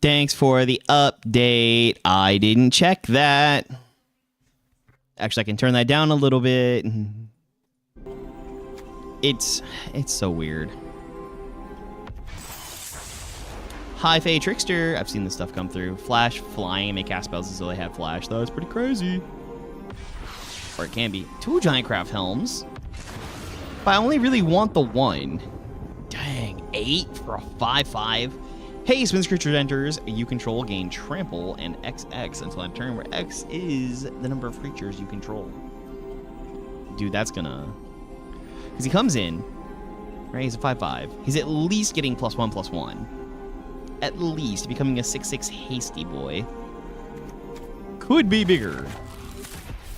Thanks for the update. I didn't check that. Actually, I can turn that down a little bit. It's so weird. Hi, Faye Trickster. I've seen this stuff come through. Flash, flying, make cast spells as though they have flash. That's pretty crazy. Or it can be. 2 giant craft helms. But I only really want the 1. Dang, 8 for a 5/5. Hey, as creature enters, you control, gain trample and XX until end turn, where X is the number of creatures you control. Dude, that's gonna... Because he comes in, right? He's a 5/5. He's at least getting +1/+1. At least becoming a 6/6 hasty boy. Could be bigger.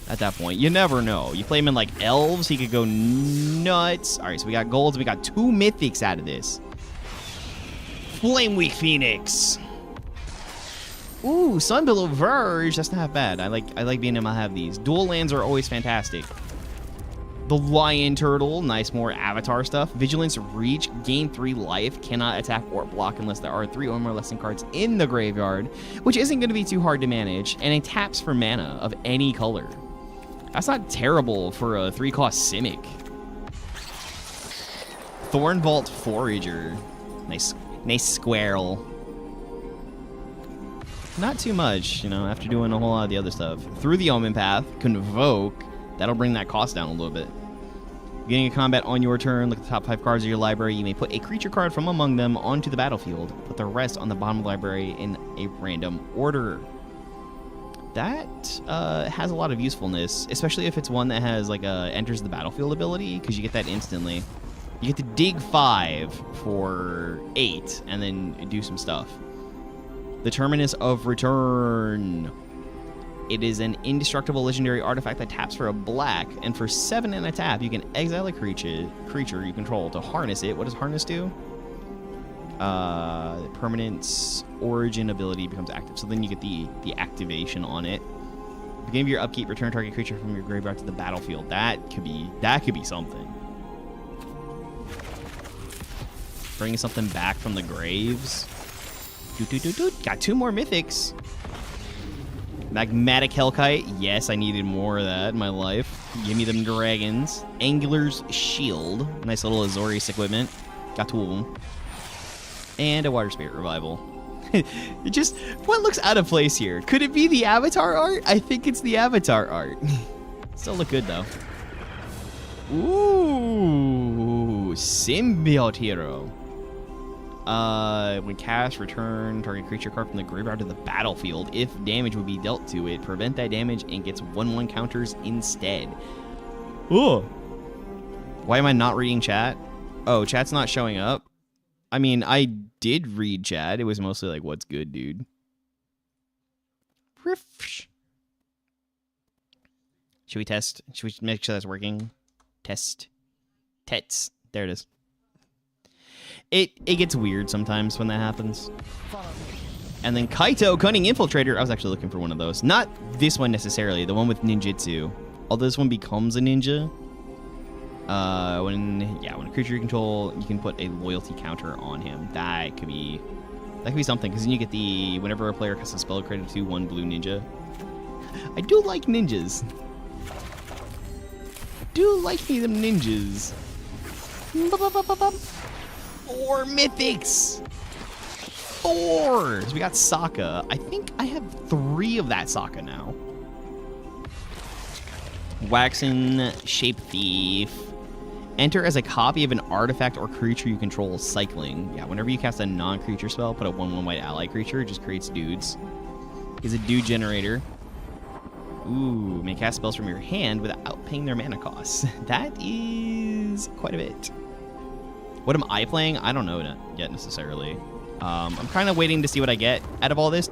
At that point, you never know. You play him in like elves, he could go nuts. All right, so we got golds. We got 2 mythics out of this. Flameweak Phoenix. Ooh, Sunbillow Verge. That's not bad. I like being able to have these. Dual lands are always fantastic. The Lion Turtle. Nice, more Avatar stuff. Vigilance Reach. Gain 3 life. Cannot attack or block unless there are 3 or more lesson cards in the graveyard, which isn't going to be too hard to manage. And it taps for mana of any color. That's not terrible for a 3-cost Simic. Thornvault Forager. Nice. Nice squirrel. Not too much, you know, after doing a whole lot of the other stuff. Through the Omen Path, Convoke. That'll bring that cost down a little bit. Beginning a combat on your turn, look at the top 5 cards of your library. You may put a creature card from among them onto the battlefield. Put the rest on the bottom of the library in a random order. That has a lot of usefulness, especially if it's one that has like a enters the battlefield ability, because you get that instantly. You get to dig 5 for 8 and then do some stuff. The Terminus of Return. It is an indestructible legendary artifact that taps for a black, and for 7 and a tap, you can exile a creature you control to harness it. What does harness do? Permanent's origin ability becomes active, so then you get the activation on it. Beginning of your upkeep, return target creature from your graveyard to the battlefield. That could be something. Bringing something back from the graves. Got 2 more mythics. Magmatic Hellkite. Yes, I needed more of that in my life. Give me them dragons. Angler's Shield. Nice little Azorius equipment. Got tool. And a Water Spirit Revival. It just... What looks out of place here? Could it be the Avatar art? I think it's the Avatar art. Still look good, though. Ooh. Symbiote Hero. When cast, return target creature card from the graveyard to the battlefield. If damage would be dealt to it, prevent that damage and gets 1/1 counters instead. Oh. Why am I not reading chat? Oh, chat's not showing up. I mean, I did read chat. It was mostly like, what's good, dude? Should we test? Should we make sure that's working? Test. Tets. There it is. It gets weird sometimes when that happens. And then Kaito, Cunning Infiltrator. I was actually looking for one of those. Not this one necessarily, the one with ninjutsu. Although this one becomes a ninja. When a creature you control, you can put a loyalty counter on him. That could be something, because then you get the whenever a player casts a spell, create a 2/1 blue ninja. I do like ninjas. Do like me them ninjas. 4 mythics. 4. So we got Sokka. I think I have 3 of that Sokka now. Waxen Shape Thief. Enter as a copy of an artifact or creature you control cycling. Yeah, whenever you cast a non-creature spell, put a 1/1 white ally creature. It just creates dudes. Is a dude generator. Ooh, may cast spells from your hand without paying their mana costs. That is quite a bit. What am I playing? I don't know yet necessarily. I'm kind of waiting to see what I get out of all this.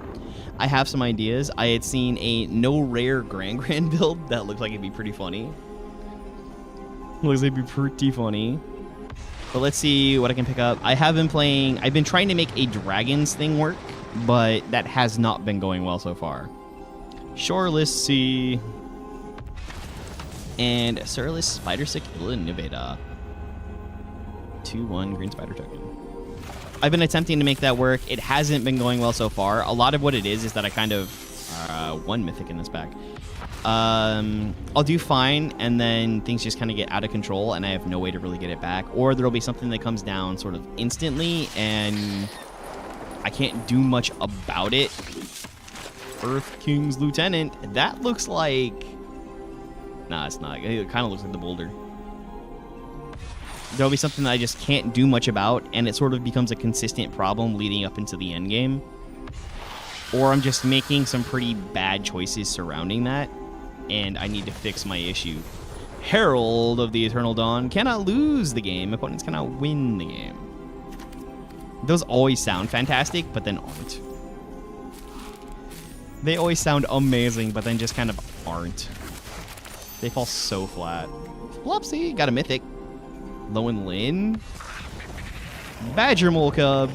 I have some ideas. I had seen a no rare Grand build that looked like it'd be pretty funny. Looks like it'd be pretty funny. But let's see what I can pick up. I've been trying to make a dragons thing work, but that has not been going well so far. Shoreless Sea. And Surless Spider Sick Innovator. 2/1 green spider token. I've been attempting to make that work. It hasn't been going well so far. A lot of what it is that I kind of... one mythic in this pack. I'll do fine, and then things just kind of get out of control, and I have no way to really get it back. Or there'll be something that comes down sort of instantly, and I can't do much about it. Earth King's Lieutenant. That looks like... Nah, it's not. It kind of looks like the boulder. There'll be something that I just can't do much about, and it sort of becomes a consistent problem leading up into the end game. Or I'm just making some pretty bad choices surrounding that, and I need to fix my issue. Herald of the Eternal Dawn cannot lose the game. Opponents cannot win the game. Those always sound fantastic, but then aren't. They always sound amazing, but then just kind of aren't. They fall so flat. Flopsy, got a mythic. Lowen Lin. Badger Mole Cub.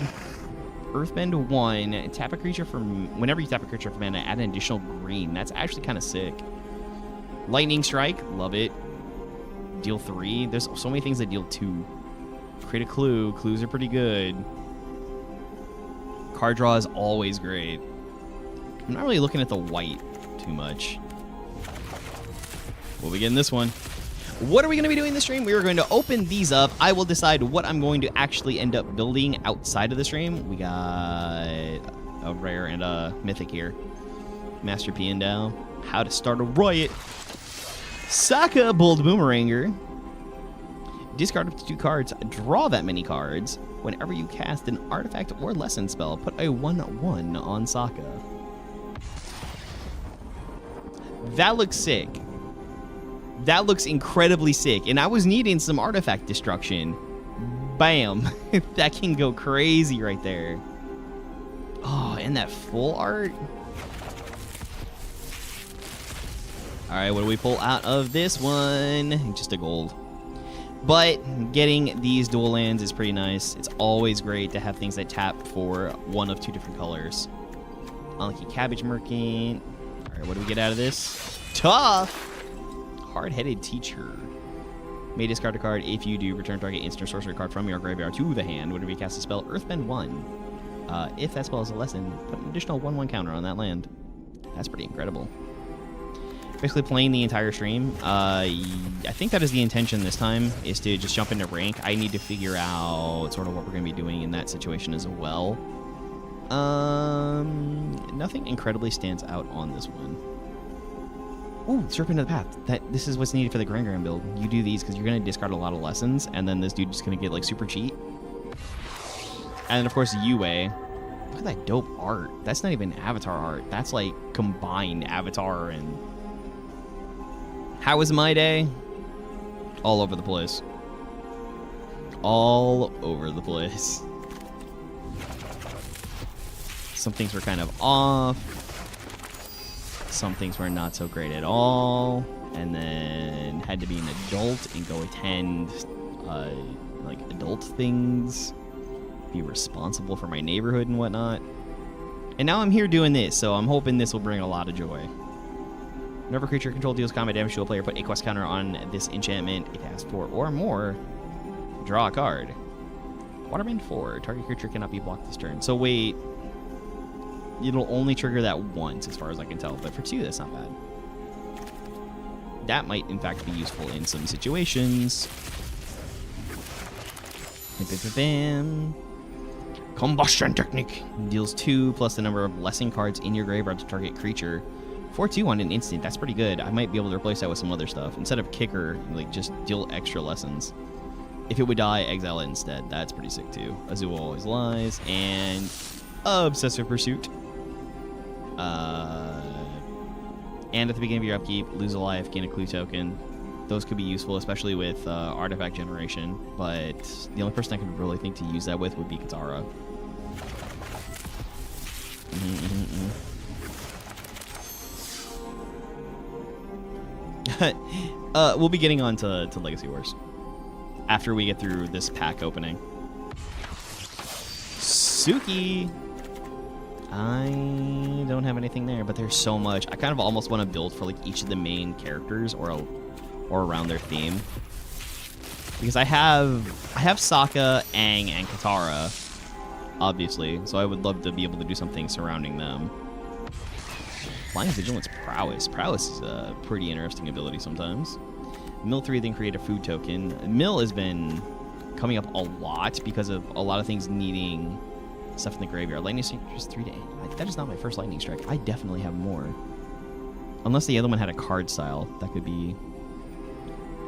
Earthbend 1. Tap a creature whenever you tap a creature for mana, add an additional green. That's actually kind of sick. Lightning Strike. Love it. Deal 3. There's so many things that deal 2. Create a clue. Clues are pretty good. Card draw is always great. I'm not really looking at the white too much. We'll begin this one. What are we going to be doing this stream? We are going to open these up. I will decide what I'm going to actually end up building outside of the stream. We got a rare and a mythic here. Master P Endow. How to start a riot. Sokka Bold Boomeranger. Discard up to 2 cards. Draw that many cards. Whenever you cast an artifact or lesson spell, put a 1/1 on Sokka. That looks sick. That looks incredibly sick. And I was needing some artifact destruction. Bam. That can go crazy right there. Oh, and that full art. All right, what do we pull out of this one? Just a gold. But getting these dual lands is pretty nice. It's always great to have things that tap for one of 2 different colors. Unlucky Cabbage Merchant. All right, what do we get out of this? Tough. Hard-headed Teacher. May discard a card. If you do, return target instant or sorcery card from your graveyard to the hand. Whenever you cast a spell, Earthbend 1. If that spell is a lesson, put an additional 1/1 counter on that land. That's pretty incredible. Basically playing the entire stream. I think that is the intention this time, is to just jump into rank. I need to figure out sort of what we're going to be doing in that situation as well. Nothing incredibly stands out on this one. Ooh, Serpent of the Path. This is what's needed for the Grand build. You do these because you're going to discard a lot of lessons, and then this dude's just going to get, like, super cheat. And then, of course, Yue. Look at that dope art. That's not even avatar art. That's, like, combined avatar and... How was my day? All over the place. All over the place. Some things were kind of off. Some things were not so great at all. And then had to be an adult and go attend, like, adult things. Be responsible for my neighborhood and whatnot. And now I'm here doing this, so I'm hoping this will bring a lot of joy. Whenever creature control deals combat damage to a player, put a quest counter on this enchantment. It has 4 or more. Draw a card. Waterbend 4. Target creature cannot be blocked this turn. So wait. It'll only trigger that once, as far as I can tell. But for 2, that's not bad. That might, in fact, be useful in some situations. Bam. Combustion Technique. Deals 2 plus the number of blessing cards in your graveyard to target creature. 4/2 on an instant. That's pretty good. I might be able to replace that with some other stuff. Instead of kicker, like, just deal extra lessons. If it would die, exile it instead. That's pretty sick, too. Azul Always Lies. And Obsessive Pursuit. And at the beginning of your upkeep, lose a life, gain a clue token. Those could be useful, especially with artifact generation. But the only person I could really think to use that with would be Katara. We'll be getting on to Legacy Wars after we get through this pack opening. Suki! I don't have anything there, but there's so much. I kind of almost want to build for, like, each of the main characters or around their theme. Because I have Sokka, Aang, and Katara, obviously, so I would love to be able to do something surrounding them. Flying Vigilance Prowess. Prowess is a pretty interesting ability sometimes. Mill 3, then create a food token. Mill has been coming up a lot because of a lot of things needing stuff in the graveyard. Lightning Strike is 3 to 8. That is not my first Lightning Strike. I definitely have more. Unless the other one had a card style. That could be...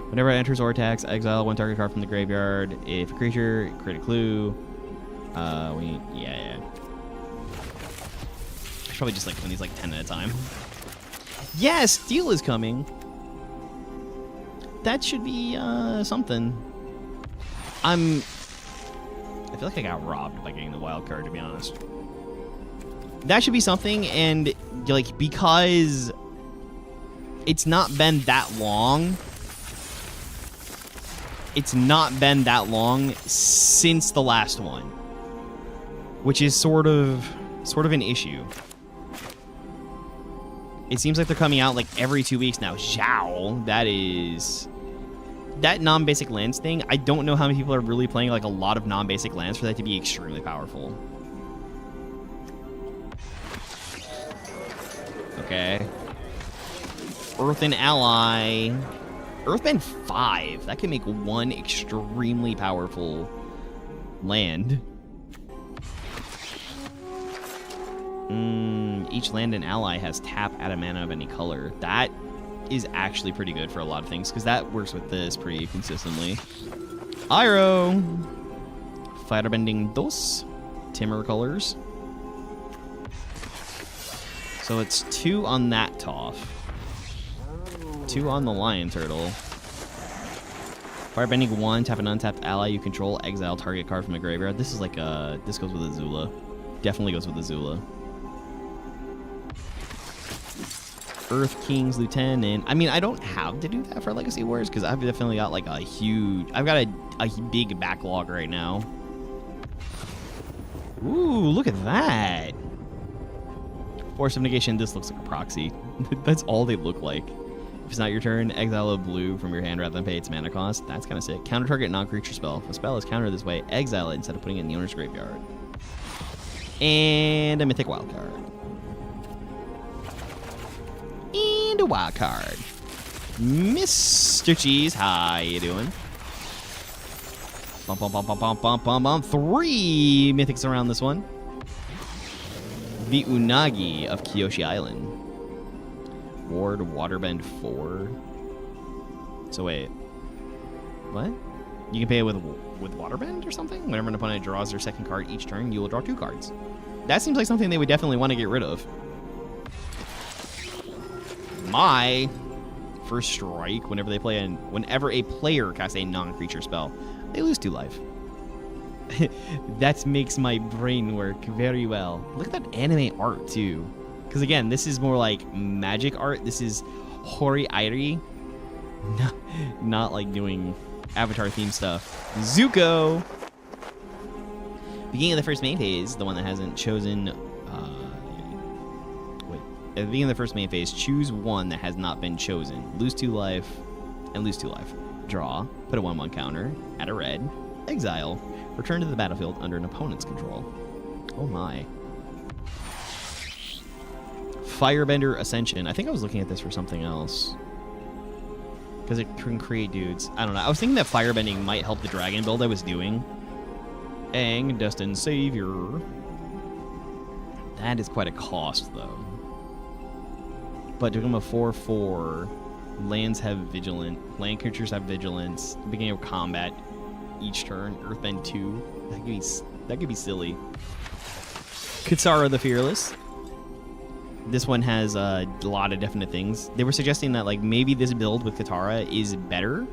Whenever it enters or attacks, exile 1 target card from the graveyard. If a creature, create a clue. Yeah. I should probably just, like, win these, like, 10 at a time. Yeah, Steel is coming. That should be, something. I feel like I got robbed by getting the wild card, to be honest. That should be something, and, like, because it's not been that long. It's not been that long since the last one, which is sort of an issue. It seems like they're coming out, like, every 2 weeks now. Zhao, that non-basic lands thing, I don't know how many people are really playing, like, a lot of non-basic lands for that to be extremely powerful. Okay. Earth and Ally. Earthbend 5. That can make 1 extremely powerful land. Each land and ally has tap, add a mana of any color. That is actually pretty good for a lot of things, because that works with this pretty consistently. Iroh! Firebending 2. Timur colors. So it's 2 on that Toph. 2 on the Lion Turtle. Firebending 1, tap an untapped ally you control, exile target card from the graveyard. This is like a... This goes with Azula. Definitely goes with Azula. Earth King's Lieutenant. I mean, I don't have to do that for Legacy Wars, because I've definitely got like a huge... I've got a big backlog right now. Ooh, look at that. Force of Negation, this looks like a proxy. That's all they look like. If it's not your turn, exile a blue from your hand rather than pay its mana cost. That's kind of sick. Counter target non-creature spell. If a spell is countered this way, exile it instead of putting it in the owner's graveyard. And a mythic wildcard. the wild card. Mr. Cheese, how you doing? Bum, bum, bum, bum, bum, bum, bum, bum. 3 mythics around this one. The Unagi of Kyoshi Island. Ward Waterbend 4. So wait. What? You can pay it with Waterbend or something? Whenever an opponent draws their second card each turn, you will draw 2 cards. That seems like something they would definitely want to get rid of. My first strike, whenever a player casts a non-creature spell, they lose 2 life. That makes my brain work very well. Look at that anime art too. Because again, this is more like magic art. This is Hori Airi. Not like doing Avatar theme stuff. Zuko! Beginning of the first main phase, the one that hasn't chosen... At the beginning of the first main phase, choose one that has not been chosen. Lose 2 life, and lose 2 life. Draw, put a 1/1 counter, add a red, exile, return to the battlefield under an opponent's control. Oh my. Firebender Ascension. I think I was looking at this for something else. Because it can create dudes. I don't know. I was thinking that firebending might help the dragon build I was doing. Aang, Destined Savior. That is quite a cost, though. But to become a 4/4, lands have vigilant, land creatures have vigilance. Beginning of combat each turn. Earthbend 2. That could be silly. Kitsara the Fearless. This one has a lot of definite things. They were suggesting that like maybe this build with Katara is better.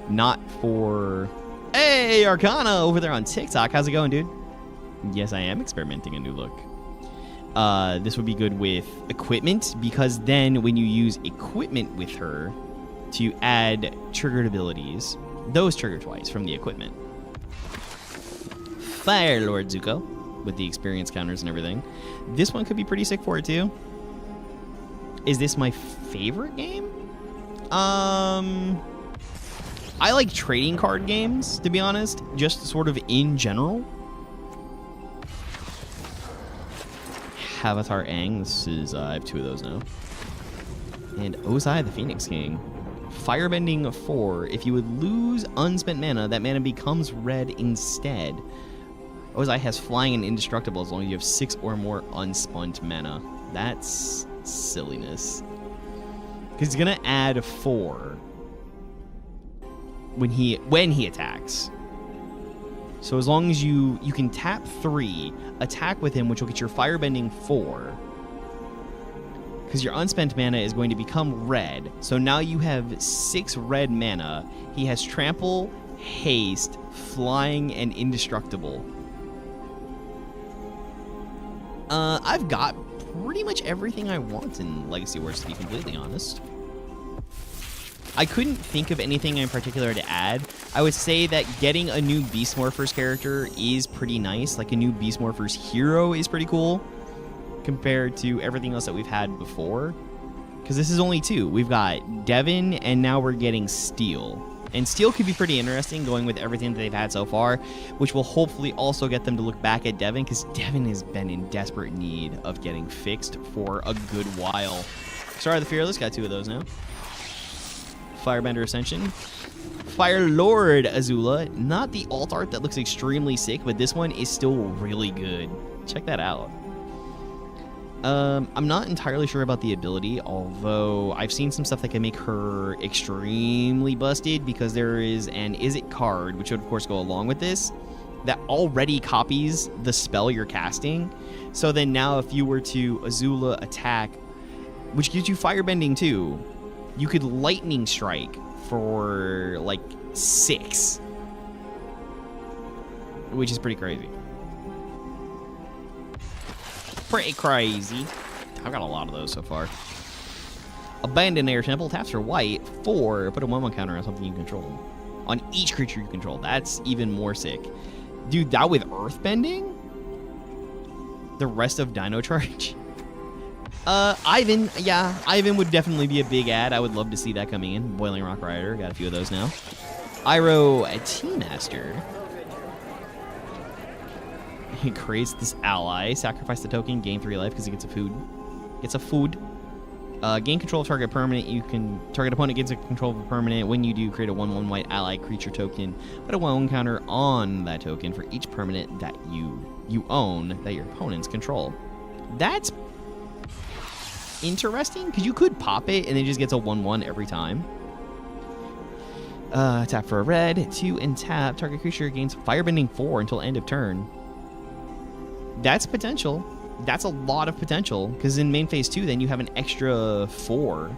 Not for... Hey, Arcana over there on TikTok. How's it going, dude? Yes, I am experimenting a new look. This would be good with equipment, because then when you use equipment with her to add triggered abilities, those trigger twice from the equipment. Fire Lord Zuko with the experience counters and everything. This one could be pretty sick for it too. Is this my favorite game? I like trading card games, to be honest, just sort of in general. Avatar Aang. This is, I have 2 of those now. And Ozai the Phoenix King. Firebending 4. If you would lose unspent mana, that mana becomes red instead. Ozai has flying and indestructible as long as you have 6 or more unspent mana. That's silliness. Because he's going to add 4 when he attacks. So as long as you can tap 3, attack with him, which will get your firebending 4. Because your unspent mana is going to become red. So now you have 6 red mana. He has trample, haste, flying, and indestructible. I've got pretty much everything I want in Legacy Wars, to be completely honest. I couldn't think of anything in particular to add. I would say that getting a new Beast Morphers character is pretty nice. Like a new Beast Morphers hero is pretty cool compared to everything else that we've had before. Because this is only 2. We've got Devin, and now we're getting Steel. And Steel could be pretty interesting going with everything that they've had so far, which will hopefully also get them to look back at Devin, because Devin has been in desperate need of getting fixed for a good while. Sorry, the Fearless. Got 2 of those now. Firebender Ascension. Fire Lord Azula. Not the alt art that looks extremely sick, but this one is still really good. Check that out. I'm not entirely sure about the ability, although I've seen some stuff that can make her extremely busted, because there is an Is It card, which would of course go along with this, that already copies the spell you're casting. So then now if you were to Azula attack, which gives you firebending too, you could lightning strike for like 6, which is pretty crazy. Pretty crazy. I've got a lot of those so far. Abandoned Air Temple, taps for white, 4, put a 1/1 counter on something you control. On each creature you control. That's even more sick. Dude, that with Earthbending? The rest of Dino Charge? Ivan, yeah, Ivan would definitely be a big ad. I would love to see that coming in. Boiling Rock Rider, got a few of those now. Iroh, a Tea-Master. He creates this ally, sacrifice the token, gain 3 life because he gets a food. Gets a food. Gain control of target permanent. You can target opponent gets a control of a permanent. When you do, create a 1/1 white ally creature token. Put a 1/1 counter on that token for each permanent that you own that your opponents control. That's interesting because you could pop it and it just gets a 1/1 every time. Tap for a red, 2 and tap. Target creature gains Firebending 4 until end of turn. That's potential. That's a lot of potential, because in main phase 2, then you have an extra 4.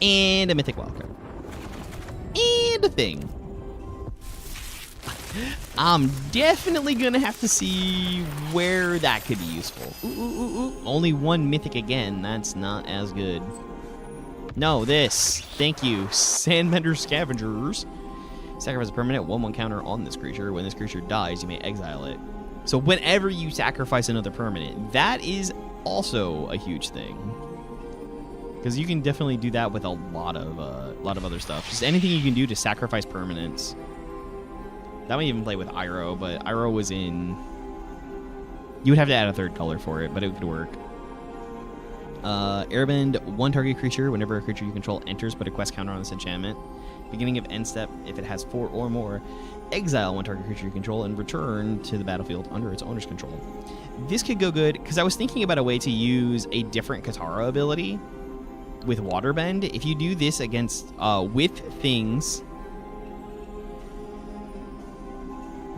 And a mythic wildcard. And a thing. I'm definitely going to have to see where that could be useful. Ooh. Only 1 mythic again. That's not as good. No, this. Thank you. Sandbender Scavengers. Sacrifice a permanent 1/1 counter on this creature. When this creature dies, you may exile it. So whenever you sacrifice another permanent, that is also a huge thing. Because you can definitely do that with a lot of other stuff. Just anything you can do to sacrifice permanents. That might even play with Iroh, but Iroh was in... You would have to add a 3rd color for it, but it would work. Airbend 1 target creature. Whenever a creature you control enters, put a quest counter on this enchantment. Beginning of end step, if it has 4 or more, exile 1 target creature you control and return to the battlefield under its owner's control. This could go good, because I was thinking about a way to use a different Katara ability with Waterbend. If you do this against, with things...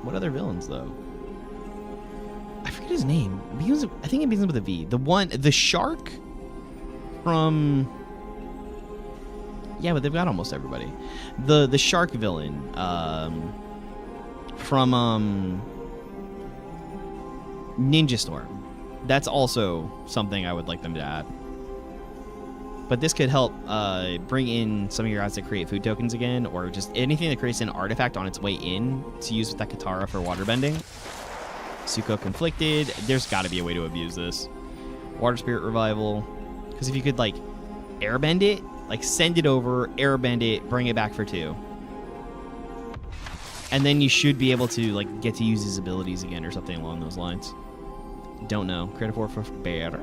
What other villains, though? I forget his name. I think it begins with a V. The shark from... Yeah, but they've got almost everybody. The shark villain from Ninja Storm. That's also something I would like them to add. But this could help bring in some of your guys that create food tokens again, or just anything that creates an artifact on its way in to use with that Katara for waterbending. Suko Conflicted. There's got to be a way to abuse this. Water Spirit Revival. Because if you could, like, airbend it, like, send it over, airbend it, bring it back for 2. And then you should be able to, like, get to use his abilities again or something along those lines. Don't know. Create a 4 for bear.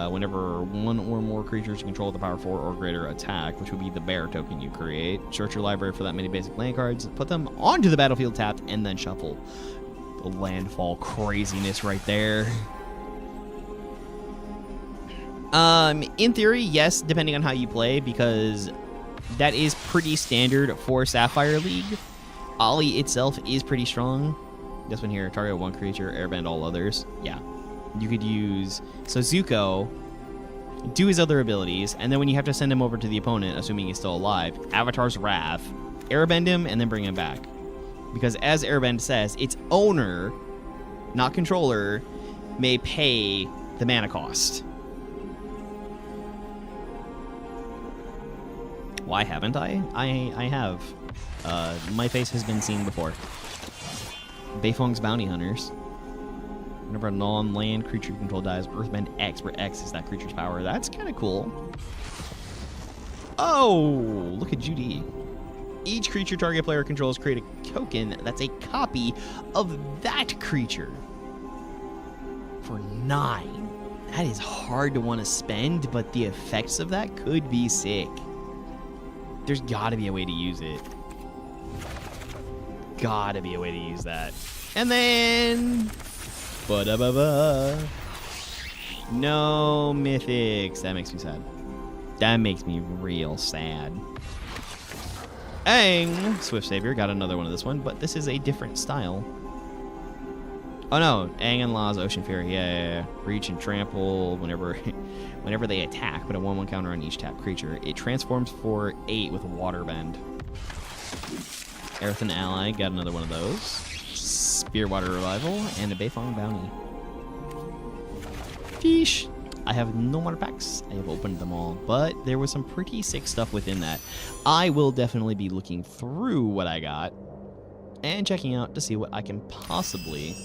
Whenever 1 or more creatures control the power 4 or greater attack, which would be the bear token you create, search your library for that many basic land cards, put them onto the battlefield tapped, and then shuffle. The landfall craziness right there. In theory, yes, depending on how you play, because that is pretty standard for Sapphire League. Ollie itself is pretty strong. This one here, target 1 creature, airbend all others. Yeah. You could use... So Zuko, do his other abilities, and then when you have to send him over to the opponent, assuming he's still alive, Avatar's Wrath, airbend him, and then bring him back. Because as airbend says, its owner, not controller, may pay the mana cost. Why haven't I? I have. My face has been seen before. Beifong's Bounty Hunters. Whenever a non-land creature you control dies, Earthbend X, where X is that creature's power. That's kind of cool. Oh, look at Judy. Each creature target player controls create a token that's a copy of that creature. For 9. That is hard to want to spend, but the effects of that could be sick. There's got to be a way to use it. Gotta be a way to use that. And then... Ba-da-ba-ba. No mythics. That makes me sad. That makes me real sad. Aang! Swift Savior. Got another one of this one, but this is a different style. Oh no, Aang and La's Ocean Fury. Yeah. Reach and trample whenever they attack. Put a 1/1 counter on each tapped creature. It transforms for 8 with Waterbend. Earth and Ally. Got another one of those. Spear Water Revival and a Beifong Bounty. Sheesh. I have no more packs. I have opened them all, but there was some pretty sick stuff within that. I will definitely be looking through what I got and checking out to see what I can possibly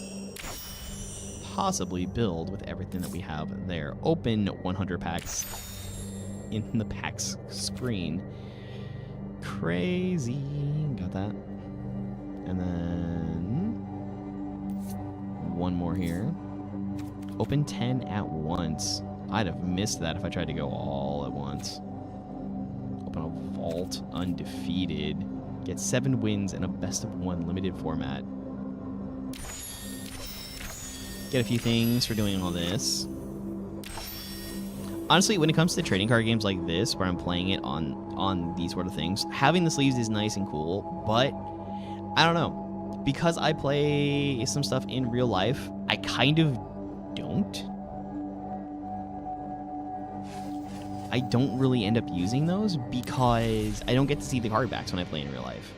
build with everything that we have there. Open 100 packs in the packs screen. Crazy. Got that. And then one more here. Open 10 at once. I'd have missed that if I tried to go all at once. Open a vault, undefeated. Get 7 wins in a best-of-1 limited format. Get a few things for doing all this. Honestly, when it comes to trading card games like this, where I'm playing it on these sort of things, having the sleeves is nice and cool, but I don't know. Because I play some stuff in real life, I kind of don't. I don't really end up using those because I don't get to see the card backs when I play in real life.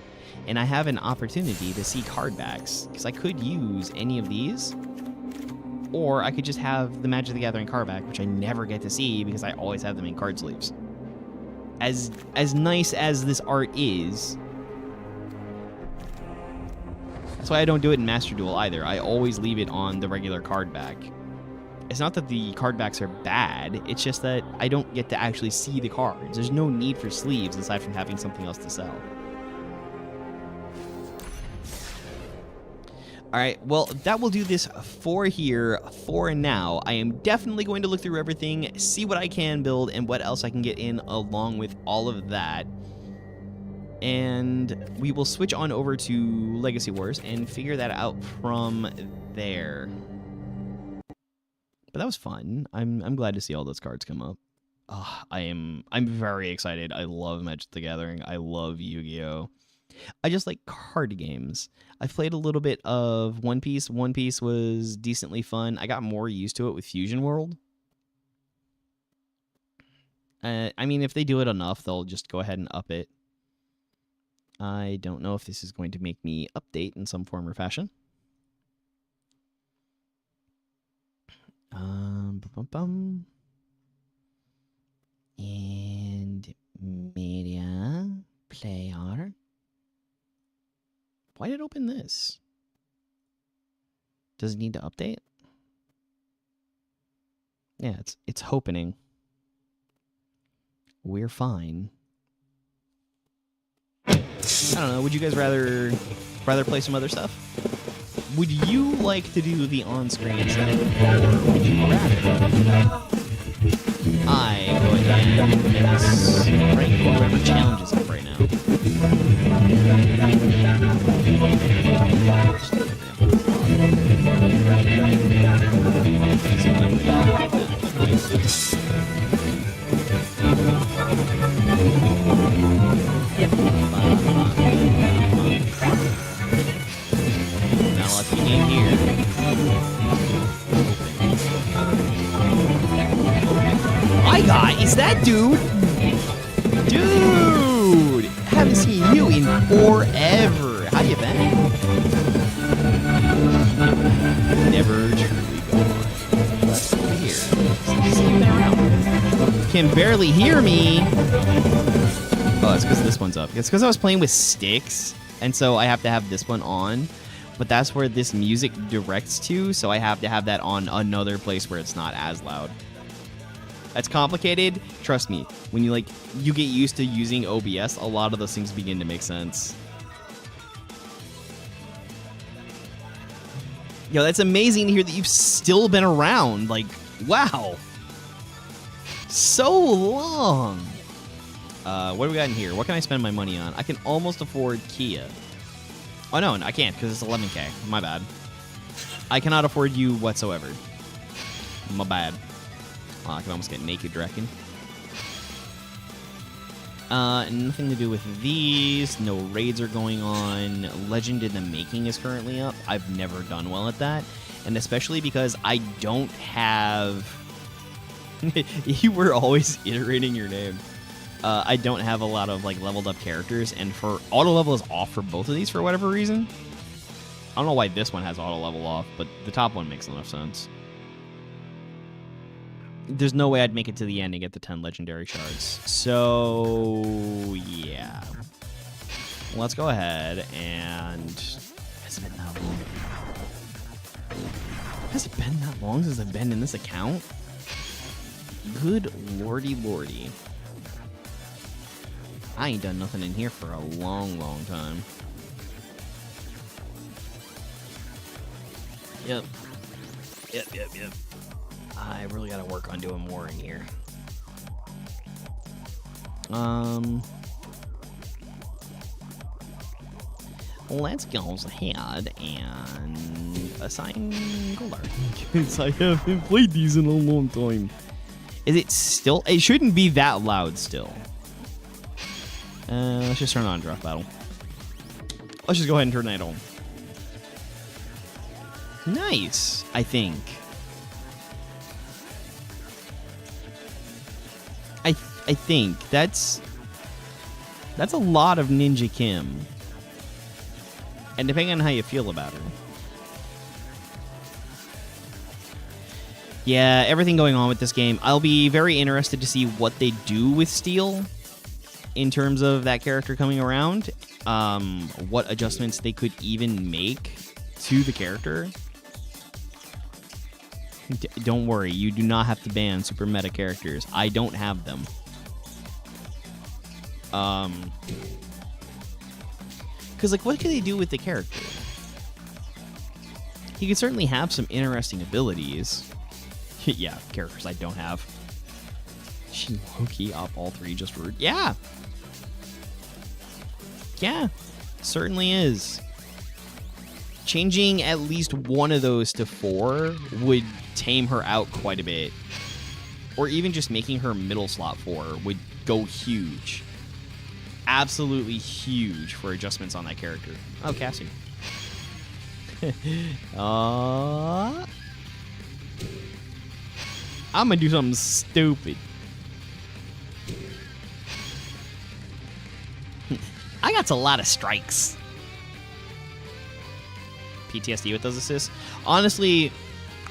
And I have an opportunity to see card backs because I could use any of these, or I could just have the Magic the Gathering card back, which I never get to see because I always have them in card sleeves. As nice as this art is, that's why I don't do it in Master Duel either. I always leave it on the regular card back. It's not that the card backs are bad, it's just that I don't get to actually see the cards. There's no need for sleeves aside from having something else to sell. Alright, well, that will do this for now. I am definitely going to look through everything, see what I can build, and what else I can get in along with all of that. And we will switch on over to Legacy Wars and figure that out from there. But that was fun. I'm glad to see all those cards come up. Oh, I'm very excited. I love Magic the Gathering. I love Yu-Gi-Oh! I just like card games. I've played a little bit of One Piece. One Piece was decently fun. I got more used to it with Fusion World. I mean, if they do it enough, they'll just go ahead and up it. I don't know if this is going to make me update in some form or fashion. And media player. Why did it open this? Does it need to update? Yeah, it's opening. We're fine. I don't know. Would you guys rather play some other stuff? Would you like to do the on-screen stuff, or would you rather I go ahead and rank whoever challenges up right now? Not a lot to gain here. My God, is that dude? Dude! Haven't seen you in forever. How you been? Never truly gone. Let's go here. See you been around. Can barely hear me. Oh, it's because this one's up. It's because I was playing with sticks, and so I have to have this one on. But that's where this music directs to, so I have to have that on another place where it's not as loud. That's complicated. Trust me, when you get used to using OBS, a lot of those things begin to make sense. Yo, that's amazing to hear that you've still been around. Like, wow. So long. What do we got in here? What can I spend my money on? I can almost afford Kia. Oh, no, I can't because it's 11K. My bad. I cannot afford you whatsoever. My bad. Oh, I can almost get naked Draken. Nothing to do with these. No raids are going on. Legend in the Making is currently up. I've never done well at that. And especially because I don't have... You were always iterating your name. I don't have a lot of leveled up characters, and for auto level is off for both of these for whatever reason. I don't know why this one has auto level off, but the top one makes enough sense. There's no way I'd make it to the end and get the 10 legendary shards. So yeah, let's go ahead and has it been that long? Has it been that long since I've been in this account? Good lordy lordy. I ain't done nothing in here for a long, long time. Yep. I really gotta work on doing more in here. Let's go ahead and assign Goldar. Because I haven't played these in a long time. Is it still? It shouldn't be that loud still. Let's just turn on Draft Battle. Let's just go ahead and turn that on. Nice, I think. I think that's a lot of Ninja Kim. And depending on how you feel about her. Yeah, everything going on with this game. I'll be very interested to see what they do with Steel in terms of that character coming around. What adjustments they could even make to the character. Don't worry, you do not have to ban super meta characters. I don't have them. Because, like, what could they do with the character? He could certainly have some interesting abilities. Yeah, characters I don't have. She low-key up all three just for... Yeah! Yeah, certainly is. Changing at least one of those to 4 would tame her out quite a bit. Or even just making her middle slot 4 would go huge. Absolutely huge for adjustments on that character. Oh, Cassie. I'm gonna do something stupid. I got a lot of strikes. PTSD with those assists. Honestly,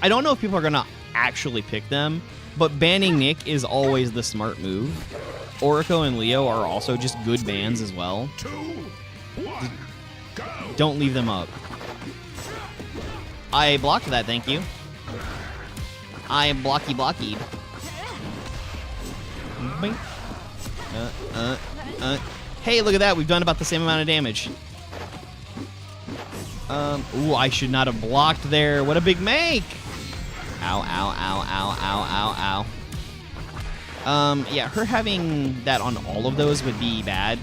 I don't know if people are gonna actually pick them, but banning Nick is always the smart move. Oriko and Leo are also just good bans as well. 2, 1, go. Don't leave them up. I blocked that, thank you. I am blocky. Bing. Hey, look at that. We've done about the same amount of damage. Ooh, I should not have blocked there. What a big make. Ow. Yeah, her having that on all of those would be bad.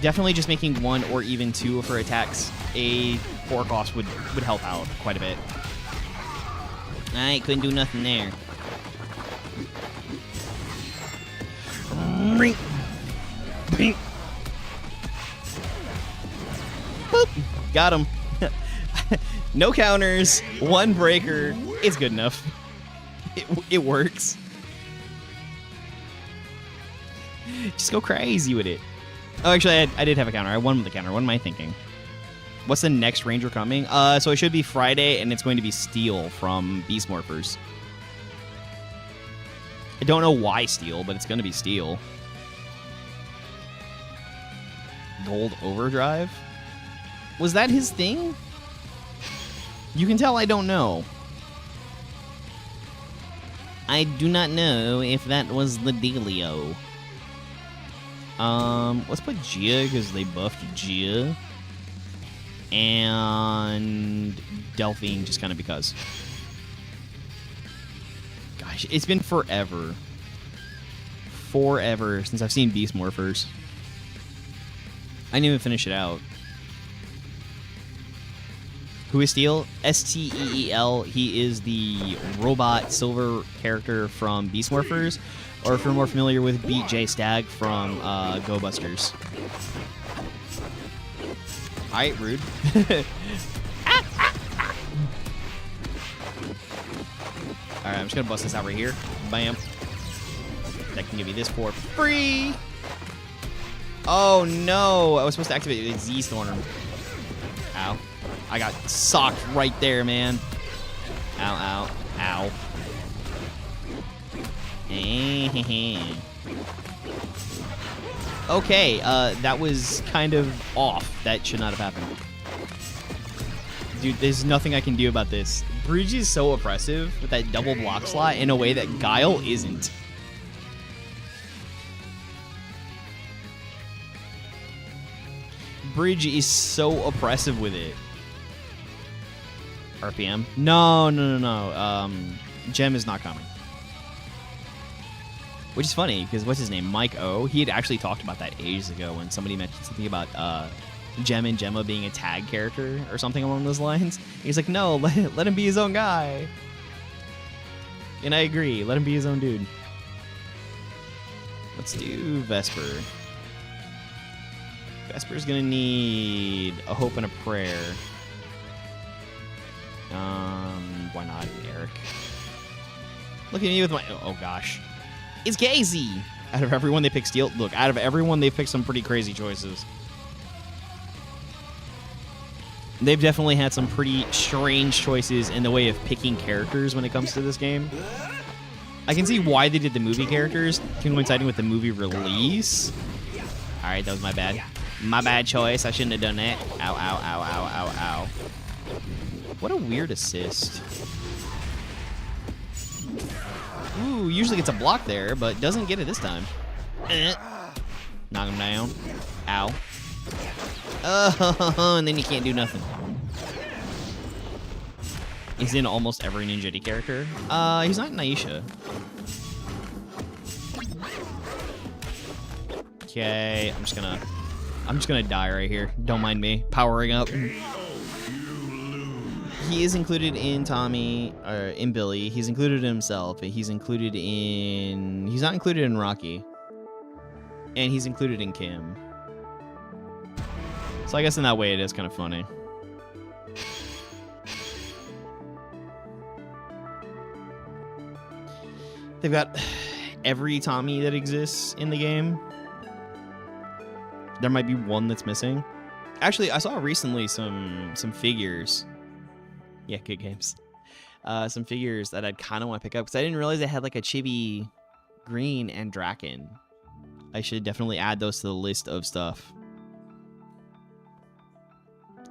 Definitely just making 1 or even 2 of her attacks a 4 cost would help out quite a bit. I couldn't do nothing there. Boop. Got him. No counters, 1 breaker. It's good enough. It works. Just go crazy with it. Oh, actually, I did have a counter. I won with the counter. What am I thinking? What's the next Ranger coming? So it should be Friday, and it's going to be Steel from Beast Morphers. I don't know why Steel, but it's going to be Steel. Gold Overdrive? Was that his thing? You can tell I don't know. I do not know if that was the dealio. Let's put Gia, because they buffed Gia. And Delphine, just kind of because. Gosh, it's been forever. Forever since I've seen Beast Morphers. I didn't even finish it out. Who is Steel? Steel. He is the robot silver character from Beast Morphers. Or if you're more familiar with Beat J Stag from Go Busters. Alright, rude. Alright, I'm just gonna bust this out right here. Bam. That can give you this for free. Oh no! I was supposed to activate the Z-Storm. Ow. I got socked right there, man. Ow, ow, ow. Okay, that was kind of off. That should not have happened. Dude, there's nothing I can do about this. Bridge is so oppressive with that double block slot in a way that Guile isn't. Bridge is so oppressive with it. RPM? No. Gem is not coming. Which is funny, because what's his name? Mike O. He had actually talked about that ages ago when somebody mentioned something about Gem and Gemma being a tag character or something along those lines. He's like, no, let him be his own guy. And I agree. Let him be his own dude. Let's do Vesper. Vesper's going to need a hope and a prayer. Why not Eric? Look at me with my... Oh, gosh. It's Casey! Out of everyone, they pick Steel. Look, out of everyone, they picked some pretty crazy choices. They've definitely had some pretty strange choices in the way of picking characters when it comes to this game. I can see why they did the movie characters, coinciding with the movie release. Alright, that was my bad. My bad choice. I shouldn't have done that. Ow, ow, ow, ow, ow, ow. What a weird assist. Ooh, usually gets a block there, but doesn't get it this time. Knock him down. Ow. Oh, and then you can't do nothing. He's in almost every Ninja character. He's not Naisha. Okay, I'm just gonna die right here. Don't mind me. Powering up. He is included in Tommy, or in Billy. He's included in himself. He's included in... He's not included in Rocky. And he's included in Kim. So I guess in that way it is kind of funny. They've got every Tommy that exists in the game. There might be one that's missing. Actually, I saw recently some figures. Yeah, good games. Some figures that I'd kind of want to pick up because I didn't realize they had like a Chibi Green and Draken. I should definitely add those to the list of stuff.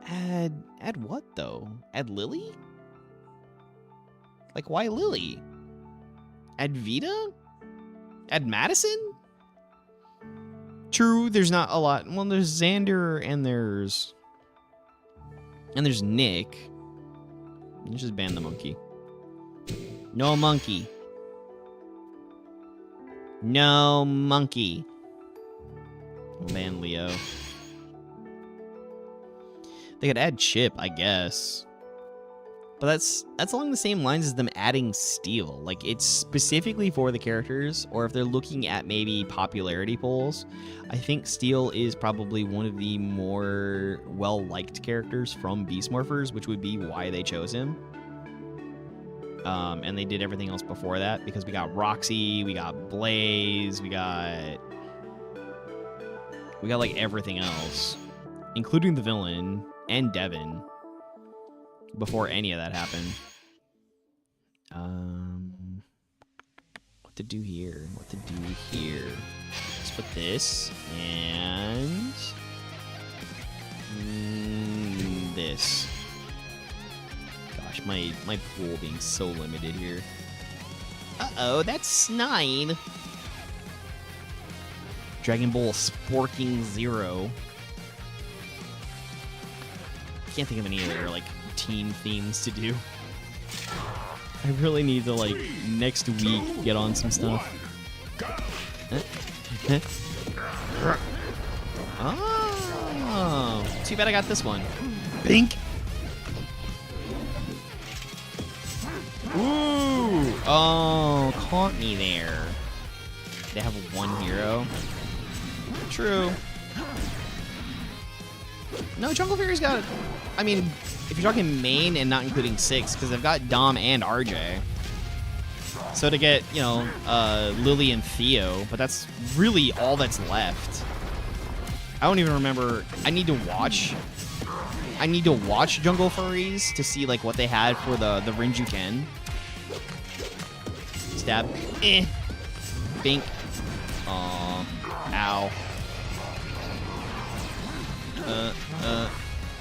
Add what though? Add Lily? Like why Lily? Add Vita? Add Madison? True, there's not a lot. Well, there's Xander and there's Nick. Let's just ban the monkey. No monkey. No monkey. We'll ban Leo. They could add Chip, I guess. But that's along the same lines as them adding Steel. Like, it's specifically for the characters, or if they're looking at maybe popularity polls, I think Steel is probably one of the more well-liked characters from Beast Morphers, which would be why they chose him. And they did everything else before that, because we got Roxy, we got Blaze, we got like everything else, including the villain and Devin. Before any of that happened. What to do here? What to do here? Let's put this and this. Gosh, my pool being so limited here. Uh-oh, that's 9. Dragon Ball Sporking 0. Can't think of any other like team themes to do. I really need to like next week get on some stuff. Oh, too bad I got this one. Bink. Ooh. Oh, caught me there. They have one hero. True. No, Jungle Fury's got... I mean, if you're talking main and not including 6, because they've got Dom and RJ. So to get, you know, Lily and Theo, but that's really all that's left. I don't even remember... I need to watch Jungle Furries to see, like, what they had for the Rinjuken. Stab. Bink. Ow.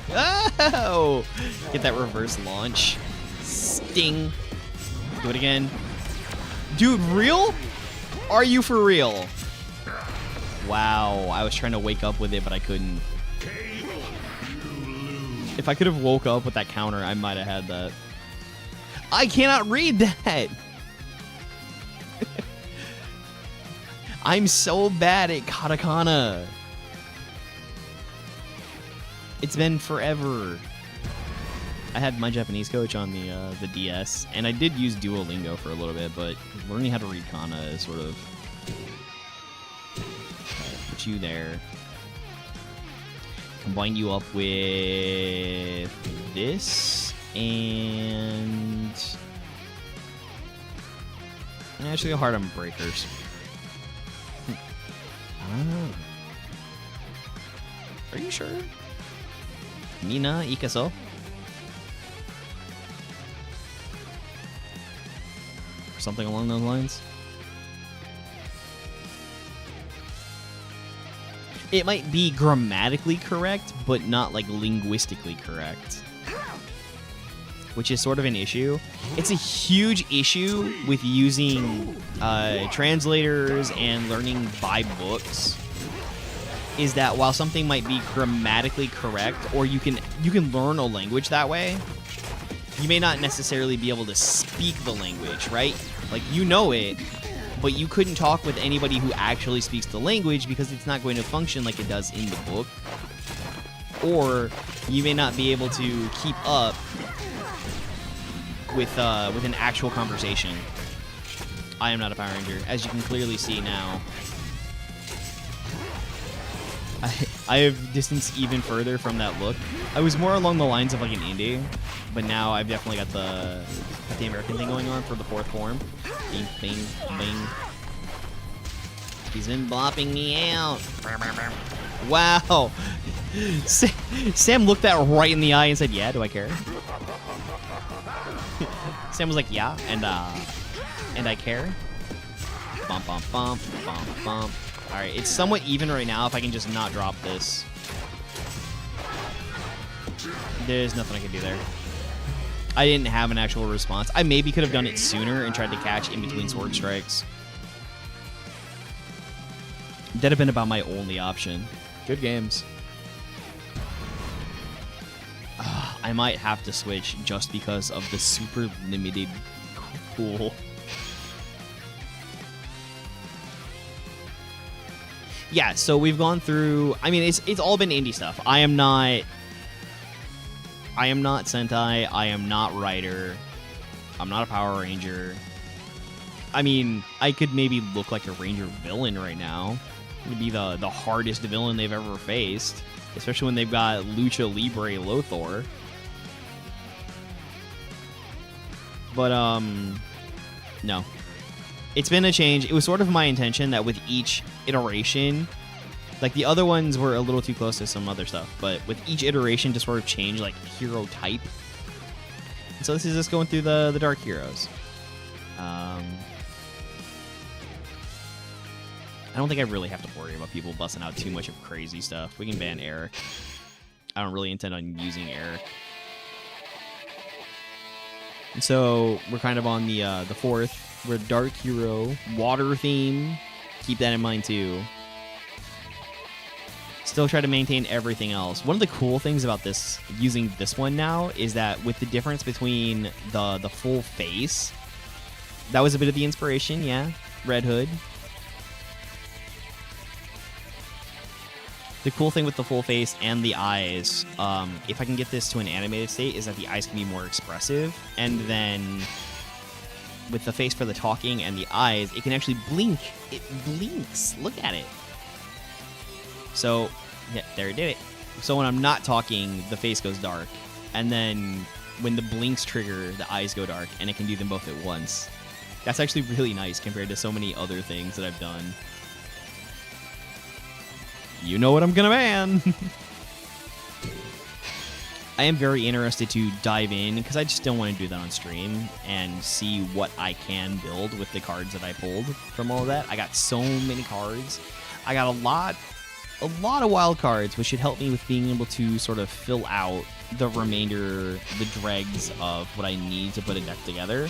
Oh! Get that reverse launch. Sting. Do it again. Dude, real? Are you for real? Wow, I was trying to wake up with it, but I couldn't. If I could have woke up with that counter, I might have had that. I cannot read that! I'm so bad at katakana. It's been forever. I had my Japanese coach on the DS, and I did use Duolingo for a little bit, but learning how to read kana is sort of... Put you there. Combine you up with this, and actually go hard on breakers. Are you sure? Mina ikaso? Or something along those lines. It might be grammatically correct, but not like linguistically correct, which is sort of an issue. It's a huge issue with using translators and learning by books, is that while something might be grammatically correct, or you can learn a language that way, you may not necessarily be able to speak the language, right? Like, you know it, but you couldn't talk with anybody who actually speaks the language because it's not going to function like it does in the book. Or you may not be able to keep up with an actual conversation. I am not a Power Ranger, as you can clearly see now. I have distanced even further from that look. I was more along the lines of like an indie, but now I've definitely got the American thing going on for the fourth form. Bing, bing, bing. He's been bopping me out. Wow. Sam looked that right in the eye and said, "Yeah, do I care?" Sam was like, "Yeah, and I care." Bump, bump, bump, bump, bump. All right, it's somewhat even right now if I can just not drop this. There's nothing I can do there. I didn't have an actual response. I maybe could have done it sooner and tried to catch in between sword strikes. That'd have been about my only option. Good games. I might have to switch just because of the super limited cool. Yeah, so we've gone through... I mean, it's all been indie stuff. I am not Sentai. I am not Rider. I'm not a Power Ranger. I mean, I could maybe look like a Ranger villain right now. It'd be the hardest villain they've ever faced, especially when they've got Lucha Libre Lothor. But, no. It's been a change. It was sort of my intention that with each iteration, like the other ones were a little too close to some other stuff, but with each iteration to sort of change like hero type. And so this is just going through the Dark Heroes. I don't think I really have to worry about people busting out too much of crazy stuff. We can ban Eric. I don't really intend on using Eric. And so we're kind of on the fourth. We're Dark Hero, water theme. Keep that in mind too. Still try to maintain everything else. One of the cool things about this, using this one now, is that with the difference between the full face, that was a bit of the inspiration, yeah. Red Hood. The cool thing with the full face and the eyes, if I can get this to an animated state, is that the eyes can be more expressive, and then with the face for the talking and the eyes, it can actually blink. It blinks. Look at it. So, yeah, there it did it. So when I'm not talking, the face goes dark, and then when the blinks trigger, the eyes go dark, and it can do them both at once. That's actually really nice compared to so many other things that I've done. You know what I'm gonna ban. I am very interested to dive in, because I just don't want to do that on stream, and see what I can build with the cards that I pulled from all of that. I got so many cards. I got a lot of wild cards, which should help me with being able to sort of fill out the remainder, the dregs of what I need to put a deck together.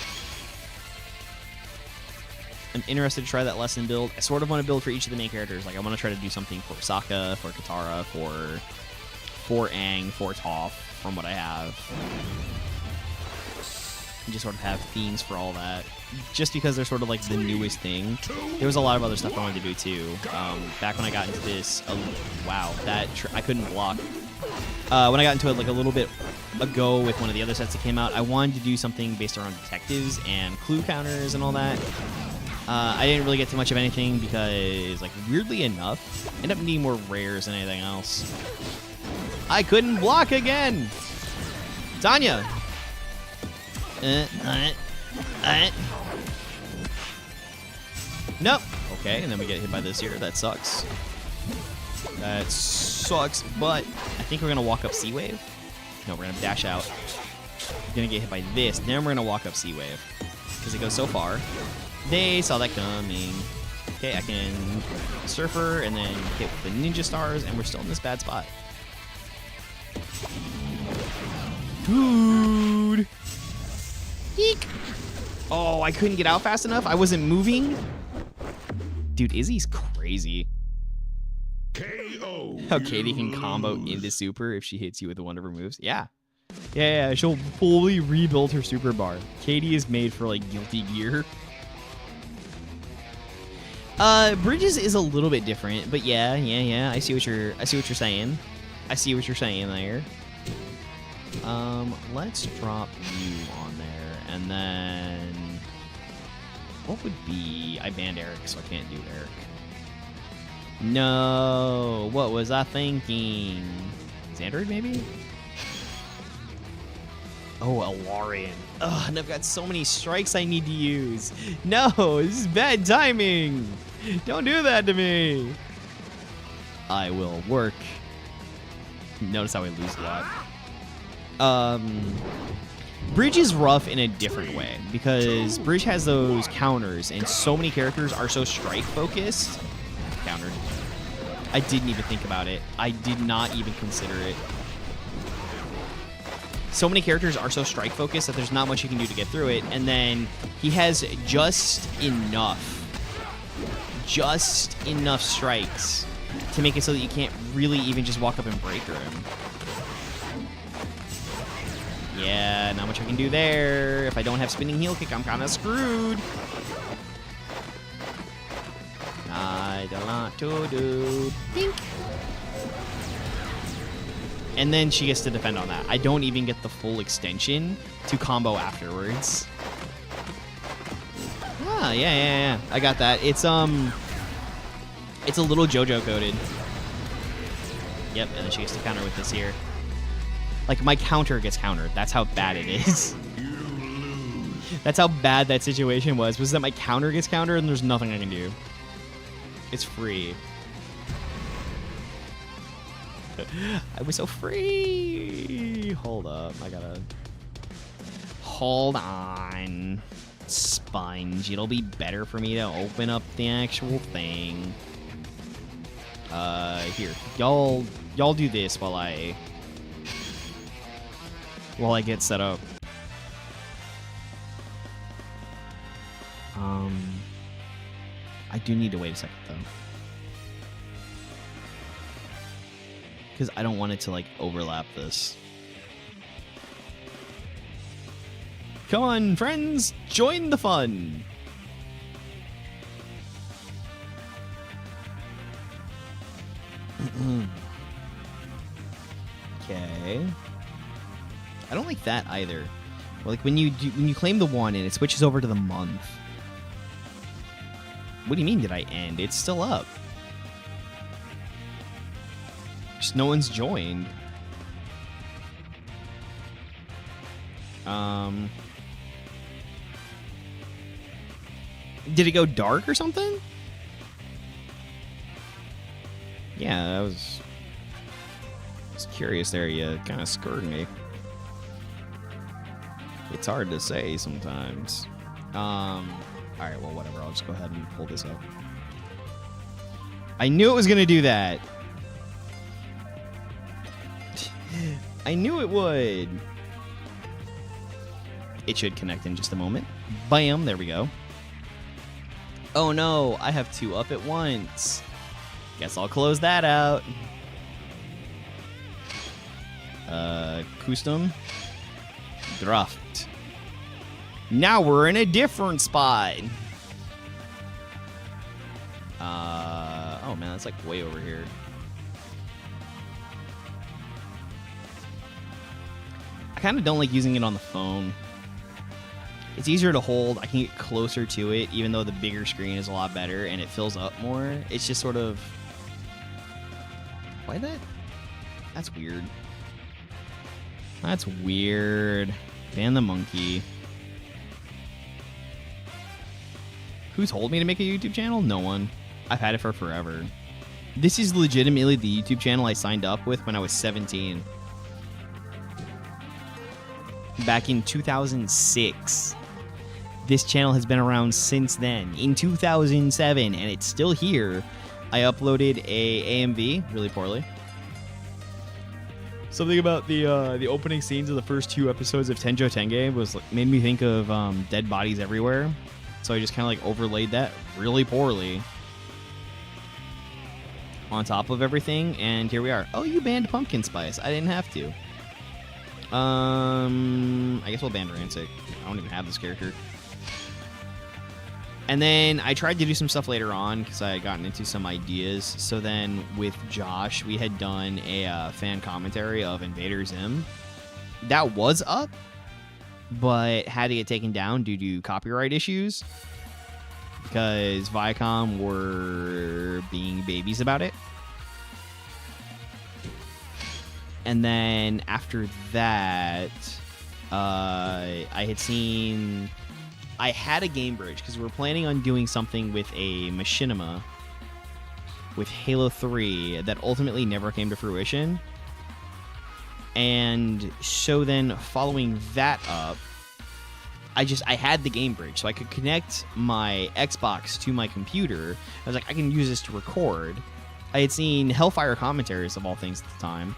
I'm interested to try that lesson build. I sort of want to build for each of the main characters. Like, I want to try to do something for Sokka, for Katara, for Aang, for Toph, from what I have. and just sort of have themes for all that. Just because they're sort of like the newest thing. There was a lot of other stuff I wanted to do too. Back when I got into this, wow, that I couldn't block. When I got into it like a little bit ago with one of the other sets that came out, I wanted to do something based around detectives and clue counters and all that. I didn't really get too much of anything because, like, weirdly enough, I ended up needing more rares than anything else. I couldn't block again! Tanya! Nope. Okay, and then we get hit by this here. That sucks. That sucks, but I think we're going to walk up Sea-Wave. No, we're going to dash out. We're going to get hit by this. Then we're going to walk up Sea-Wave because it goes so far. They saw that coming. Okay, I can Surfer and then hit with the Ninja Stars, and we're still in this bad spot. Dude! Eek! Oh, I couldn't get out fast enough. I wasn't moving. Dude, Izzy's crazy. KO. How Katie can combo into super if she hits you with one of her moves. Yeah. Yeah, she'll fully rebuild her super bar. Katie is made for, like, Guilty Gear. Bridges is a little bit different, but yeah. I see what you're saying. I see what you're saying there. Let's drop you on there, and then what would be? I banned Eric, so I can't do Eric. No, what was I thinking? Xandroid, maybe? Oh, Alarian. Ugh, and I've got so many strikes I need to use. No, this is bad timing. Don't do that to me. I will work. Notice how I lose a lot. Bridge is rough in a different way because Bridge has those counters, and so many characters are so strike focused. Countered. I didn't even think about it. I did not even consider it. So many characters are so strike focused that there's not much you can do to get through it, and then he has just enough strikes to make it so that you can't really even just walk up and breaker him. Yeah, not much I can do there. If I don't have spinning heel kick, I'm kind of screwed. I don't want to do. Pink. And then she gets to defend on that. I don't even get the full extension to combo afterwards. Ah, yeah. I got that. It's a little JoJo coded. Yep, and then she gets to counter with this here. Like, my counter gets countered. That's how bad it is. That's how bad that situation was that my counter gets countered and there's nothing I can do. It's free. I was so free. Hold up. I gotta... Hold on. Sponge. It'll be better for me to open up the actual thing. Here. Y'all do this while I get set up. I do need to wait a second, though. Because I don't want it to, like, overlap this. Come on, friends! Join the fun! Okay. I don't like that either. Well, like when you claim the one and it switches over to the month. What do you mean did I end? It's still up. Just no one's joined. Did it go dark or something? Yeah, I was curious there. You kind of scared me. It's hard to say sometimes. Alright, well, whatever. I'll just go ahead and pull this up. I knew it was going to do that. I knew it would. It should connect in just a moment. Bam, there we go. Oh no, I have two up at once. Guess I'll close that out. Custom. Draft. Now we're in a different spot. Oh man, that's like way over here. I kind of don't like using it on the phone. It's easier to hold. I can get closer to it, even though the bigger screen is a lot better and it fills up more. It's just sort of... Why that? That's weird. That's weird. Ban the monkey. Who told me to make a YouTube channel? No one. I've had it for forever. This is legitimately the YouTube channel I signed up with when I was 17. Back in 2006. This channel has been around since then. In 2007, and it's still here. I uploaded a AMV really poorly. Something about the opening scenes of the first 2 episodes of Tenjo Tenge was made me think of Dead Bodies Everywhere. So I just kind of like overlaid that really poorly on top of everything, and here we are. Oh, you banned Pumpkin Spice. I didn't have to. I guess we'll ban Rancic. I don't even have this character. And then I tried to do some stuff later on because I had gotten into some ideas. So then with Josh, we had done a fan commentary of Invader Zim. That was up, but had to get taken down due to copyright issues because Viacom were being babies about it. And then after that, I had a game bridge because we were planning on doing something with a machinima with Halo 3 that ultimately never came to fruition. And so then following that up, I had the game bridge, so I could connect my Xbox to my computer. I was like, I can use this to record. I had seen Hellfire commentaries of all things at the time,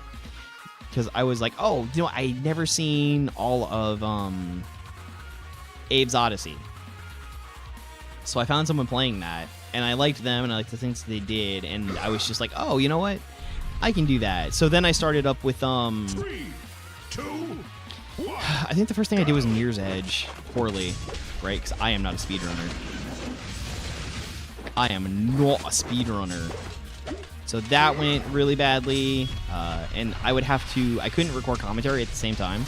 because I was like, oh, you know, I'd never seen all of Abe's Odyssey. So I found someone playing that, and I liked them, and I liked the things they did, and I was just like, oh, you know what? I can do that. So then I started up with 3, 2, 1. I think the first thing I did was Mirror's Edge poorly, right? Because I am not a speedrunner. I am not a speedrunner. So that went really badly, and I couldn't record commentary at the same time,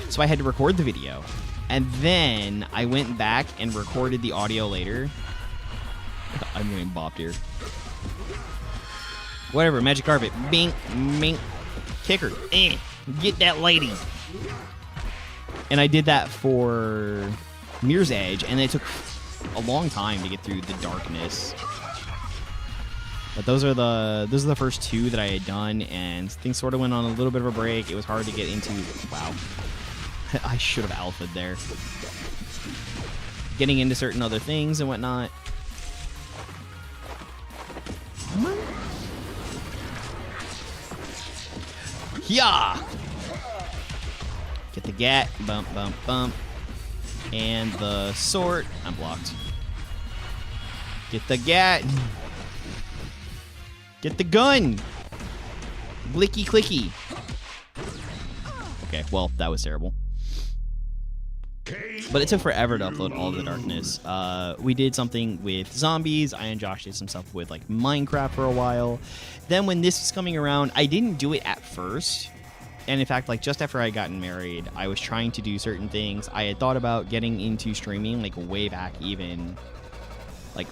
so I had to record the video. And then I went back and recorded the audio later. I'm getting bopped here. Whatever, magic carpet. Bing, bing. Kicker. Get that lady. And I did that for Mirror's Edge, and it took a long time to get through the darkness. But those are the first 2 that I had done, and things sort of went on a little bit of a break. It was hard to get into. Wow. I should have alpha'd there. Getting into certain other things and whatnot. Yeah. Get the gat. Bump, bump, bump. And the sword. I'm blocked. Get the gat. Get the gun. Blicky clicky. Okay, well, that was terrible. But it took forever to upload all of the darkness. We did something with zombies. I and Josh did some stuff with like Minecraft for a while. Then when this was coming around, I didn't do it at first. And in fact, like just after I gotten married, I was trying to do certain things. I had thought about getting into streaming like way back even like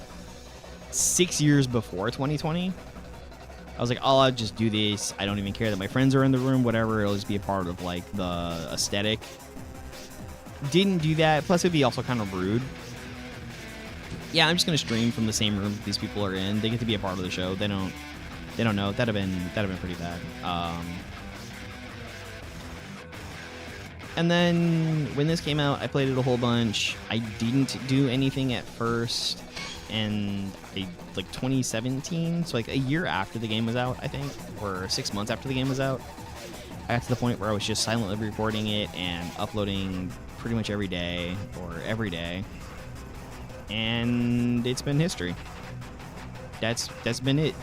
6 years before 2020. I was like, oh, I'll just do this. I don't even care that my friends are in the room, whatever. It'll just be a part of like the aesthetic. Didn't do that. Plus, it'd be also kind of rude. Yeah, I'm just gonna stream from the same room that these people are in. They get to be a part of the show. They don't know. That'd have been pretty bad. And then when this came out, I played it a whole bunch. I didn't do anything at first, and like 2017, so like a year after the game was out, I think, or 6 months after the game was out, I got to the point where I was just silently recording it and uploading pretty much every day, and it's been history. That's been it,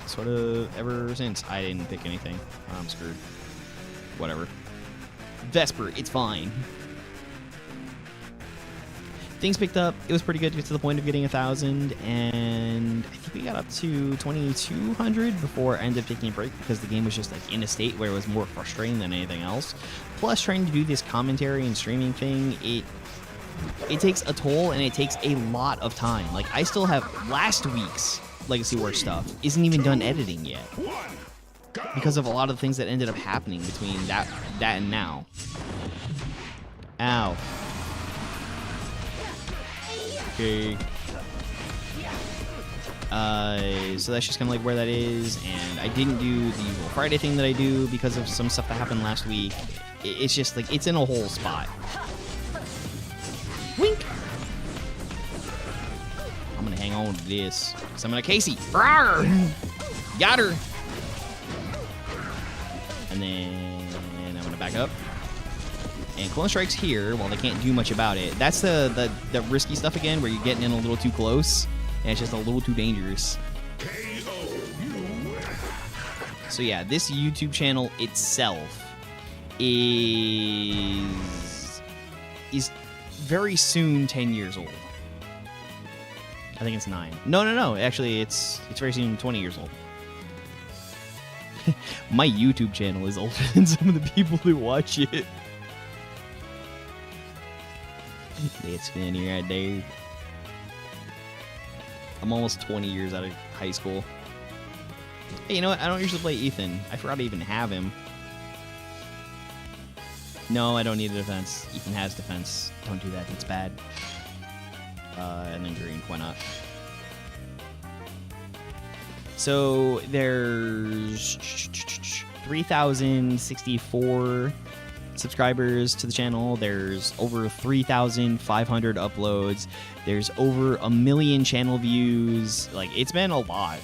sort of ever since. I didn't pick anything. I'm screwed. Whatever. Vesper, it's fine. things picked up. It was pretty good to the point of getting 1,000, and I think we got up to 2,200 before I ended up taking a break because the game was just like in a state where it was more frustrating than anything else. Plus, trying to do this commentary and streaming thing, it takes a toll and it takes a lot of time. Like, I still have last week's Legacy Wars stuff isn't even done editing yet because of a lot of the things that ended up happening between that and now. Ow. Okay. So that's just kind of like where that is, and I didn't do the usual Friday thing that I do because of some stuff that happened last week. It's just like, it's in a whole spot. Wink! I'm gonna hang on to this, because I'm gonna Casey. Rawr! Got her! And then I'm gonna back up. And Clone Strike's here, while they can't do much about it. That's the risky stuff again, where you're getting in a little too close, and it's just a little too dangerous. So yeah, this YouTube channel itself is very soon 10 years old. I think it's 9. No. Actually, it's very soon 20 years old. My YouTube channel is older than some of the people who watch it. That's funny right there. I'm almost 20 years out of high school. Hey, you know what? I don't usually play Ethan. I forgot to even have him. No, I don't need a defense. Ethan has defense. Don't do that. That's bad. And then green. Why not? So there's 3,064 subscribers to the channel. There's over 3,500 uploads. There's over 1 million channel views. Like, it's been a lot.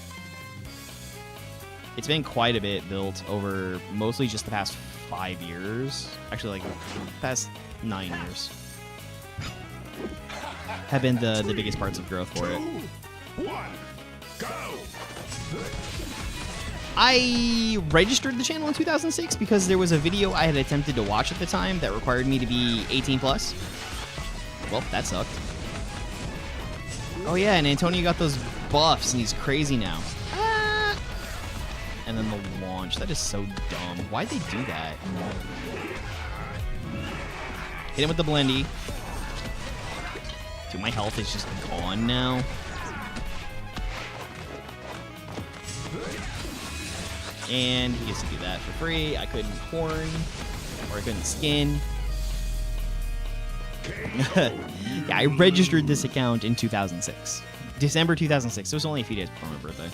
It's been quite a bit built over mostly just the past 5 years. Actually, like, the past 9 years have been the biggest parts of growth for it. 2, 1, go! I registered the channel in 2006 because there was a video I had attempted to watch at the time that required me to be 18 plus. Well, that sucked. Oh yeah, and Antonio got those buffs and he's crazy now. And then the launch. That is so dumb. Why'd they do that? Hit him with the blendy. Dude, my health is just gone now. And he gets to do that for free. I couldn't horn, or I couldn't skin. Yeah, I registered this account in 2006. December 2006. It was only a few days before my birthday.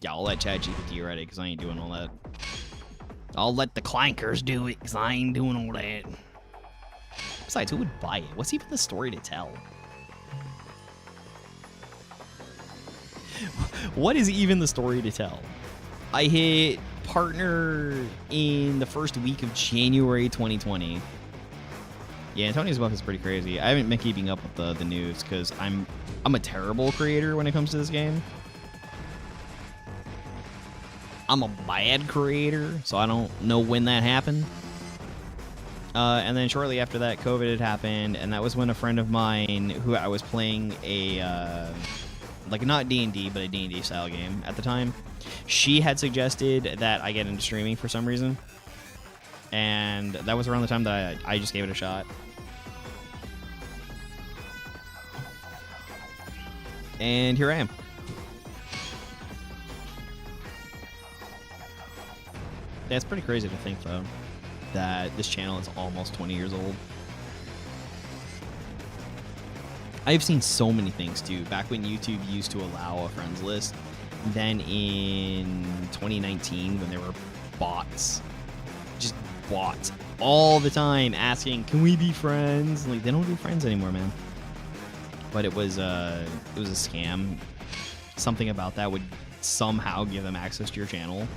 Yeah, I'll let ChatGPT write it, because I ain't doing all that. I'll let the clankers do it, because I ain't doing all that. Besides, who would buy it? What's even the story to tell? What is even the story to tell? I hit partner in the first week of January 2020. Yeah, Antonio's buff is pretty crazy. I haven't been keeping up with the news because I'm a terrible creator when it comes to this game. I'm a bad creator, so I don't know when that happened. And then shortly after that, COVID had happened, and that was when a friend of mine, who I was playing a like not D&D, but a D&D style game at the time, she had suggested that I get into streaming for some reason. And that was around the time that I just gave it a shot. And here I am. Yeah, it's pretty crazy to think, though, that this channel is almost 20 years old. I've seen so many things, too. Back when YouTube used to allow a friends list. Then in 2019, when there were bots. Just bots. All the time asking, can we be friends? Like, they don't do friends anymore, man. But it was a scam. Something about that would somehow give them access to your channel.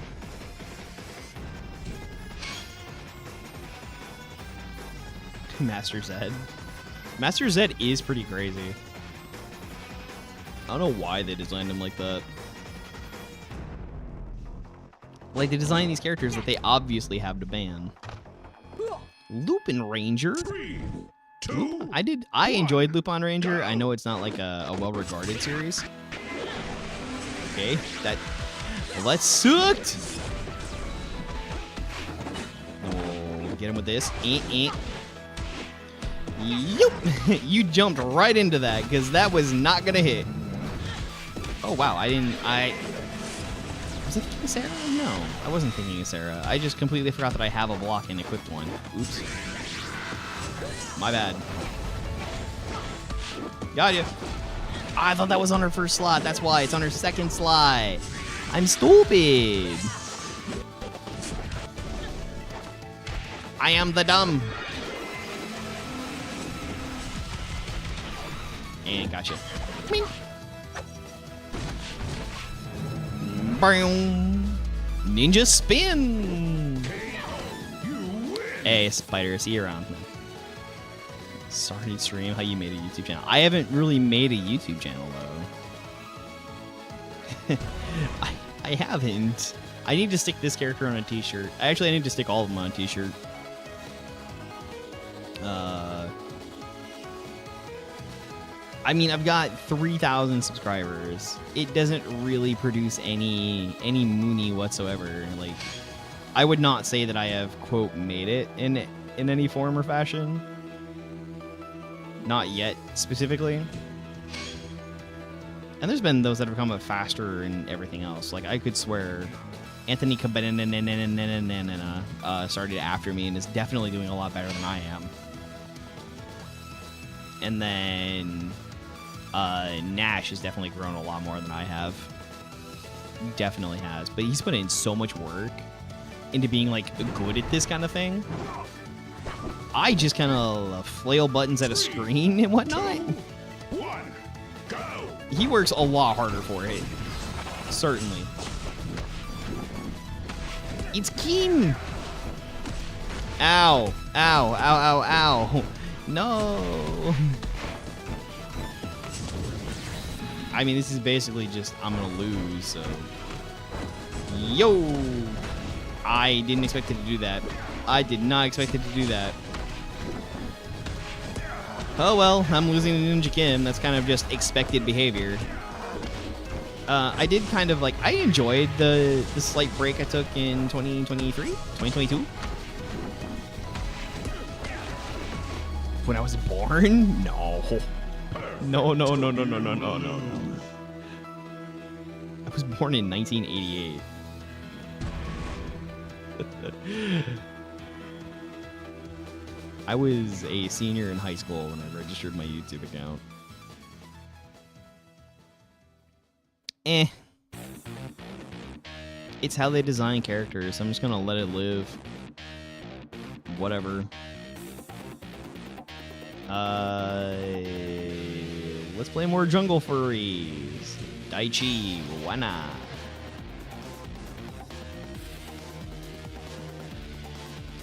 Master Zed. Master Zed is pretty crazy. I don't know why they designed him like that. Like, they designed these characters that they obviously have to ban. Lupin Ranger. 3, 2, I enjoyed Lupin Ranger. I know it's not like a well-regarded series. Okay, well, that sucked. Oh, get him with this. Yup. You jumped right into that because that was not gonna hit. Oh wow, was I thinking of Sarah? No, I wasn't thinking of Sarah. I just completely forgot that I have a block and equipped one. Oops. My bad. Got you. I thought that was on her first slot. That's why it's on her second slot. I'm stupid. I am the dumb. And gotcha. Boom. Ninja spin. Hey, Spider, see you around. Sorry to stream how you made a YouTube channel. I haven't really made a YouTube channel though. I haven't. I need to stick this character on a t-shirt. Actually, I need to stick all of them on a t-shirt. I mean, I've got 3,000 subscribers. It doesn't really produce any Mooney whatsoever. Like, I would not say that I have, quote, made it in any form or fashion. Not yet, specifically. And there's been those that have come up faster and everything else. Like, I could swear Anthony Cabanana started after me and is definitely doing a lot better than I am. And then Nash has definitely grown a lot more than I have. Definitely has. But he's put in so much work into being, like, good at this kind of thing. I just kind of flail buttons at a screen and whatnot. 2, 1, go. He works a lot harder for it. Certainly. It's Kim! Ow. Ow, ow, ow, ow. No. I mean, this is basically just, I'm gonna lose, so. Yo! I didn't expect it to do that. I did not expect it to do that. Oh well, I'm losing to Ninja Kim. That's kind of just expected behavior. I did kind of like, I enjoyed the slight break I took in 2023? 2022? When I was born? No. No, no, no, no, no, no, no, no. I was born in 1988. I was a senior in high school when I registered my YouTube account. It's how they design characters. I'm just gonna let it live. Whatever. Let's play more jungle furries. Daichi, why not?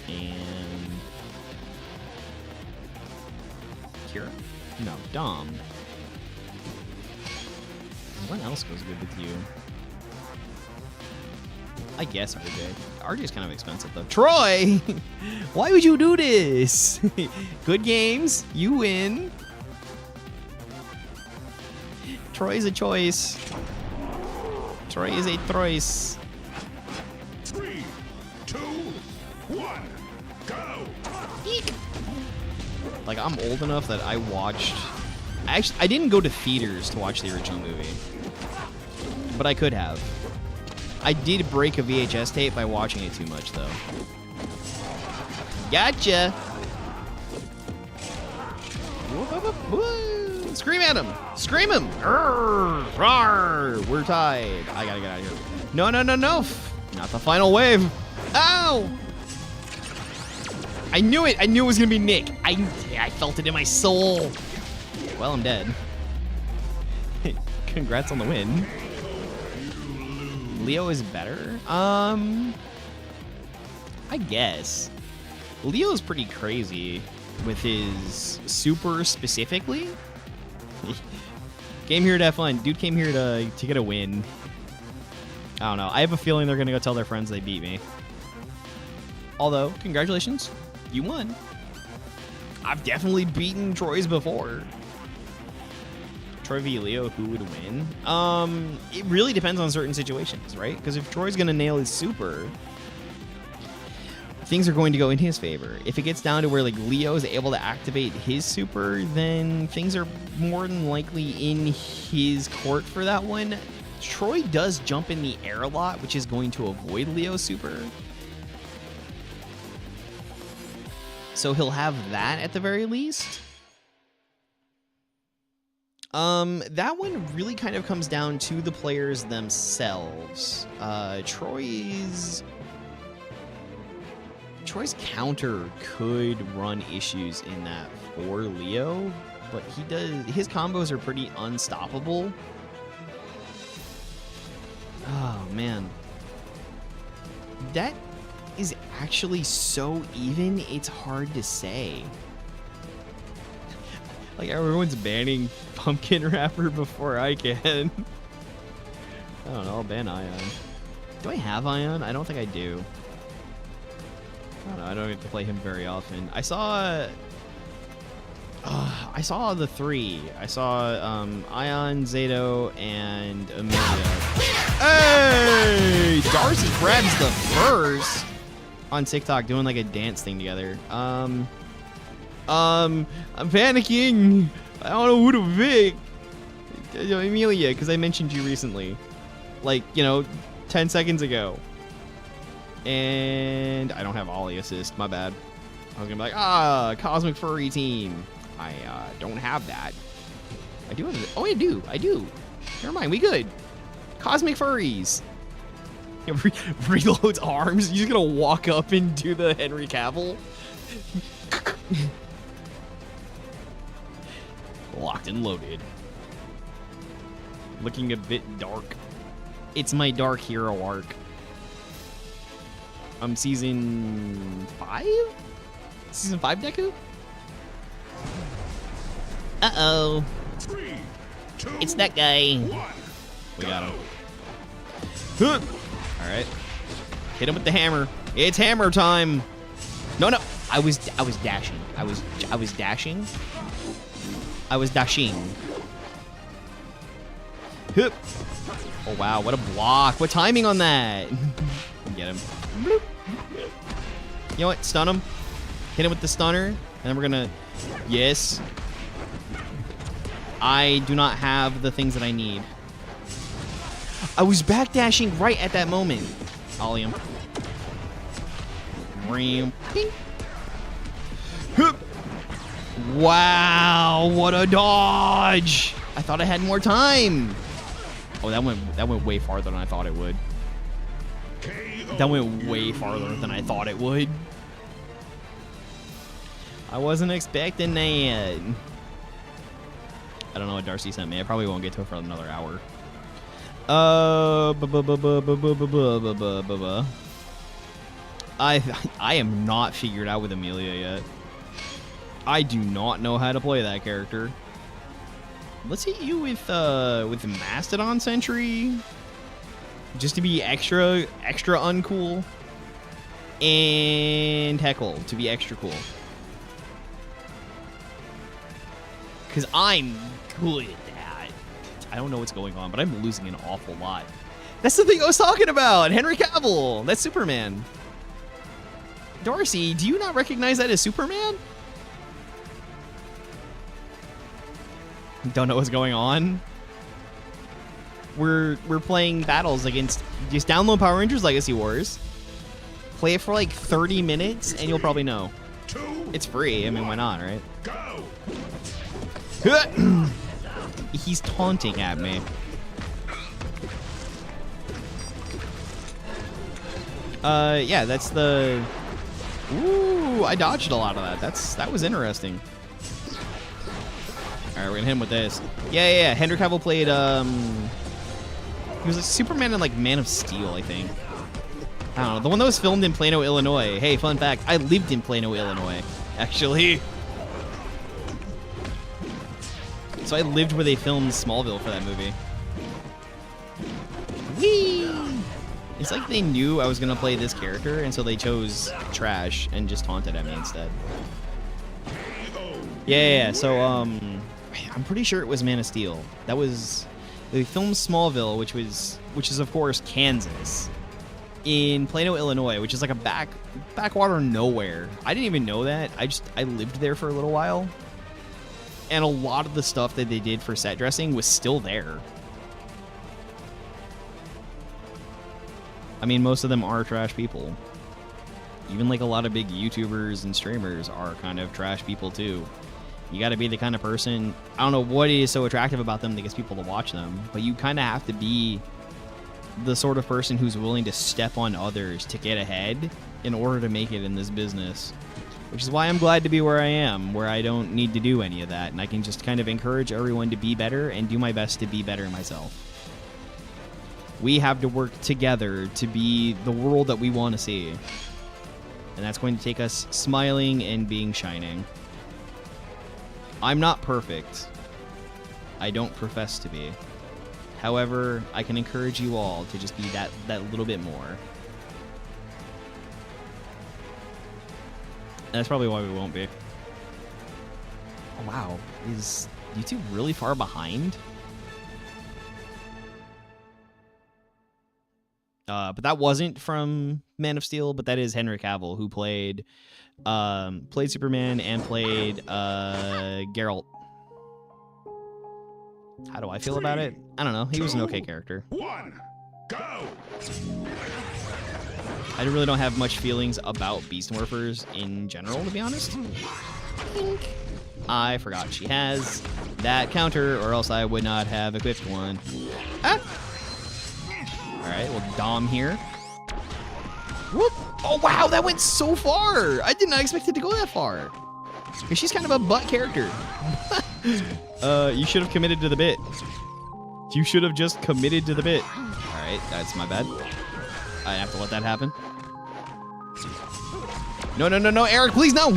And Kira? No, Dom. What else goes good with you? I guess RJ. RJ's kind of expensive though. Troy! Why would you do this? Good games. You win. Troy's a choice. Troy is a choice. 3, 2, 1, go. Eek. Like, I'm old enough that I watched... Actually, I didn't go to theaters to watch the original movie. But I could have. I did break a VHS tape by watching it too much, though. Gotcha! Scream at him! Scream him! Arr, rawr, we're tied. I gotta get out of here. No, no, no, no! Not the final wave! Ow! I knew it! I knew it was gonna be Nick. I felt it in my soul. Well, I'm dead. Congrats on the win. Leo is better? I guess. Leo's pretty crazy with his super specifically. Came here to have fun. Dude came here to get a win. I don't know. I have a feeling they're going to go tell their friends they beat me. Although, congratulations. You won. I've definitely beaten Troy's before. Troy v. Leo, who would win? It really depends on certain situations, right? Because if Troy's going to nail his super, things are going to go in his favor. If it gets down to where like Leo is able to activate his super, then things are more than likely in his court for that one. Troy does jump in the air a lot, which is going to avoid Leo's super. So he'll have that at the very least. That one really kind of comes down to the players themselves. Troy's counter could run issues in that for Leo, but his combos are pretty unstoppable. Oh man. That is actually so even, it's hard to say. Like, everyone's banning Pumpkin Wrapper before I can. I don't know, I'll ban Ion. Do I have Ion? I don't think I do. I don't know, I don't get to play him very often. I saw the three. I saw Ion, Zato, and Amelia. Hey! Darcy grabs the first on TikTok doing like a dance thing together. I'm panicking. I don't know who to pick. Amelia, because I mentioned you recently. Like, 10 seconds ago. And I don't have Ollie assist. My bad. I was going to be like, Cosmic Furry Team. I don't have that. I do have it. Oh, I do. Never mind. We good. Cosmic Furries. Reloads arms. You're just going to walk up and do the Henry Cavill. Locked and loaded. Looking a bit dark. It's my Dark Hero arc. I'm season 5? Season 5, Deku? Uh-oh. 3, 2, it's that guy. 1, we got him. Alright. Hit him with the hammer. It's hammer time. No. I was dashing. I was dashing. I was dashing. Oh wow, what a block. What timing on that? Get him. Bloop. You know what? Stun him. Hit him with the stunner. And then we're gonna... Yes. I do not have the things that I need. I was backdashing right at that moment. Ollie him. Wow, what a dodge! I thought I had more time. Oh, that went way farther than I thought it would. That went way farther than I thought it would. I wasn't expecting that. I don't know what Darcy sent me. I probably won't get to it for another hour. I am not figured out with Amelia yet. I do not know how to play that character. Let's hit you with Mastodon Sentry, just to be extra uncool, and Heckle to be extra cool. Cause I'm good at that. I don't know what's going on, but I'm losing an awful lot. That's the thing I was talking about. Henry Cavill. That's Superman. Darcy, do you not recognize that as Superman? Don't know what's going on. We're playing battles against... Just download Power Rangers Legacy Wars. Play it for like 30 minutes, and you'll probably know. It's free. I mean, why not, right? Go. He's taunting at me. Yeah, that's the... Ooh, I dodged a lot of that. That was interesting. Alright, we're gonna hit him with this. Yeah. Henry Cavill played, he was like Superman in like Man of Steel, I think. I don't know. The one that was filmed in Plano, Illinois. Hey, fun fact, I lived in Plano, Illinois, actually. So I lived where they filmed Smallville for that movie. Whee! It's like they knew I was gonna play this character, and so they chose trash and just taunted at me instead. Yeah. So I'm pretty sure it was Man of Steel. That was they filmed Smallville, which is of course Kansas, in Plano, Illinois, which is like a backwater nowhere. I didn't even know that. I lived there for a little while, and a lot of the stuff that they did for set dressing was still there. I mean, most of them are trash people. Even like a lot of big YouTubers and streamers are kind of trash people too. You got to be the kind of person, I don't know what is so attractive about them that gets people to watch them, but you kind of have to be the sort of person who's willing to step on others to get ahead in order to make it in this business. Which is why I'm glad to be where I am, where I don't need to do any of that, and I can just kind of encourage everyone to be better and do my best to be better myself. We have to work together to be the world that we want to see. And that's going to take us smiling and being shining. I'm not perfect. I don't profess to be. However, I can encourage you all to just be that little bit more. And that's probably why we won't be. Oh, wow. Is YouTube really far behind? But that wasn't from Man of Steel, but that is Henry Cavill, who played Superman and played Geralt. How do I feel about it? I don't know. He was an okay character. 1, go! I really don't have much feelings about Beast Morphers in general, to be honest. I forgot she has that counter, or else I would not have equipped one. Ah! Alright, we'll Dom here. Whoop! Oh, wow, that went so far! I did not expect it to go that far. She's kind of a butt character. You should have committed to the bit. You should have just committed to the bit. Alright, that's my bad. I have to let that happen. No, Eric, please, no!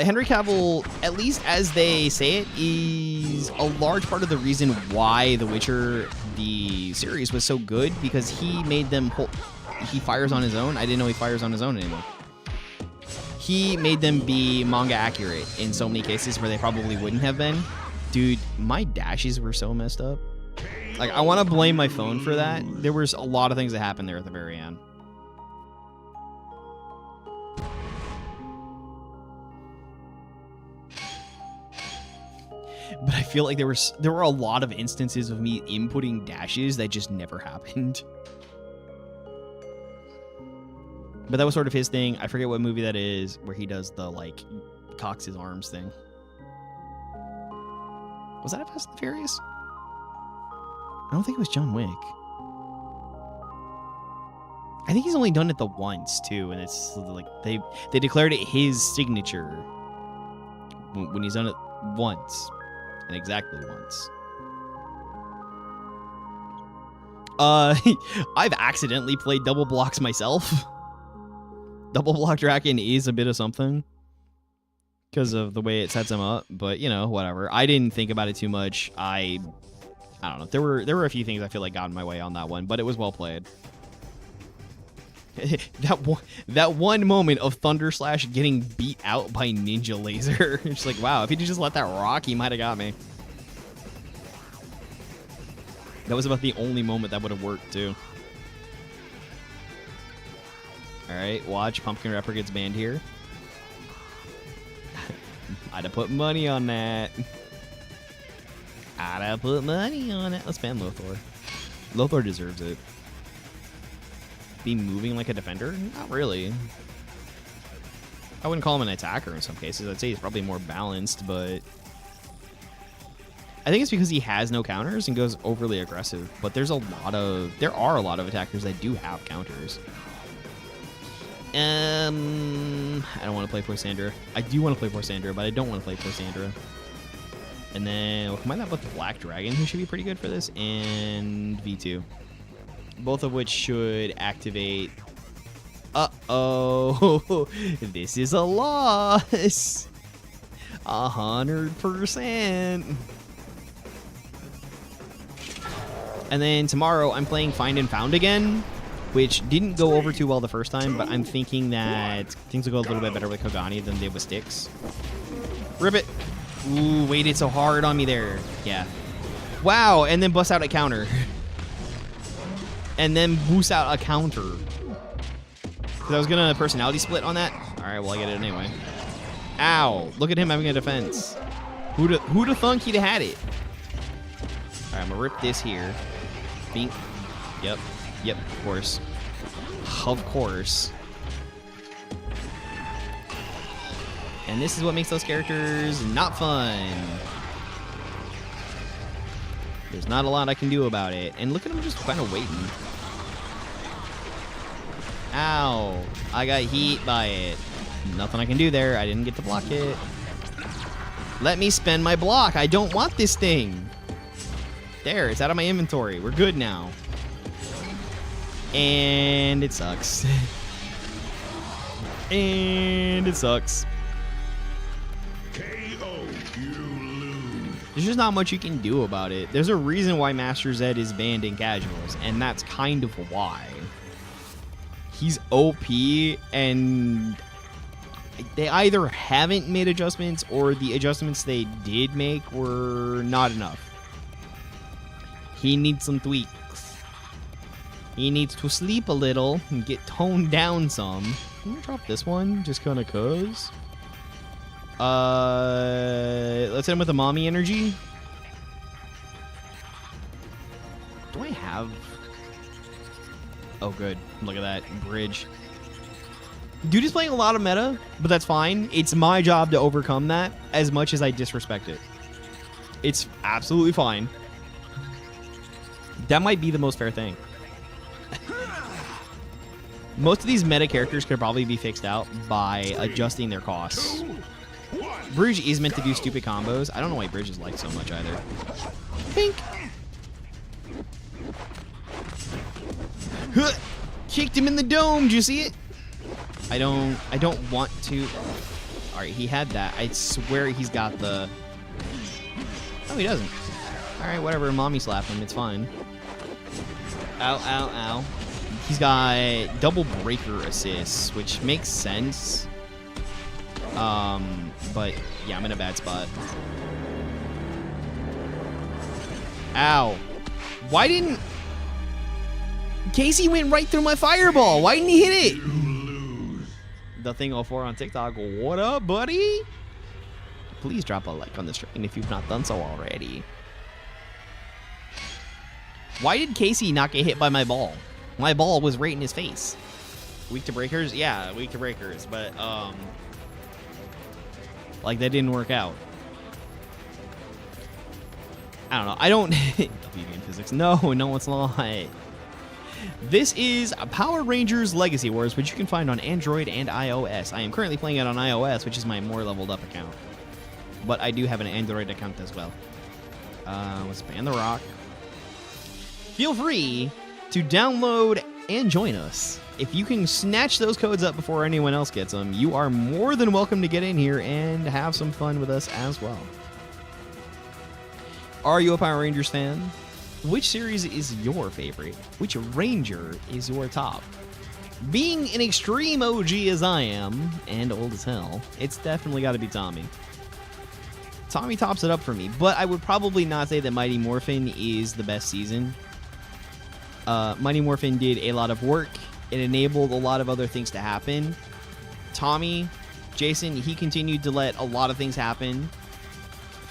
Henry Cavill, at least as they say it, is a large part of the reason why The Witcher, the series, was so good, because he made them... He fires on his own? I didn't know he fires on his own anymore. He made them be manga accurate in so many cases where they probably wouldn't have been. Dude, my dashes were so messed up. Like, I want to blame my phone for that. There was a lot of things that happened there at the very end. But I feel like there were a lot of instances of me inputting dashes that just never happened. But that was sort of his thing. I forget what movie that is, where he does the, like, cocks his arms thing. Was that a Fast and the Furious? I don't think it was John Wick. I think he's only done it the once, too, and it's like they declared it his signature when he's done it once. And exactly once. I've accidentally played double blocks myself. Double block Draken is a bit of something because of the way it sets him up, but you know, whatever. I didn't think about it too much. I don't know. There were a few things I feel like got in my way on that one, but it was well played. that one moment of Thunder Slash getting beat out by Ninja Laser. It's like, wow, if he'd just let that rock, he might have got me. That was about the only moment that would have worked, too. Alright, watch. Pumpkin Rapper gets banned here. I'd have put money on that. I'd have put money on it. Let's ban Lothar. Lothar deserves it. Be moving like a defender? Not really. I wouldn't call him an attacker in some cases. I'd say he's probably more balanced, but I think it's because he has no counters and goes overly aggressive. But there are a lot of attackers that do have counters. I don't want to play Poisandra. I do want to play Poisandra, but I don't want to play Poisandra. And then we'll combine that with Black Dragon, who should be pretty good for this, and V2. Both of which should activate. Uh-oh. This is a loss. 100%. And then tomorrow I'm playing Find and Found again, which didn't go over too well the first time, but I'm thinking that things will go a little bit better with Kogani than they did with Styx. Rip it. Ooh, waited so hard on me there. Yeah. Wow, and then bust out a counter. And then boost out a counter. Because I was going to personality split on that. All right, well, I get it anyway. Ow. Look at him having a defense. Who'da thunk he'd have had it? All right, I'm going to rip this here. Bink. Yep. Yep, of course. Of course. And this is what makes those characters not fun. There's not a lot I can do about it. And look at him just kind of waiting. Ow. I got heat by it. Nothing I can do there. I didn't get to block it. Let me spend my block. I don't want this thing. There, it's out of my inventory. We're good now. And it sucks. And it sucks. KO, you lose. There's just not much you can do about it. There's a reason why Master Zed is banned in casuals, and that's kind of why. He's OP, and they either haven't made adjustments, or the adjustments they did make were not enough. He needs some tweaks. He needs to sleep a little and get toned down some. I'm gonna drop this one just kind of cuz. Let's hit him with the mommy energy. Do I have? Oh, good. Look at that bridge. Dude is playing a lot of meta, but that's fine. It's my job to overcome that as much as I disrespect it. It's absolutely fine. That might be the most fair thing. Most of these meta characters could probably be fixed out by adjusting their costs. Bridge is meant to do stupid combos. I don't know why Bridge is liked so much either. Pink. Huh. Kicked him in the dome. Did you see it? I don't want to. All right, he had that. I swear he's got the. No, he doesn't. All right, whatever. Mommy slapped him. It's fine. Ow, ow, ow. He's got double breaker assists, which makes sense. But yeah, I'm in a bad spot. Ow. Why didn't... Casey went right through my fireball. Why didn't he hit it? The Thing 04 on TikTok. What up, buddy? Please drop a like on the stream if you've not done so already. Why did Casey not get hit by my ball? My ball was right in his face. Weak to breakers? Yeah, weak to breakers. But, like, that didn't work out. I don't know. I don't... WB in physics. No, it's not. This is Power Rangers Legacy Wars, which you can find on Android and iOS. I am currently playing it on iOS, which is my more leveled up account. But I do have an Android account as well. Let's ban the rock. Feel free to download and join us. If you can snatch those codes up before anyone else gets them, you are more than welcome to get in here and have some fun with us as well. Are you a Power Rangers fan? Which series is your favorite? Which Ranger is your top? Being an extreme OG as I am, and old as hell, it's definitely got to be Tommy. Tommy tops it up for me, but I would probably not say that Mighty Morphin is the best season. Mighty Morphin did a lot of work. It enabled a lot of other things to happen. Tommy, Jason, he continued to let a lot of things happen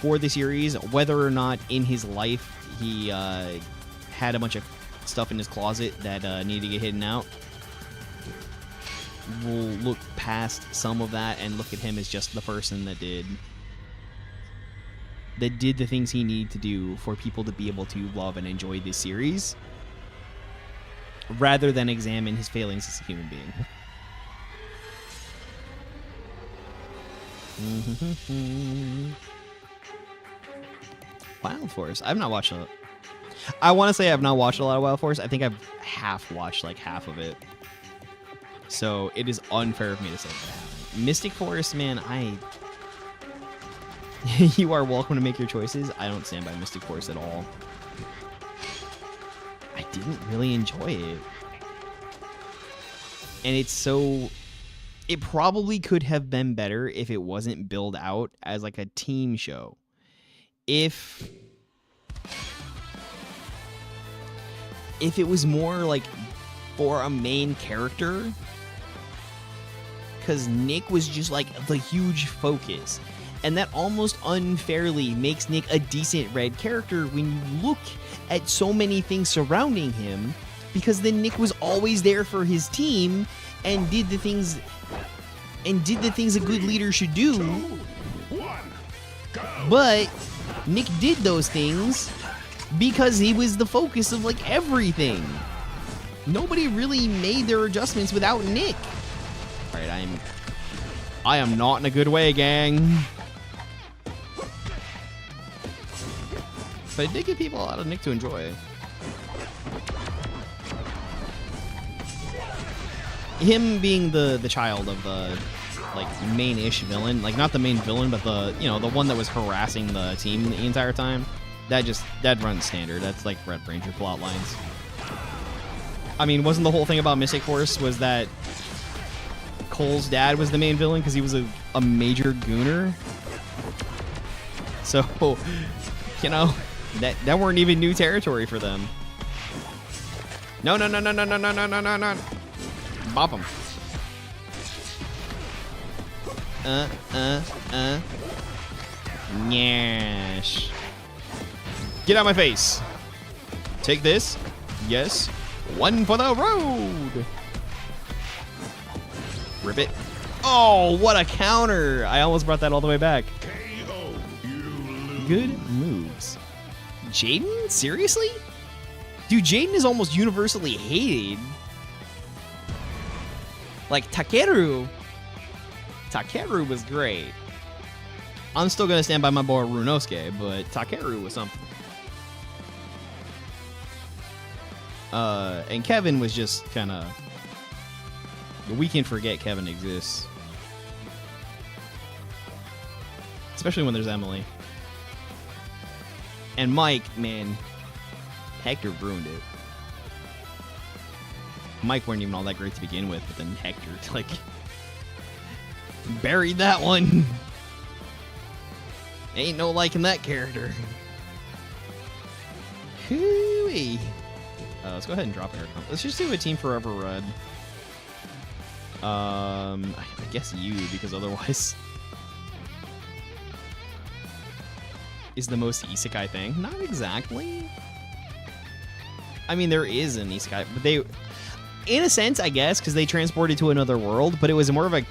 for the series, whether or not in his life he had a bunch of stuff in his closet that needed to get hidden out. We'll look past some of that and look at him as just the person that did the things he needed to do for people to be able to love and enjoy this series, rather than examine his failings as a human being. Wild Force. I've not watched a... I want to say I've not watched a lot of Wild Force. I think I've watched like half of it. So it is unfair of me to say that I haven't. Mystic Forest, man, you are welcome to make your choices. I don't stand by Mystic Forest at all. I didn't really enjoy it. And it's so... It probably could have been better if it wasn't billed out as like a team show. If it was more like for a main character, because Nick was just like the huge focus, and that almost unfairly makes Nick a decent red character when you look at so many things surrounding him, because then Nick was always there for his team and did the things a good leader should do. 2, 1, go. But Nick did those things because he was the focus of like everything. Nobody really made their adjustments without Nick. All right, I am not in a good way, gang. But it did give people a lot of Nick to enjoy. Him being the child of the like main-ish villain, like not the main villain, but the the one that was harassing the team the entire time. That runs standard. That's like Red Ranger plot lines. I mean, wasn't the whole thing about Mystic Force was that Cole's dad was the main villain because he was a major gooner? So, that weren't even new territory for them. No. Bop him. Nyash. Get out of my face. Take this. Yes. One for the road. Rip it. Oh, what a counter. I almost brought that all the way back. KO. You lose. Good moves. Jaden? Seriously? Dude, Jaden is almost universally hated. Like, Takeru was great. I'm still going to stand by my boy Runosuke, but Takeru was something. And Kevin was just kind of... We can forget Kevin exists. Especially when there's Emily. And Mike, man, Hector ruined it. Mike weren't even all that great to begin with, but then Hector, like, buried that one. Ain't no liking that character. Hooey. Let's go ahead and drop Air Comp. Let's just do a Team Forever Red. I guess you, because otherwise... is the most isekai thing? Not exactly. I mean, there is an isekai, but they... In a sense, I guess, because they transported to another world, but it was more of a...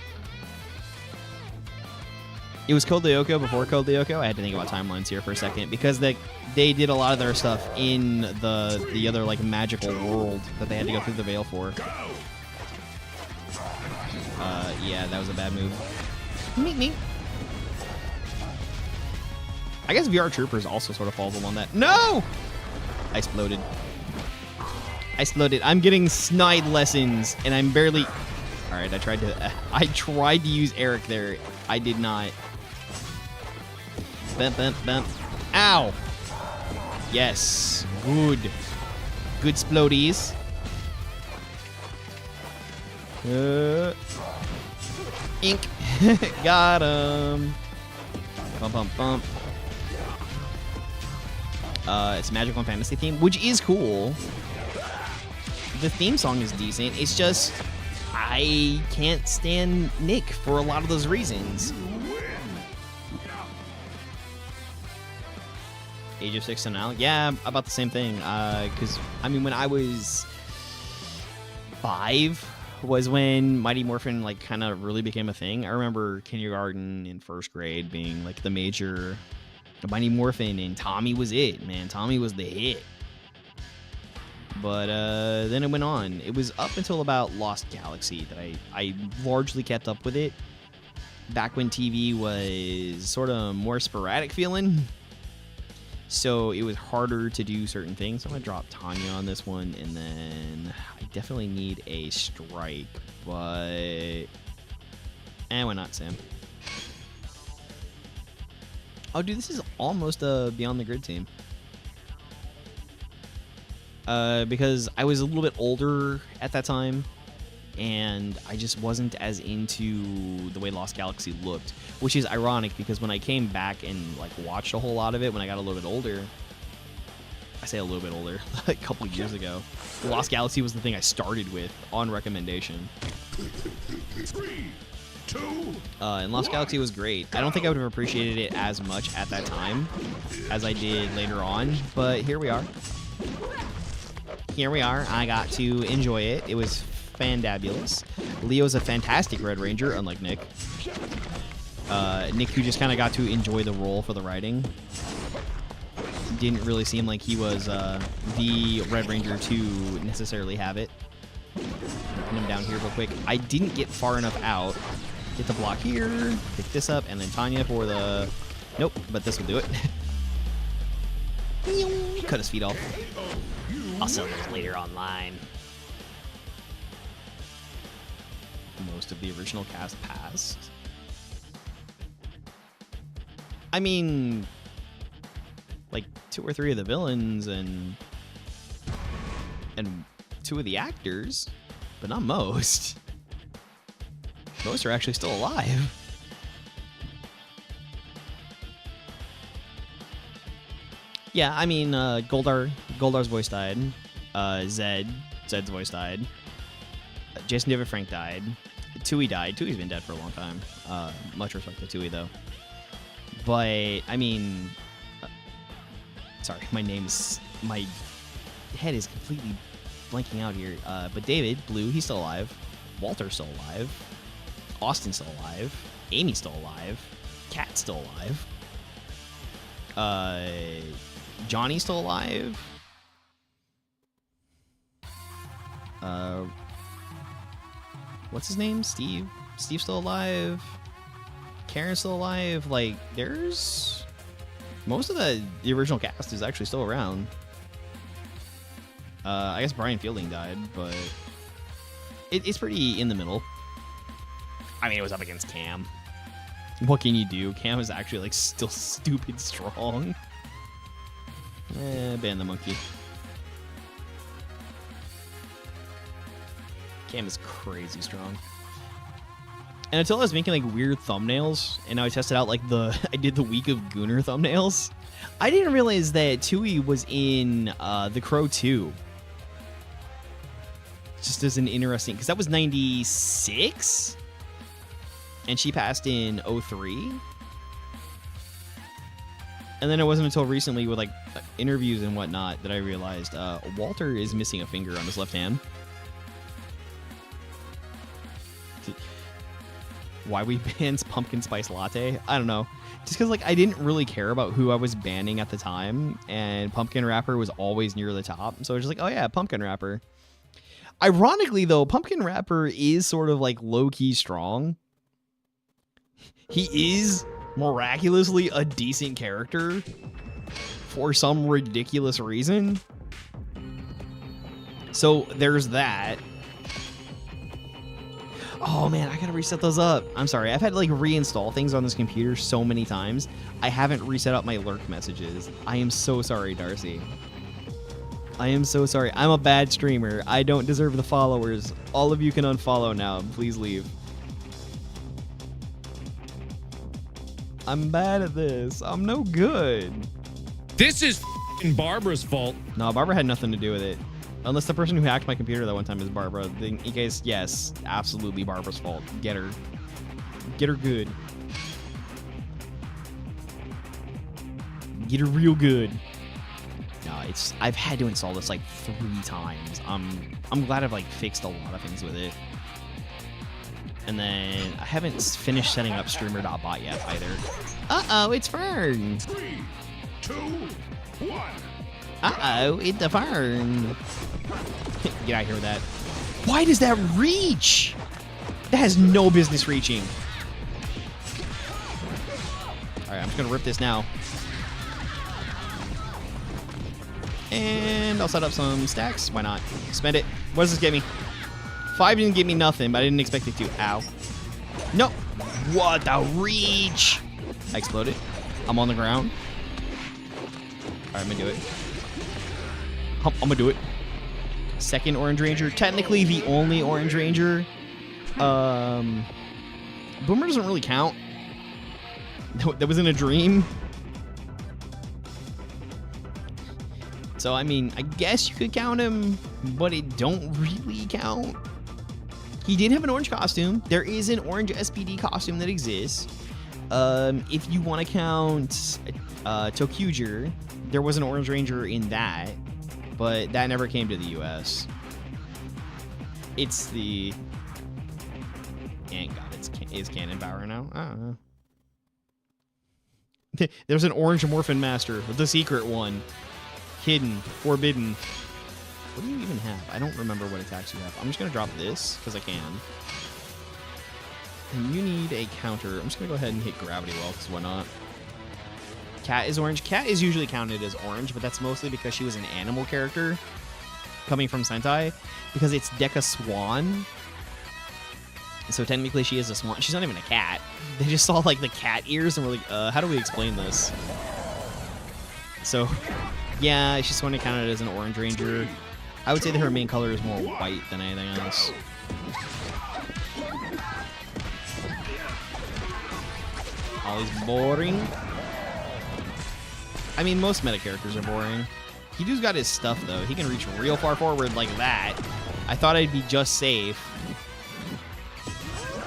It was Code Lyoko before Code Lyoko. I had to think about timelines here for a second, because they did a lot of their stuff in the other, like, magical world that they had to go through the veil for. Yeah, that was a bad move. Meep. I guess VR Troopers also sort of falls along that. No! I exploded. I'm getting snide lessons, and I'm barely... Alright, I tried to use Eric there. I did not. Bump. Ow! Yes. Good. Good splodies. Ink. Got him. Bump. It's magical and fantasy theme, which is cool. The theme song is decent. It's just I can't stand Nick for a lot of those reasons. Age of 6 to now? Yeah, about the same thing. Because, I mean, when I was 5 was when Mighty Morphin, like, kind of really became a thing. I remember kindergarten and first grade being, like, the major Mighty Morphin, and Tommy was it, man. Tommy was the hit. But then it went on. It was up until about Lost Galaxy that I largely kept up with it. Back when TV was sort of more sporadic feeling. So it was harder to do certain things. So I'm going to drop Tanya on this one. And then I definitely need a strike. But... why not, Sam? Oh, dude, this is almost a Beyond the Grid team. because I was a little bit older at that time, and I just wasn't as into the way Lost Galaxy looked, which is ironic because when I came back and like watched a whole lot of it when I got a little bit older, I say a little bit older, a couple of years ago, Lost Galaxy was the thing I started with on recommendation. 3, 2, and Lost Galaxy was great. I don't think I would have appreciated it as much at that time as I did later on, but here we are. Here we are. I got to enjoy it. It was fandabulous. Leo's a fantastic Red Ranger, unlike Nick. Nick, who just kind of got to enjoy the role for the writing. Didn't really seem like he was the Red Ranger to necessarily have it. Put him down here real quick. I didn't get far enough out. Get the block here. Pick this up, and then Tanya for the... Nope, but this will do it. Cut his feet off. I'll sell those later online. Most of the original cast passed. I mean, like 2 or 3 of the villains and 2 of the actors, but not most. Most are actually still alive. Yeah, I mean, Goldar's voice died. Zed's voice died. Jason David Frank died. Tui died. Tui's been dead for a long time. Much respect to Tui, though. But, I mean... sorry, my head is completely blanking out here. But David, Blue, he's still alive. Walter's still alive. Austin's still alive. Amy's still alive. Kat's still alive. Johnny's still alive. What's his name? Steve? Steve's still alive. Karen's still alive. Like, there's... most of the original cast is actually still around. I guess Brian Fielding died, but... it's pretty in the middle. I mean, it was up against Cam. What can you do? Cam is actually, like, still stupid strong. Ban the monkey. Cam is crazy strong. And until I was making like weird thumbnails, and I tested out like I did the Week of Gooner thumbnails, I didn't realize that Tui was in The Crow 2. Just as an interesting, because that was 96, and she passed in 03. And then it wasn't until recently with like interviews and whatnot that I realized Walter is missing a finger on his left hand. Why we banned Pumpkin Spice Latte? I don't know. Just because like I didn't really care about who I was banning at the time, and Pumpkin Wrapper was always near the top. So I was just like, oh yeah, Pumpkin Wrapper. Ironically though, Pumpkin Wrapper is sort of like low-key strong. He is miraculously a decent character for some ridiculous reason. So there's that. Oh man, I gotta reset those up. I'm sorry, I've had to like reinstall things on this computer so many times. I haven't reset up my lurk messages. I am so sorry, Darcy. I am so sorry. I'm a bad streamer. I don't deserve the followers. All of you can unfollow now. Please leave. I'm bad at this. I'm no good. This is f***ing Barbara's fault. No, Barbara had nothing to do with it. Unless the person who hacked my computer that one time is Barbara. In case, yes, absolutely Barbara's fault. Get her. Get her good. Get her real good. No, I've had to install this like 3 times. I'm glad I've like fixed a lot of things with it. And then I haven't finished setting up streamer.bot yet either. Uh-oh, it's Fern. 3, 2, 1. Uh-oh, it's the Fern. Get out of here with that. Why does that reach? That has no business reaching. All right, I'm just going to rip this now. And I'll set up some stacks. Why not? Spend it. What does this get me? 5 didn't give me nothing, but I didn't expect it to. Ow. No. What the reach? I exploded. I'm on the ground. All right, I'm going to do it. I'm gonna do it. Second Orange Ranger, technically the only Orange Ranger. Boomer doesn't really count. That was in a dream. So, I mean, I guess you could count him, but it don't really count. He did have an orange costume. There is an orange SPD costume that exists. If you want to count Tokyuger, there was an Orange Ranger in that, but that never came to the US. It's the... And God, is Cannon Power now? I don't know. There's an Orange Morphin Master, the secret one. Hidden, forbidden. What do you even have? I don't remember what attacks you have. I'm just going to drop this, because I can. And you need a counter. I'm just going to go ahead and hit Gravity Well, because why not? Cat is orange. Cat is usually counted as orange, but that's mostly because she was an animal character coming from Sentai, because it's Deca Swan. So technically she is a swan. She's not even a cat. They just saw like the cat ears and were like, how do we explain this? So, yeah, she's going to count it as an Orange Ranger. I would say that her main color is more white than anything else. Ollie's boring. I mean, most meta characters are boring. Hidu's got his stuff, though. He can reach real far forward like that. I thought I'd be just safe.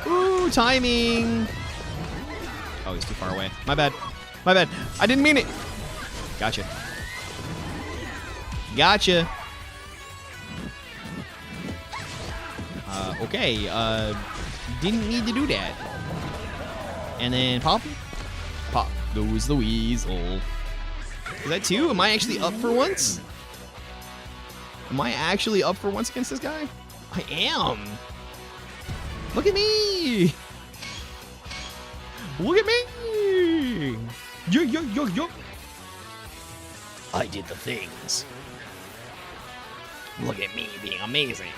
Ooh, timing! Oh, he's too far away. My bad. My bad. I didn't mean it. Gotcha. Gotcha. Okay. Didn't need to do that. And then pop. Pop goes the weasel. Is that two? Am I actually up for once? Am I actually up for once against this guy? I am. Look at me. Look at me. Yo, yo, yo, yo. I did the things. Look at me being amazing.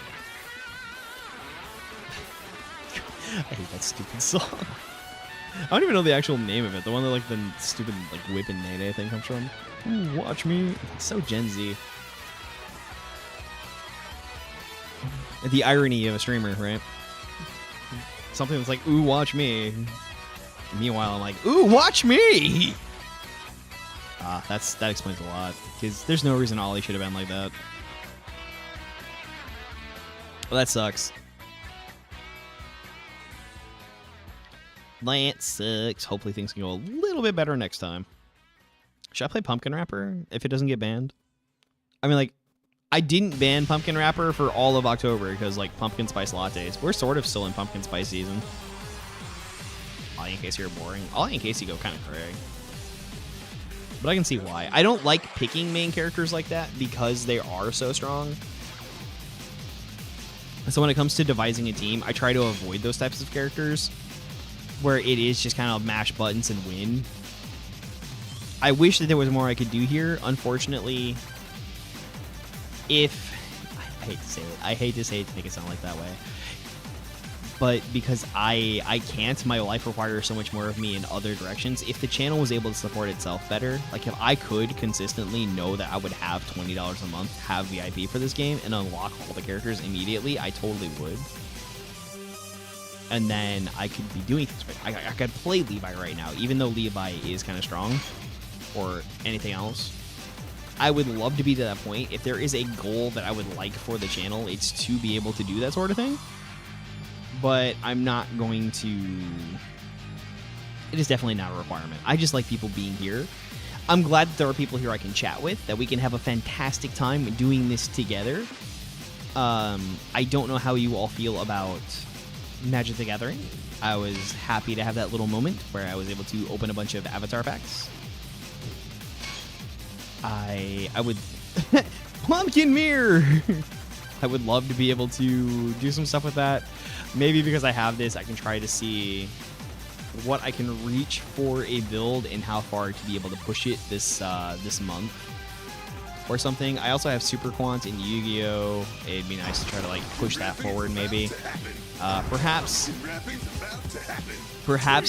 I hate that stupid song. I don't even know the actual name of it. The one that like the stupid like Whip and Nene thing comes from. Ooh, watch me. It's so Gen Z. The irony of a streamer, right? Something that's like, ooh, watch me. Meanwhile, I'm like, ooh, watch me. That explains a lot. Because there's no reason Ollie should have been like that. Well, that sucks. That sucks. Hopefully things can go a little bit better next time. Should I play Pumpkin Wrapper if it doesn't get banned? I mean, like, I didn't ban Pumpkin Wrapper for all of October because, like, pumpkin spice lattes. We're sort of still in pumpkin spice season. Ollie and Casey are boring. Ollie and Casey go kind of crazy. But I can see why. I don't like picking main characters like that because they are so strong. So when it comes to devising a team, I try to avoid those types of characters where it is just kind of mash buttons and win. I wish that there was more I could do here. Unfortunately, I hate to say it. I hate to say it to make it sound like that way. But because I can't, my life requires so much more of me in other directions. If the channel was able to support itself better, like if I could consistently know that I would have $20 a month, have VIP for this game, and unlock all the characters immediately, I totally would. And then I could be doing things right. I could play Levi right now, even though Levi is kind of strong, or anything else. I would love to be to that point. If there is a goal that I would like for the channel, it's to be able to do that sort of thing. But I'm not going to... It is definitely not a requirement. I just like people being here. I'm glad that there are people here I can chat with, that we can have a fantastic time doing this together. I don't know how you all feel about Magic the Gathering. I was happy to have that little moment where I was able to open a bunch of avatar packs. I would... Pumpkin Mirror! I would love to be able to do some stuff with that. Maybe because I have this, I can try to see what I can reach for a build and how far to be able to push it this month or something. I also have Super Quant in Yu-Gi-Oh! It'd be nice to try to like push that forward maybe. Perhaps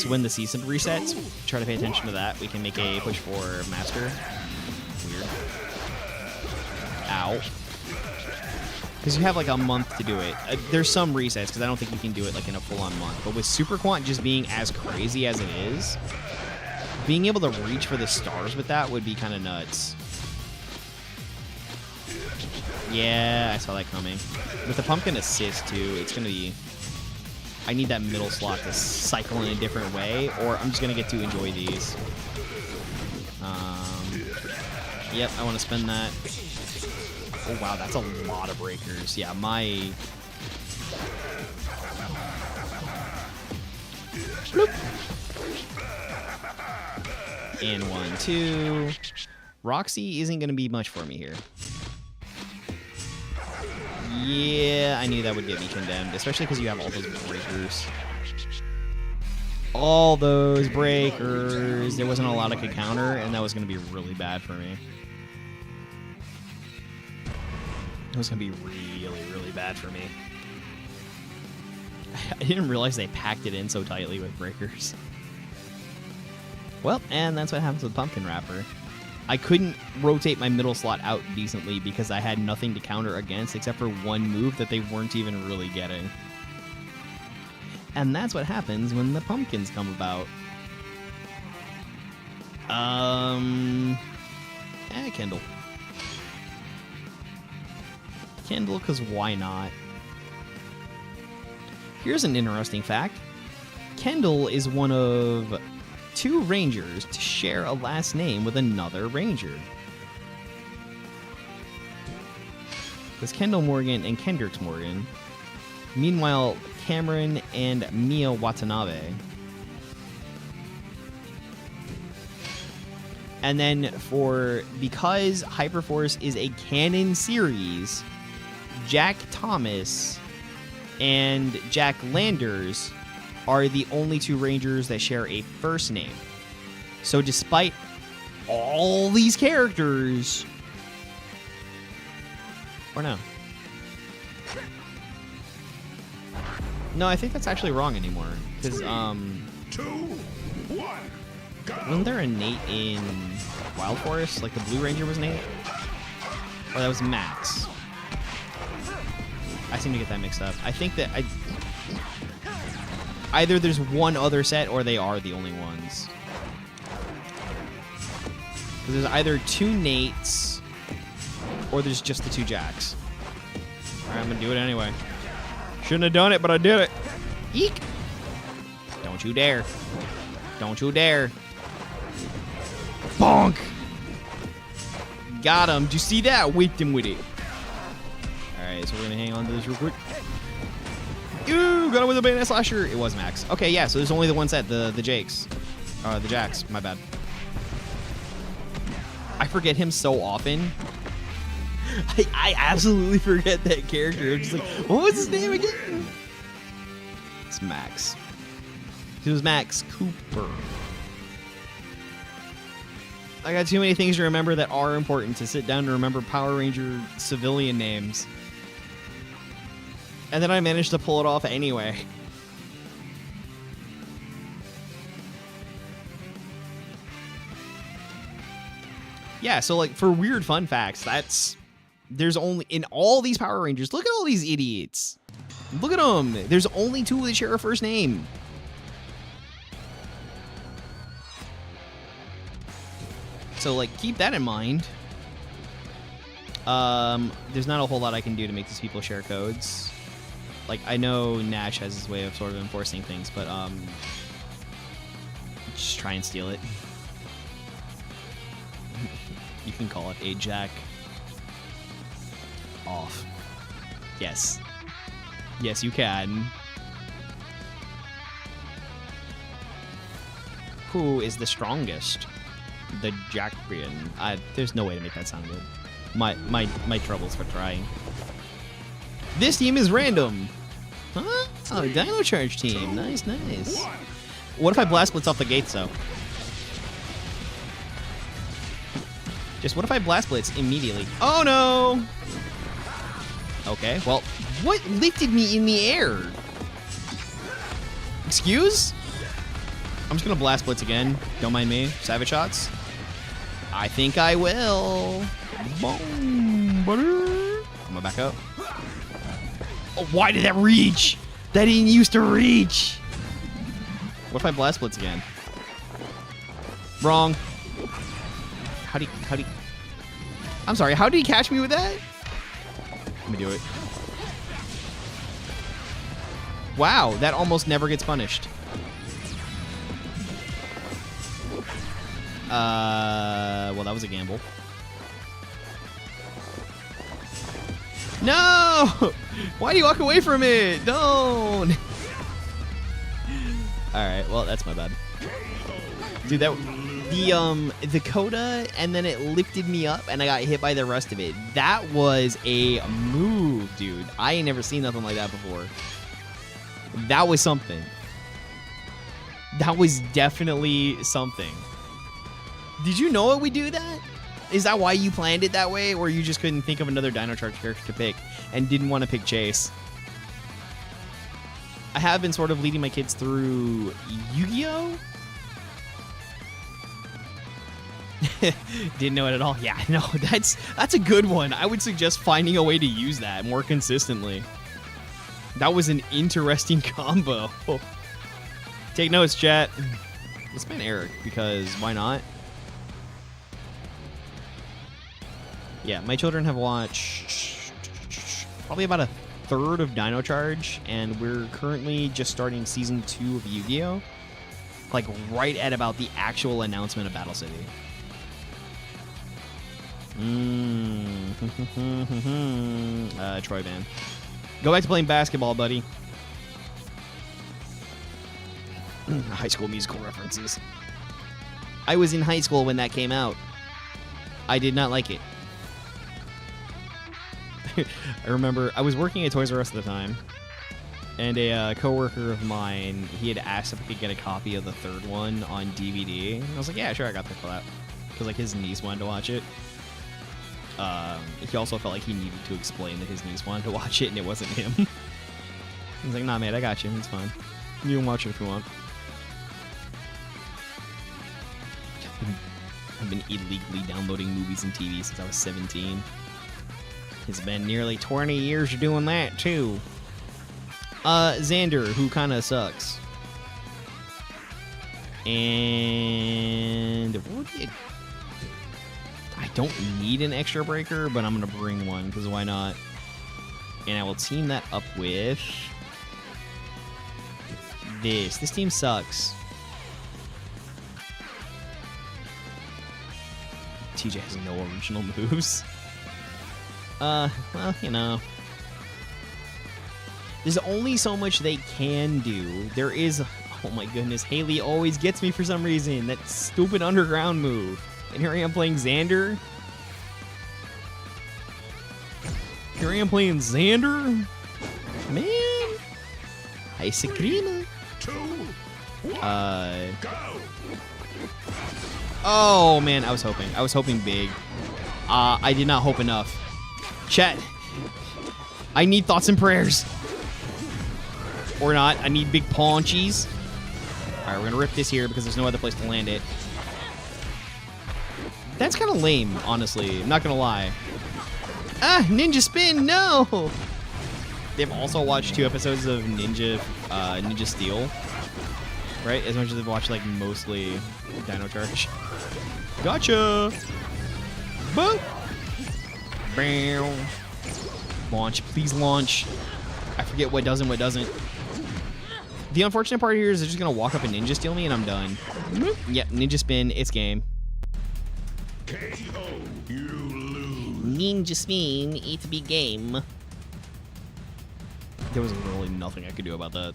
when the season resets, try to pay attention to that. We can make a push for Master. Weird. Ow. out. Because you have like a month to do it. There's some resets, because I don't think you can do it like in a full-on month. But with Super Quant just being as crazy as it is, being able to reach for the stars with that would be kind of nuts. Yeah, I saw that coming. With the pumpkin assist, too, it's going to be... I need that middle slot to cycle in a different way, or I'm just going to get to enjoy these. Yep, I want to spend that. Oh, wow, that's a lot of breakers. Yeah, my... Bloop. And 1, 2. Roxy isn't going to be much for me here. Yeah, I knew that would get me condemned, especially because you have all those breakers. All those breakers. There wasn't a lot I could counter, and that was going to be really bad for me. It was going to be really, really bad for me. I didn't realize they packed it in so tightly with breakers. Well, and that's what happens with Pumpkin Wrapper. I couldn't rotate my middle slot out decently because I had nothing to counter against except for one move that they weren't even really getting. And that's what happens when the pumpkins come about. Kindle. Kindle, because why not? Here's an interesting fact. Kendall is one of 2 Rangers to share a last name with another Ranger. There's Kendall Morgan and Kendricks Morgan. Meanwhile, Cameron and Mia Watanabe. And then because Hyperforce is a canon series, Jack Thomas and Jack Landers are the only 2 Rangers that share a first name. So despite all these characters... Or no. No, I think that's actually wrong anymore. Because, 2, 1, go! wasn't there a Nate in Wild Forest? Like the Blue Ranger was Nate? Or that was Max? I seem to get that mixed up. I think that either there's one other set or they are the only ones. There's either 2 Nates or there's just the 2 Jacks. Alright, I'm gonna do it anyway. Shouldn't have done it, but I did it. Eek! Don't you dare. Don't you dare. Bonk! Got him. Did you see that? Whipped him with it. Alright, so we're gonna hang on to this real quick. Ooh, got him with a bayonet slasher. It was Max. Okay, yeah, so there's only the one set, the Jakes. The Jacks, my bad. I forget him so often. I absolutely forget that character. I'm just like, what was his name again? It's Max. It was Max Cooper. I got too many things to remember that are important to sit down and remember Power Ranger civilian names. And then I managed to pull it off anyway. Yeah, so like for weird fun facts, there's only in all these Power Rangers. Look at all these idiots. Look at them. There's only 2 that share a first name. So like keep that in mind. There's not a whole lot I can do to make these people share codes. Like I know Nash has his way of sort of enforcing things, but just try and steal it. You can call it a Jack off. Yes. Yes, you can. Who is the strongest? The Jackian. There's no way to make that sound good. My troubles for trying. This team is random. Huh? Oh, Dino Charge team. Nice, nice. What if I blast blitz off the gates though? Just what if I blast blitz immediately? Oh no! Okay, well, what lifted me in the air? Excuse? I'm just gonna blast blitz again. Don't mind me. Savage shots. I think I will. Boom, buddy. I'm gonna back up. Oh, why did that reach? That didn't used to reach. What if I blast blitz again? Wrong. How do you... I'm sorry, how did he catch me with that? Let me do it. Wow, that almost never gets punished. Well, that was a gamble. No! Why do you walk away from it? Don't! Alright, well, that's my bad. Dude, the coda, and then it lifted me up, and I got hit by the rest of it. That was a move, dude. I ain't never seen nothing like that before. That was something. That was definitely something. Did you know it would do that? Is that why you planned it that way, or you just couldn't think of another Dino Charge character to pick and didn't want to pick Chase? I have been sort of leading my kids through Yu-Gi-Oh! Didn't know it at all. Yeah, no, that's a good one. I would suggest finding a way to use that more consistently. That was an interesting combo. Take notes, chat. Let's ban Eric, because why not? Yeah, my children have watched probably about a third of Dino Charge, and we're currently just starting season 2 of Yu-Gi-Oh! Like right at about the actual announcement of Battle City. Troy ban. Go back to playing basketball, buddy. High School Musical references. I was in high school when that came out. I did not like it. I remember I was working at Toys R Us at the time, and a coworker of mine, he had asked if I could get a copy of the third one on DVD. And I was like, yeah, sure, I got that for that. Because like his niece wanted to watch it. He also felt like he needed to explain that his niece wanted to watch it and it wasn't him. He's like, nah, mate, I got you. It's fine. You can watch it if you want. I've been illegally downloading movies and TV since I was 17. It's been nearly 20 years of doing that, too. Xander, who kind of sucks. And... I don't need an extra breaker, but I'm going to bring one, because why not? And I will team that up with... this. This team sucks. TJ has no original moves. Well, you know. There's only so much they can do. There is... oh my goodness, Haley always gets me for some reason. That stupid underground move. And here I am playing Xander. Here I am playing Xander. Man. Ice cream. 2, 1, go. Oh, man, I was hoping. I was hoping big. I did not hope enough. Chat. I need thoughts and prayers. Or not. I need big paunchies. All right, we're going to rip this here because there's no other place to land it. That's kind of lame, honestly. I'm not going to lie. Ah, Ninja Spin, no! They've also watched 2 episodes of Ninja Steel. Right? As much as they've watched, like, mostly Dino Charge. Gotcha! Boop! Bam! Launch. Please launch. I forget what does and what doesn't. The unfortunate part here is they're just going to walk up and Ninja Steel me, and I'm done. Yep, Ninja Spin. It's game. KO. You lose. Ninja Spin. It's be game. There was really nothing I could do about that.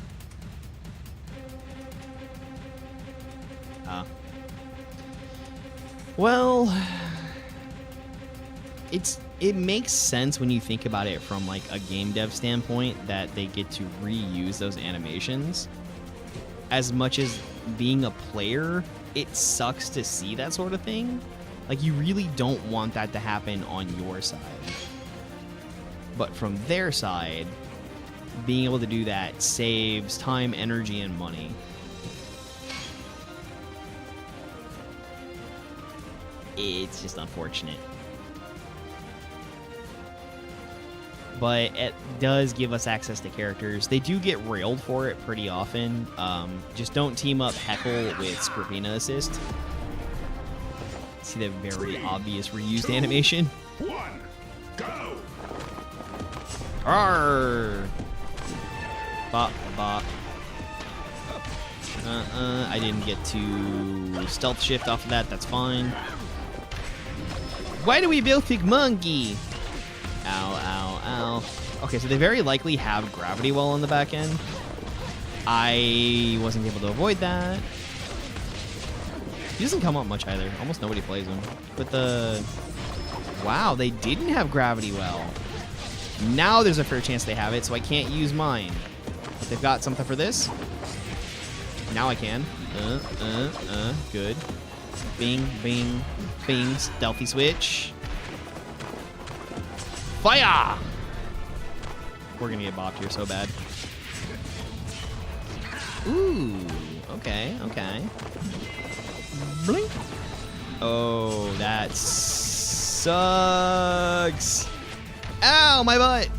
Well, it makes sense when you think about it from like a game dev standpoint that they get to reuse those animations. As much as being a player, it sucks to see that sort of thing. Like, you really don't want that to happen on your side. But from their side, being able to do that saves time, energy, and money. It's just unfortunate. but it does give us access to characters. They do get railed for it pretty often. Just don't team up Heckle with Scorpina Assist. See that very obvious reused animation? 1, go! Arr! Bop, bop. I didn't get to stealth shift off of that. That's fine. Why do we both pick monkey? Ow, ow, ow. Okay, so they very likely have gravity well on the back end. I wasn't able to avoid that. He doesn't come up much either. Almost nobody plays him. But the... Wow, they didn't have gravity well. Now there's a fair chance they have it, so I can't use mine. But they've got something for this. Now I can. Good. Bing, bing, bing. Stealthy switch. Fire! We're gonna get bopped here so bad. Ooh. Okay, okay. Blink. Oh, that sucks. Ow, my butt.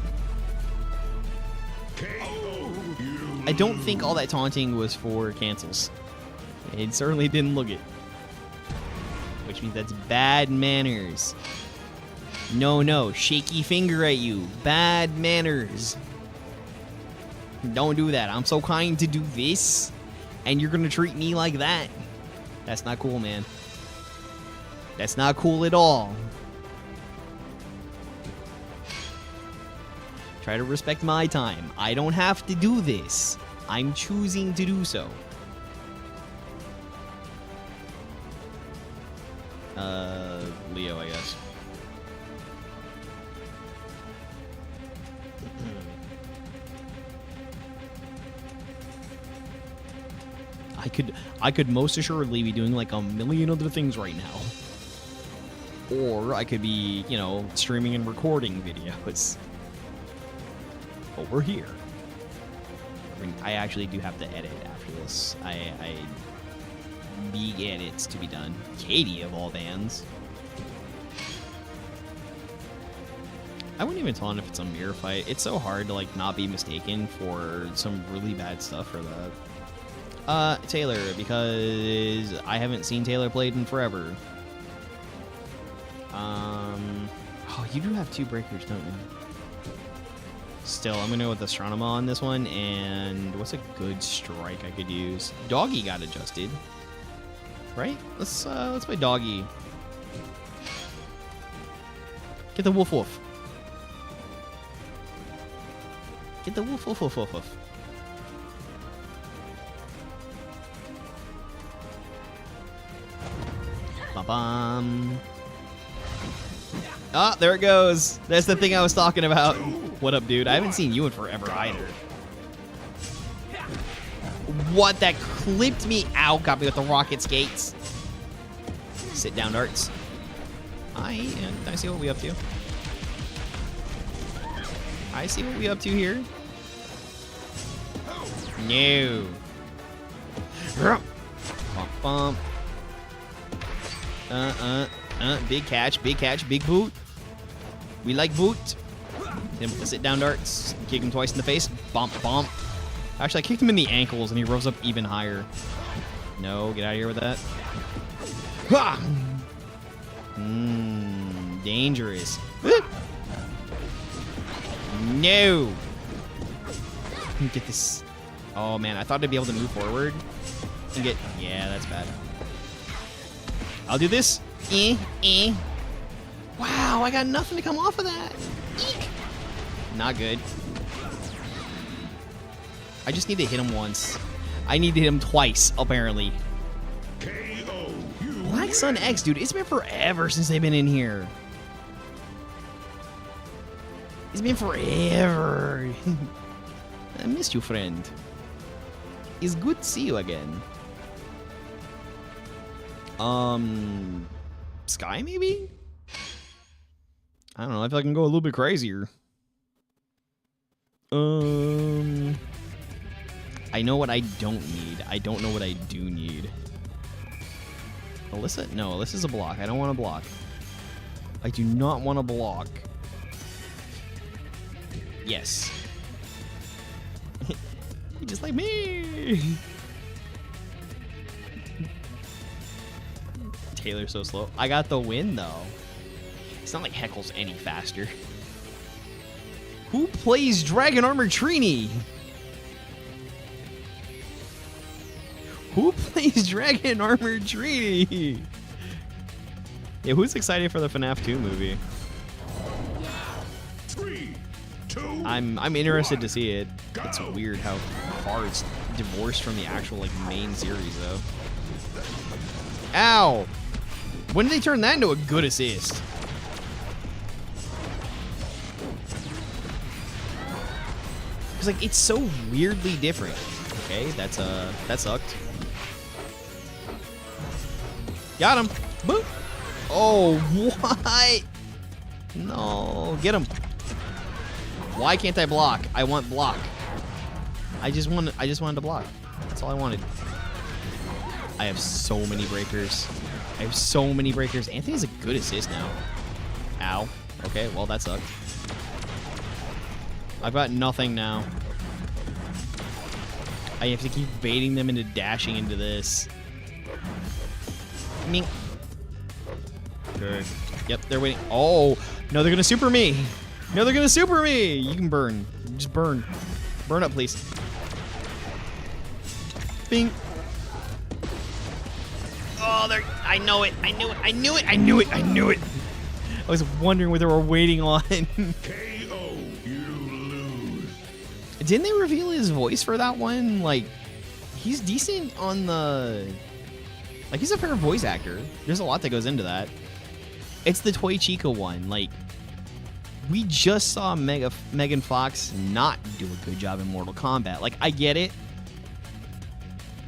I don't think all that taunting was for cancels. It certainly didn't look it. Which means that's bad manners. No, no, shaky finger at you. Bad manners. Don't do that. I'm so kind to do this, and you're gonna treat me like that. That's not cool, man. That's not cool at all. Try to respect my time. I don't have to do this. I'm choosing to do so. Leo, I guess. I could most assuredly be doing like a million other things right now. Or I could be, you know, streaming and recording videos. But we're here. I mean, I actually do have to edit after this. I big edits to be done. Katie of all bands. I wouldn't even taunt if it's a mirror fight. It's so hard to like not be mistaken for some really bad stuff for that. Taylor, because I haven't seen Taylor played in forever. Oh, you do have 2 breakers, don't you? Still, I'm gonna go with Astronema on this one, and what's a good strike I could use? Doggy got adjusted, right? Let's play Doggy. Get the woof woof. Get the woof woof woof woof woof. Ba-bum. Ah, there it goes. That's the thing I was talking about. What up, dude? I haven't seen you in forever either. What? That clipped me out. Got me with the rocket skates. Sit down, darts. I see what we up to. I see what we up to here. No. Bump, bump. Big catch, big boot. We like boot. Hit him with the sit down darts. Kick him twice in the face. Bump, bump. Actually, I kicked him in the ankles and he rose up even higher. No, get out of here with that. Ha! Dangerous. No. Get this. Oh man, I thought I'd be able to move forward and get. Yeah, that's bad. I'll do this. Wow, I got nothing to come off of that. Eek. Not good. I just need to hit him once. I need to hit him twice, apparently. Black Sun X, dude, it's been forever since they've been in here. It's been forever. I missed you, friend. It's good to see you again. Sky, maybe? I don't know. I feel like I can go a little bit crazier. I know what I don't need. I don't know what I do need. Alyssa? No, Alyssa's a block. I don't want to block. I do not want to block. Yes. You're just like me. Taylor's so slow. I got the win, though. It's not like Heckle's any faster. Who plays Dragon Armor Trini? Who plays Dragon Armor Trini? Yeah, who's excited for the FNAF 2 movie? 3, 2, I'm interested 1. to see it. Go. It's weird how far it's divorced from the actual like main series, though. Ow! When did they turn that into a good assist? Because like it's so weirdly different. Okay, that sucked. Got him. Boop. Oh, what? No, get him. Why can't I block? I want block. I just wanted to block. That's all I wanted. I have so many breakers. Anthony's a good assist now. Ow. Okay, well that sucked. I've got nothing now. I have to keep baiting them into dashing into this. Mink. Good. Yep, they're waiting. Oh, no, they're gonna super me. No, they're gonna super me. You can burn. Just burn. Burn up, please. Bing. Oh, they're. I know it. I knew it. I was wondering what they were waiting on. KO. You lose. Didn't they reveal his voice for that one? Like, he's decent on the. Like, he's a fair voice actor. There's a lot that goes into that. It's the Toy Chica one. Like, we just saw Megan Fox not do a good job in Mortal Kombat. Like, I get it.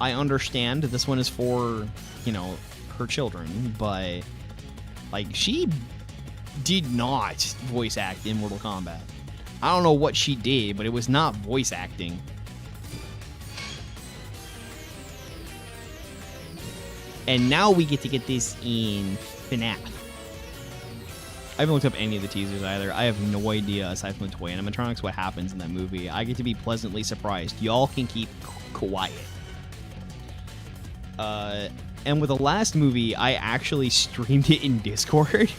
I understand this one is for, you know, her children, but, like, she did not voice act in Mortal Kombat. I don't know what she did, but it was not voice acting. And now we get to get this in FNAF. I haven't looked up any of the teasers either. I have no idea, aside from the toy animatronics, what happens in that movie. I get to be pleasantly surprised. Y'all can keep quiet. And with the last movie, I actually streamed it in Discord.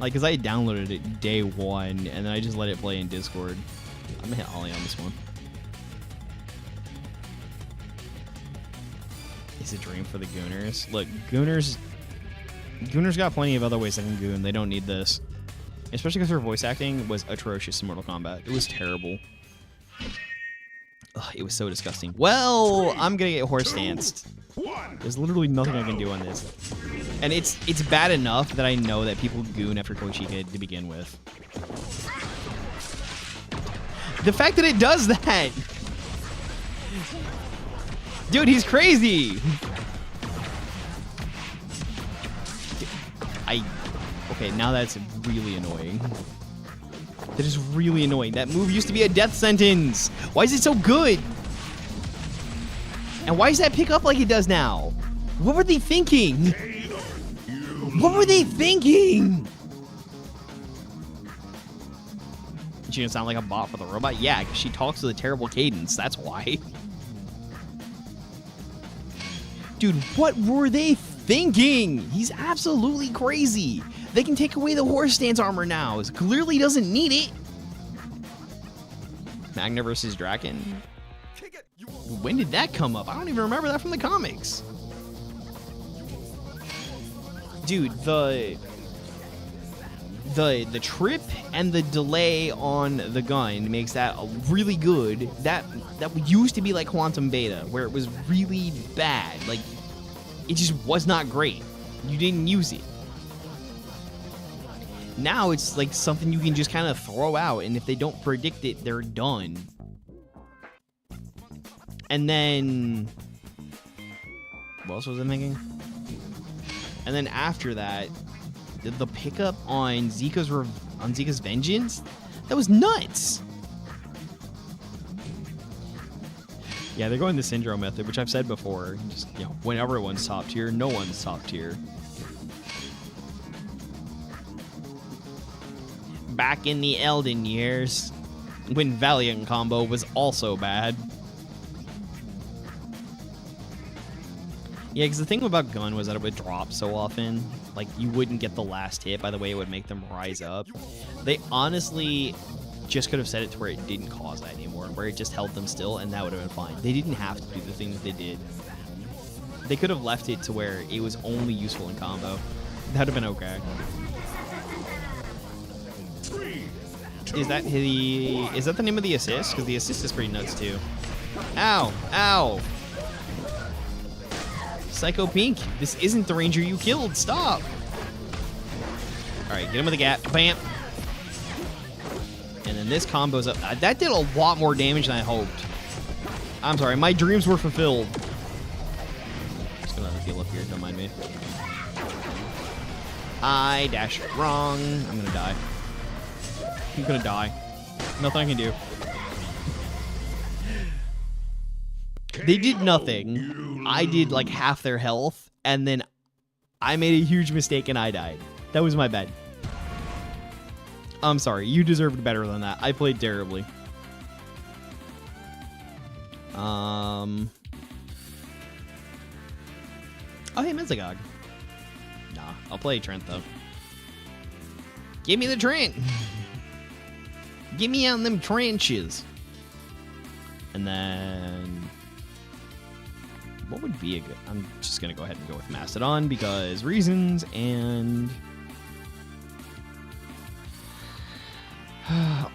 Like, because I downloaded it day one, and then I just let it play in Discord. I'm gonna hit Ollie on this one. It's a dream for the Gooners. Look, Gooners got plenty of other ways they can goon. They don't need this. Especially because her voice acting was atrocious in Mortal Kombat. It was terrible. Ugh, it was so disgusting. Well, I'm gonna get horse danced. There's literally nothing I can do on this. And it's bad enough that I know that people goon after Toy Chica to begin with. The fact that it does that! Dude, he's crazy! Okay, now that's really annoying. That is really annoying. That move used to be a death sentence! Why is it so good? And why does that pick up like it does now? What were they thinking? What were they thinking? She gonna sound like a bot for the robot? Yeah, because she talks with a terrible cadence. That's why. Dude, what were they thinking? He's absolutely crazy. They can take away the horse stance armor now. It clearly doesn't need it. Magna versus Draken. When did that come up? I don't even remember that from the comics. Dude, the trip and the delay on the gun makes that really good. That used to be like Quantum Beta, where it was really bad. Like, it just was not great. You didn't use it. Now it's like something you can just kind of throw out, and if they don't predict it, they're done. And then, what else was I thinking? And then after that, the pickup on Zika's Vengeance, that was nuts. Yeah, they're going the Syndrome method, which I've said before. Just, you know, when everyone's top tier, no one's top tier. Back in the Elden years. when Valiant combo was also bad. Yeah, because the thing about gun was that it would drop so often. Like, you wouldn't get the last hit by the way it would make them rise up. They honestly just could have set it to where it didn't cause that anymore, where it just held them still, and that would have been fine. They didn't have to do the thing that they did. They could have left it to where it was only useful in combo. That would have been okay. Is that the name of the assist? Because the assist is pretty nuts too. Ow! Ow! Psycho Pink, this isn't the ranger you killed. Stop! Alright, get him with a gap. Bam! And then this combo's up. That did a lot more damage than I hoped. I'm sorry, my dreams were fulfilled. Just gonna heal up here, don't mind me. I dash wrong. I'm gonna die. I'm gonna die. Nothing I can do. They did nothing. I did like half their health, and then I made a huge mistake and I died. That was my bad. I'm sorry. You deserved better than that. I played terribly. Oh, hey, Mezagog. Nah, I'll play Trent, though. Give me the Trent! Get me out in them trenches. And then... what would be a good... I'm just going to go ahead and go with Mastodon because reasons, and...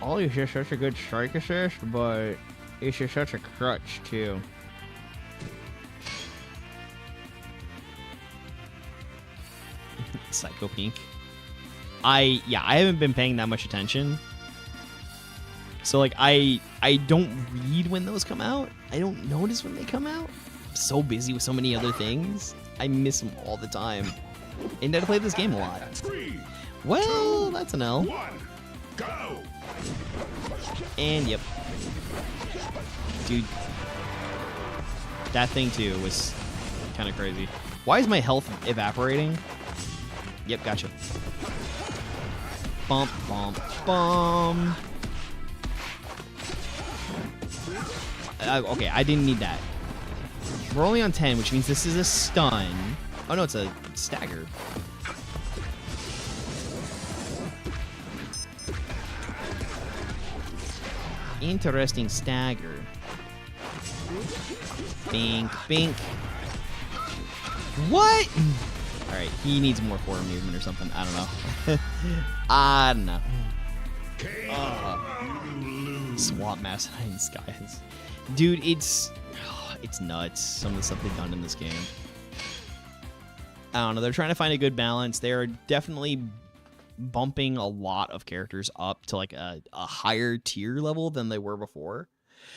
Ollie is just such a good strike assist, but it's just such a crutch, too. Psycho Pink. I haven't been paying that much attention. So, like, I don't read when those come out. I don't notice when they come out. I'm so busy with so many other things. I miss them all the time. And I play this game a lot. 3, Well, that's an L. 1, go! And, yep. Dude. That thing, too, was kind of crazy. Why is my health evaporating? Yep, gotcha. Bump, bump, bump. Okay, I didn't need that. We're only on 10, which means this is a stun. Oh, no, it's a stagger. Interesting stagger. Bink, bink. What? Alright, he needs more forward movement or something. I don't know. I don't know. Swamp Mastodon Skies. Dude, it's nuts, some of the stuff they've done in this game. I don't know, they're trying to find a good balance. They're definitely bumping a lot of characters up to like a higher tier level than they were before,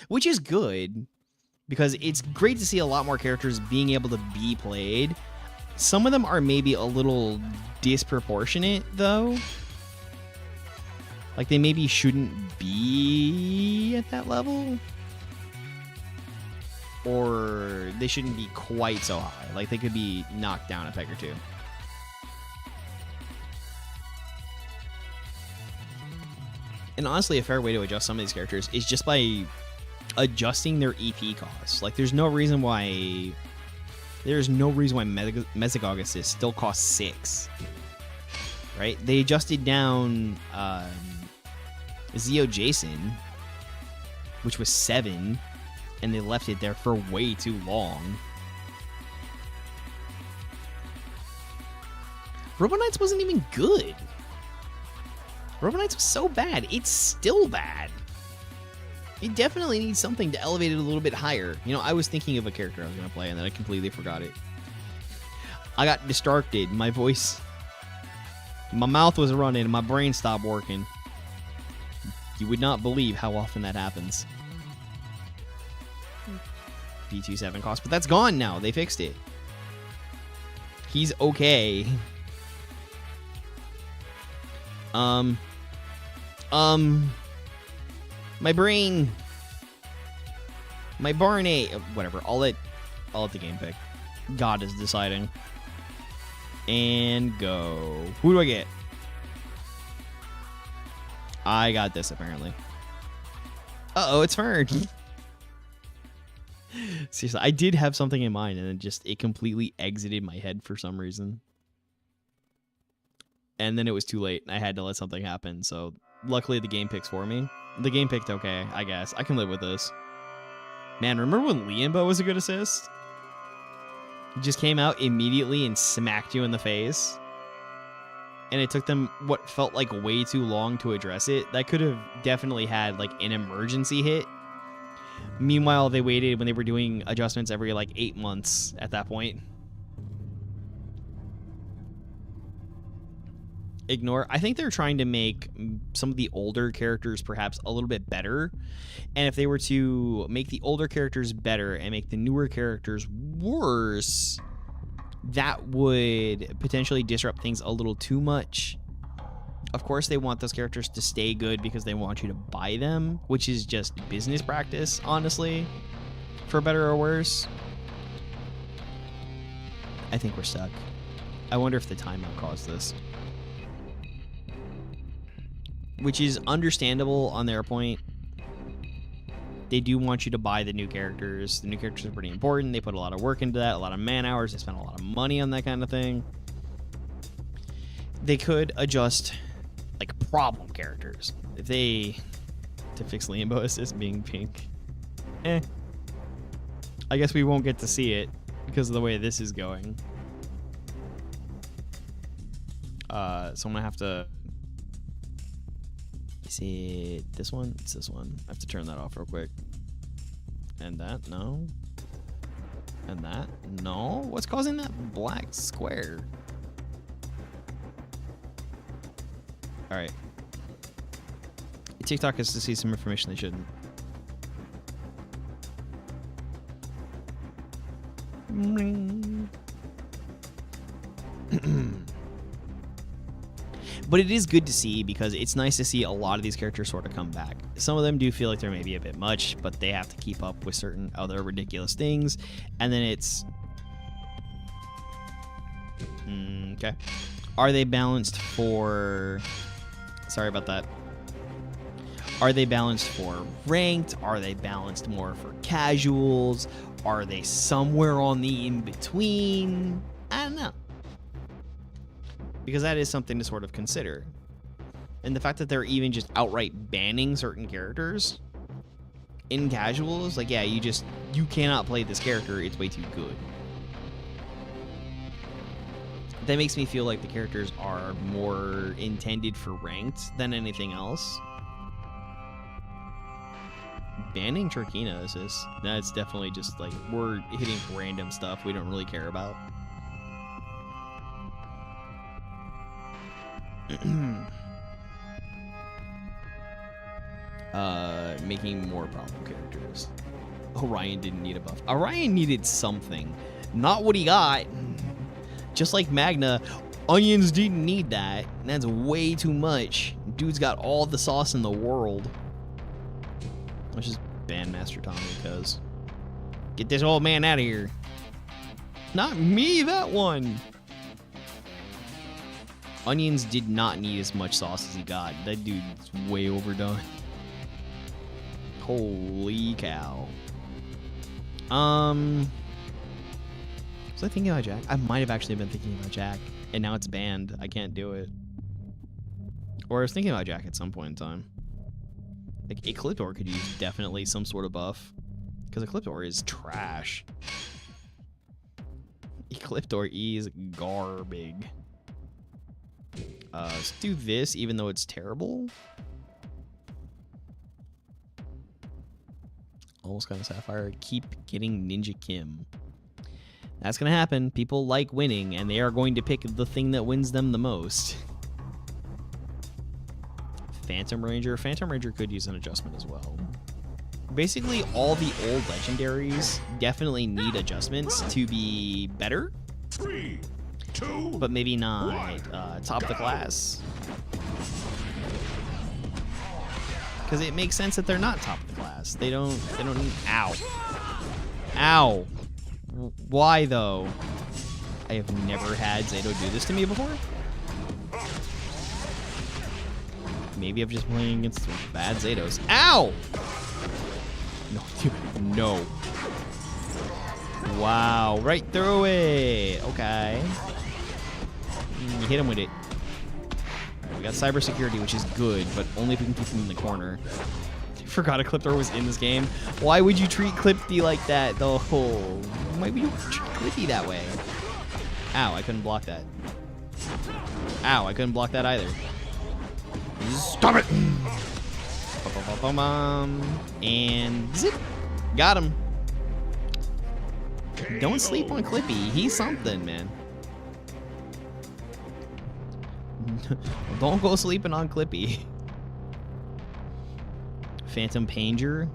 which is good because it's great to see a lot more characters being able to be played. Some of them are maybe a little disproportionate, though. Like, they maybe shouldn't be at that level. Or they shouldn't be quite so high. Like, they could be knocked down a peg or two. And honestly, a fair way to adjust some of these characters is just by adjusting their EP costs. Like, there's no reason why Mesagog Assist still costs 6. Right? They adjusted down Zeo Jason, which was 7, and they left it there for way too long. Robo Knights wasn't even good. Robo Knights was so bad. It's still bad. It definitely needs something to elevate it a little bit higher. You know, I was thinking of a character I was going to play, and then I completely forgot it. I got distracted. My voice... my mouth was running, and my brain stopped working. You would not believe how often that happens. B27 cost, but that's gone now. They fixed it. He's okay. My brain. My Barney. Whatever. I'll let the game pick. God is deciding. And go. Who do I get? I got this, apparently. Uh-oh, it's Fern. Seriously, I did have something in mind, and it completely exited my head for some reason. And then it was too late, and I had to let something happen, so luckily the game picks for me. The game picked okay, I guess. I can live with this. Man, remember when Lianbo was a good assist? He just came out immediately and smacked you in the face. And it took them what felt like way too long to address it. That could have definitely had like an emergency hit. Meanwhile, they waited when they were doing adjustments every like 8 months at that point. Ignore. I think they're trying to make some of the older characters perhaps a little bit better. And if they were to make the older characters better and make the newer characters worse, that would potentially disrupt things a little too much. Of course, they want those characters to stay good because they want you to buy them, which is just business practice, honestly, for better or worse. I think we're stuck. I wonder if the timeout caused this. Which is understandable on their point. They do want you to buy the new characters. The new characters are pretty important. They put a lot of work into that, a lot of man hours. They spend a lot of money on that kind of thing. They could adjust, like, problem characters. If they... to fix Lianbo Assist being pink. I guess we won't get to see it because of the way this is going. So I'm going to have to... Is it this one? It's this one. I have to turn that off real quick. And that? No. And that? No. What's causing that black square? Alright. TikTok has to see some information they shouldn't. But it is good to see because it's nice to see a lot of these characters sort of come back. Some of them do feel like they're maybe a bit much, but they have to keep up with certain other ridiculous things. And then it's... okay. Are they balanced for... Sorry about that. Are they balanced for ranked? Are they balanced more for casuals? Are they somewhere on the in-between? I don't know. Because that is something to sort of consider. And the fact that they're even just outright banning certain characters in casuals, like, yeah, you cannot play this character, it's way too good. That makes me feel like the characters are more intended for ranked than anything else. Banning Turkina is just, that's definitely just like, we're hitting random stuff we don't really care about. Making more problem characters. Orion didn't need a buff. Orion needed something. Not what he got. Just like Magna, Onions didn't need that. That's way too much. Dude's got all the sauce in the world. Let's just ban Master Tommy, because... Get this old man out of here. Not me, that one. Onions did not need as much sauce as he got. That dude's way overdone. Holy cow. Was I thinking about Jack? I might have actually been thinking about Jack, and now it's banned. I can't do it. Or I was thinking about Jack at some point in time. Like, Ecliptor could use definitely some sort of buff, because Ecliptor is trash. Ecliptor is garbage. Let's do this, even though it's terrible. Almost got a Sapphire. Keep getting Ninja Kim. That's going to happen. People like winning, and they are going to pick the thing that wins them the most. Phantom Ranger. Phantom Ranger could use an adjustment as well. Basically, all the old legendaries definitely need adjustments to be better. 3, 2, but maybe not top of the class. Because it makes sense that they're not top of the class. They don't need... Ow. Ow. Why, though? I have never had Zato do this to me before. Maybe I'm just playing against bad Zatos. Ow! No, dude, no. Wow, right through it. Okay. You hit him with it. Alright, we got cybersecurity, which is good, but only if we can keep him in the corner. I forgot a clip thrower was in this game. Why would you treat Clippy like that, though? Why would you treat Clippy that way? Ow, I couldn't block that. Ow, I couldn't block that either. Stop it! And zip. Got him. Don't sleep on Clippy. He's something, man. Don't go sleeping on Clippy. Phantom Panger.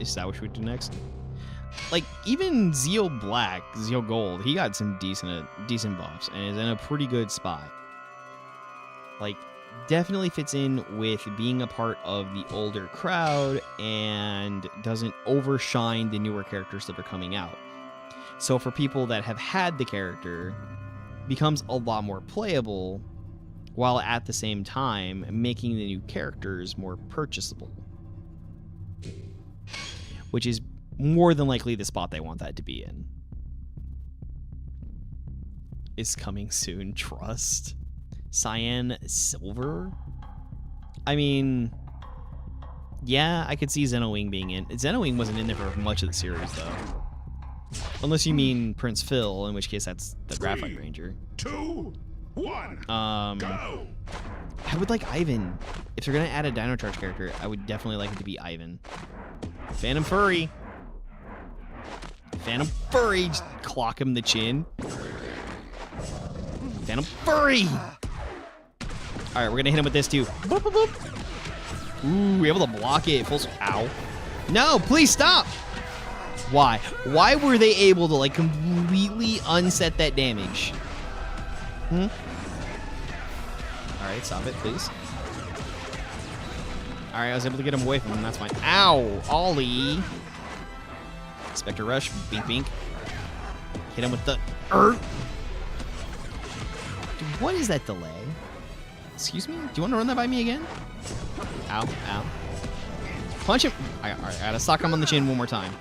Is that what we do next? Like, even Zeo Black, Zeo Gold, he got some decent buffs and is in a pretty good spot. Like, definitely fits in with being a part of the older crowd and doesn't overshine the newer characters that are coming out. So for people that have had the character, becomes a lot more playable, while at the same time making the new characters more purchasable. Which is more than likely the spot they want that to be in. Is coming soon, trust. Cyan Silver? I mean, yeah, I could see Xenowing being in. Xenowing wasn't in there for much of the series, though. Unless you mean Prince Phil, in which case that's the Graphite Ranger. 2, 1, go! I would like Ivan. If they're gonna add a Dino Charge character, I would definitely like it to be Ivan. Phantom Furry. Phantom Furry! Just clock him the chin. Phantom Furry! Alright, we're gonna hit him with this too. Boop, boop, boop. Ooh, we're able to block it. Full. Ow. No, please stop! Why? Why were they able to, like, completely unset that damage? Hmm? Alright, stop it, please. Alright, I was able to get him away from him. That's fine. Ow! Ollie! Spectre Rush. Bink, bink. Hit him with the... Dude, what is that delay? Excuse me? Do you want to run that by me again? Ow, ow. Punch him. Alright, I gotta sock him on the chin one more time.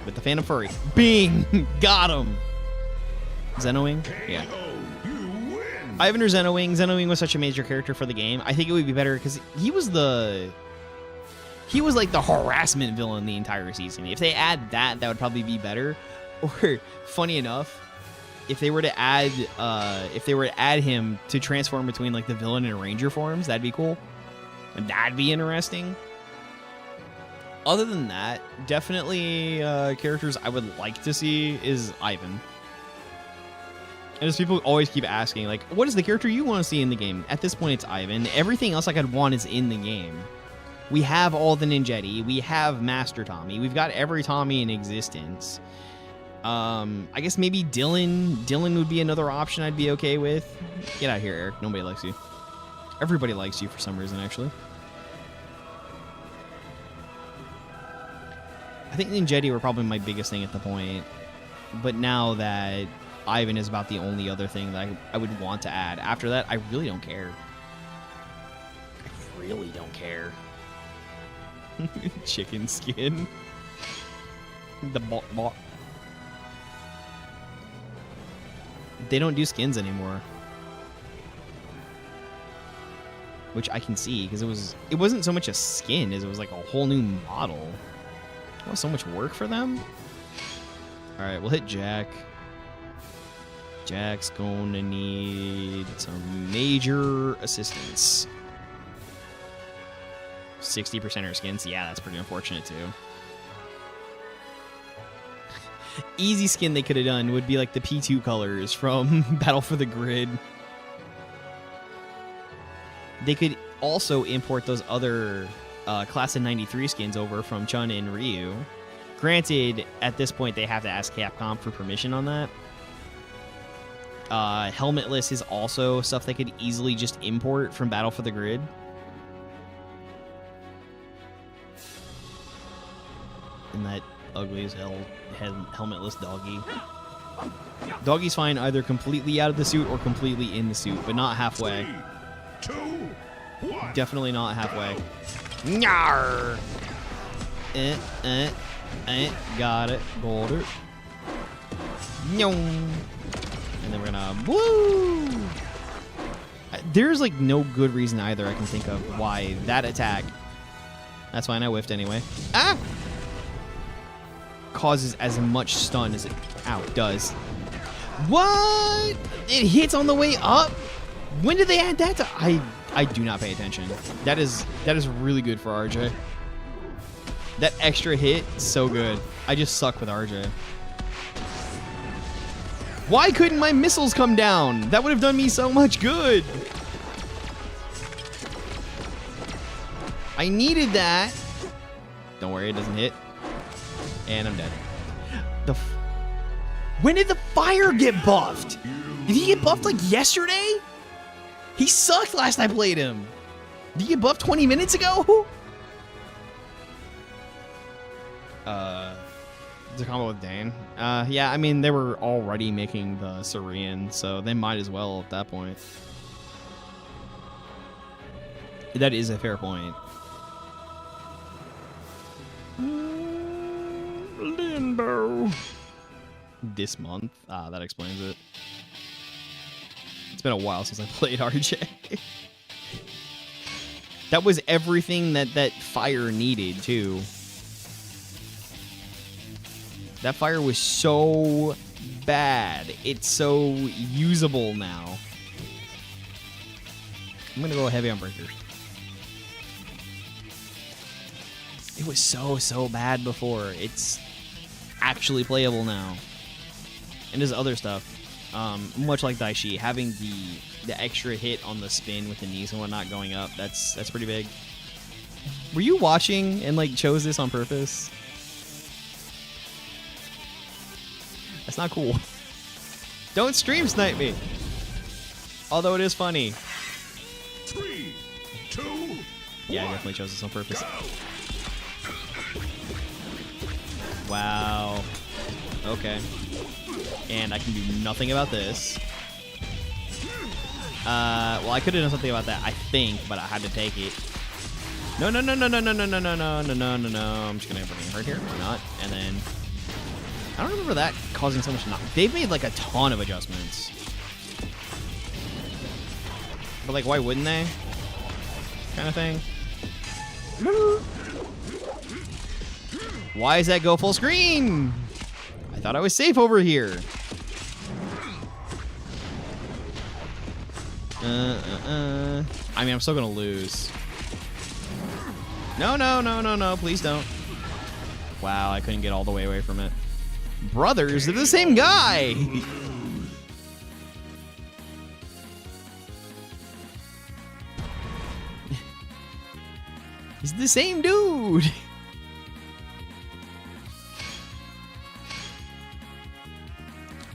With the Phantom Furry. Bing! Got him! Xenowing? Yeah. Ivan or Xenowing? Xenowing was such a major character for the game. I think it would be better because he was like the harassment villain the entire season. If they add that, that would probably be better. Or, funny enough, if they were to add him to transform between like the villain and ranger forms, that'd be cool. And that'd be interesting. Other than that, definitely characters I would like to see is Ivan. And as people always keep asking, like, what is the character you want to see in the game? At this point, it's Ivan. Everything else I could want is in the game. We have all the Ninjetti. We have Master Tommy. We've got every Tommy in existence. I guess maybe Dylan. Dylan would be another option I'd be okay with. Get out of here, Eric. Nobody likes you. Everybody likes you for some reason, actually. I think Ninjetti were probably my biggest thing at the point. But now that Ivan is about the only other thing that I would want to add. After that, I really don't care. I really don't care. Chicken skin. The bot. They don't do skins anymore. Which I can see, because it wasn't so much a skin as it was like a whole new model. That was so much work for them. Alright, we'll hit Jack. Jack's going to need some major assistance. 60% her skins. Yeah, that's pretty unfortunate too. Easy skin they could have done would be like the P2 colors from Battle for the Grid. They could also import those other Class of 93 skins over from Chun and Ryu. Granted, at this point they have to ask Capcom for permission on that. Helmetless is also stuff they could easily just import from Battle for the Grid. And that ugly as hell helmetless doggy. Doggy's fine either completely out of the suit or completely in the suit, but not halfway. 3, 2, 1. Definitely not halfway. Nyar. Got it. Got it. Nyong. And then we're gonna woo. There's like no good reason either I can think of why that attack. That's fine. I whiffed anyway. Ah. Causes as much stun as it does. What? It hits on the way up? When did they add that to? I do not pay attention. That is really good for RJ. That extra hit, so good. I just suck with RJ. Why couldn't my missiles come down? That would have done me so much good. I needed that. Don't worry, it doesn't hit. And I'm dead. When did the fire get buffed? Did he get buffed like yesterday? He sucked last I played him. Did he get buffed 20 minutes ago? It's a combo with Dane. Yeah, I mean, they were already making the Syrian, so they might as well at that point. That is a fair point. Limbo. This month? That explains it. It's been a while since I played RJ. That was everything that fire needed, too. That fire was so bad. It's so usable now. I'm going to go heavy on breakers. It was so bad before. It's actually playable now. And there's other stuff. Much like Daishi, having the extra hit on the spin with the knees and whatnot going up, that's pretty big. Were you watching and like chose this on purpose? That's not cool. Don't stream snipe me. Although it is funny. 3, 2, yeah, I definitely chose this on purpose. Wow. Okay. And I can do nothing about this. Well, I could have done something about that, I think, but I had to take it. No. I'm just gonna bring her here. Why not? And then I don't remember that causing so much knock. They've made like a ton of adjustments. But like, why wouldn't they? Kind of thing. Why does that go full screen? I thought I was safe over here. I mean, I'm still gonna lose. No, please don't. Wow, I couldn't get all the way away from it. Brothers, they're the same guy. He's the same dude.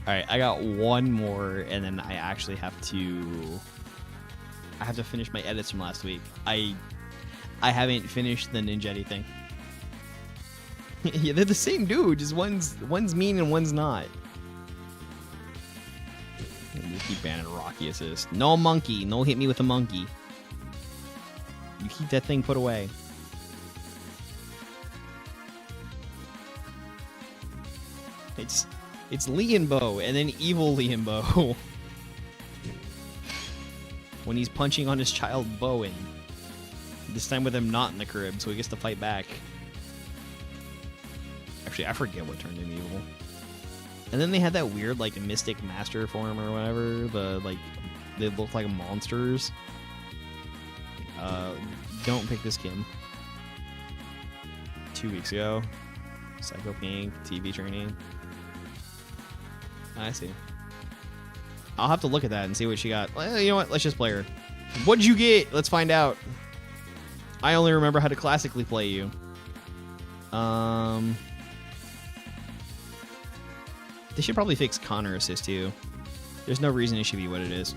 All right, I got one more, and then I actually have to finish my edits from last week. I haven't finished the Ninjetti thing. Yeah, they're the same dude. Just one's mean and one's not. You keep banning Rocky assist. No monkey. No hit me with a monkey. You keep that thing put away. It's Lianbo and then evil Lianbo. When he's punching on his child Bowen. This time with him not in the crib, so he gets to fight back. Actually, I forget what turned him evil. And then they had that weird, like, mystic master form or whatever. They look like monsters. Don't pick this Kim. 2 weeks ago. Psycho Pink, TV training. I see. I'll have to look at that and see what she got. Well, you know what? Let's just play her. What'd you get? Let's find out. I only remember how to classically play you. They should probably fix Connor assist too. There's no reason it should be what it is.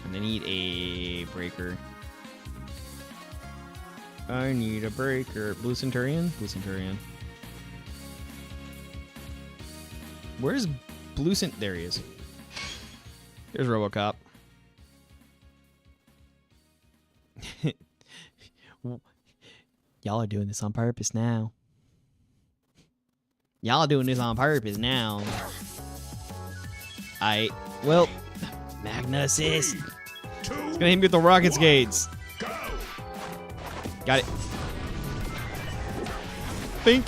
And I need a breaker. I need a breaker. Blue Centurion? Blue Centurion. Where's Blue Cent? There he is. There's RoboCop. Y'all are doing this on purpose now. Y'all are doing this on purpose now. Well, Magna assist. It's gonna hit me with the rocket skates. Got it. Think.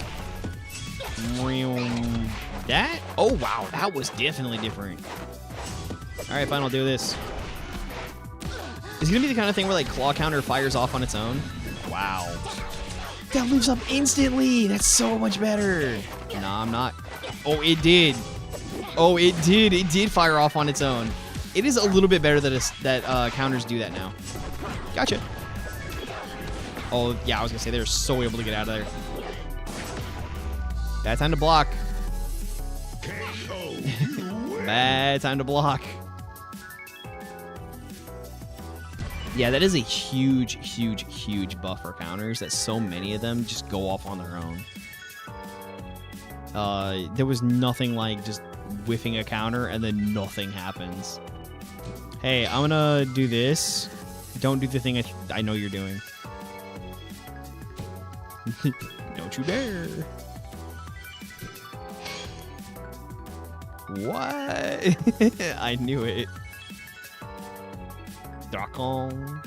That? Oh, wow. That was definitely different. All right, fine. I'll do this. Is it gonna be the kind of thing where like claw counter fires off on its own? Wow. That moves up instantly. That's so much better. Nah, I'm not. Oh, it did. Oh, it did. It did fire off on its own. It is a little bit better that counters do that now. Gotcha. Oh, yeah, I was going to say they're so able to get out of there. Bad time to block. Bad time to block. Yeah, that is a huge, huge, huge buff for counters that so many of them just go off on their own. There was nothing like just whiffing a counter and then nothing happens. Hey, I'm gonna do this. Don't do the thing I know you're doing. Don't you dare. What? I knew it. Drakon.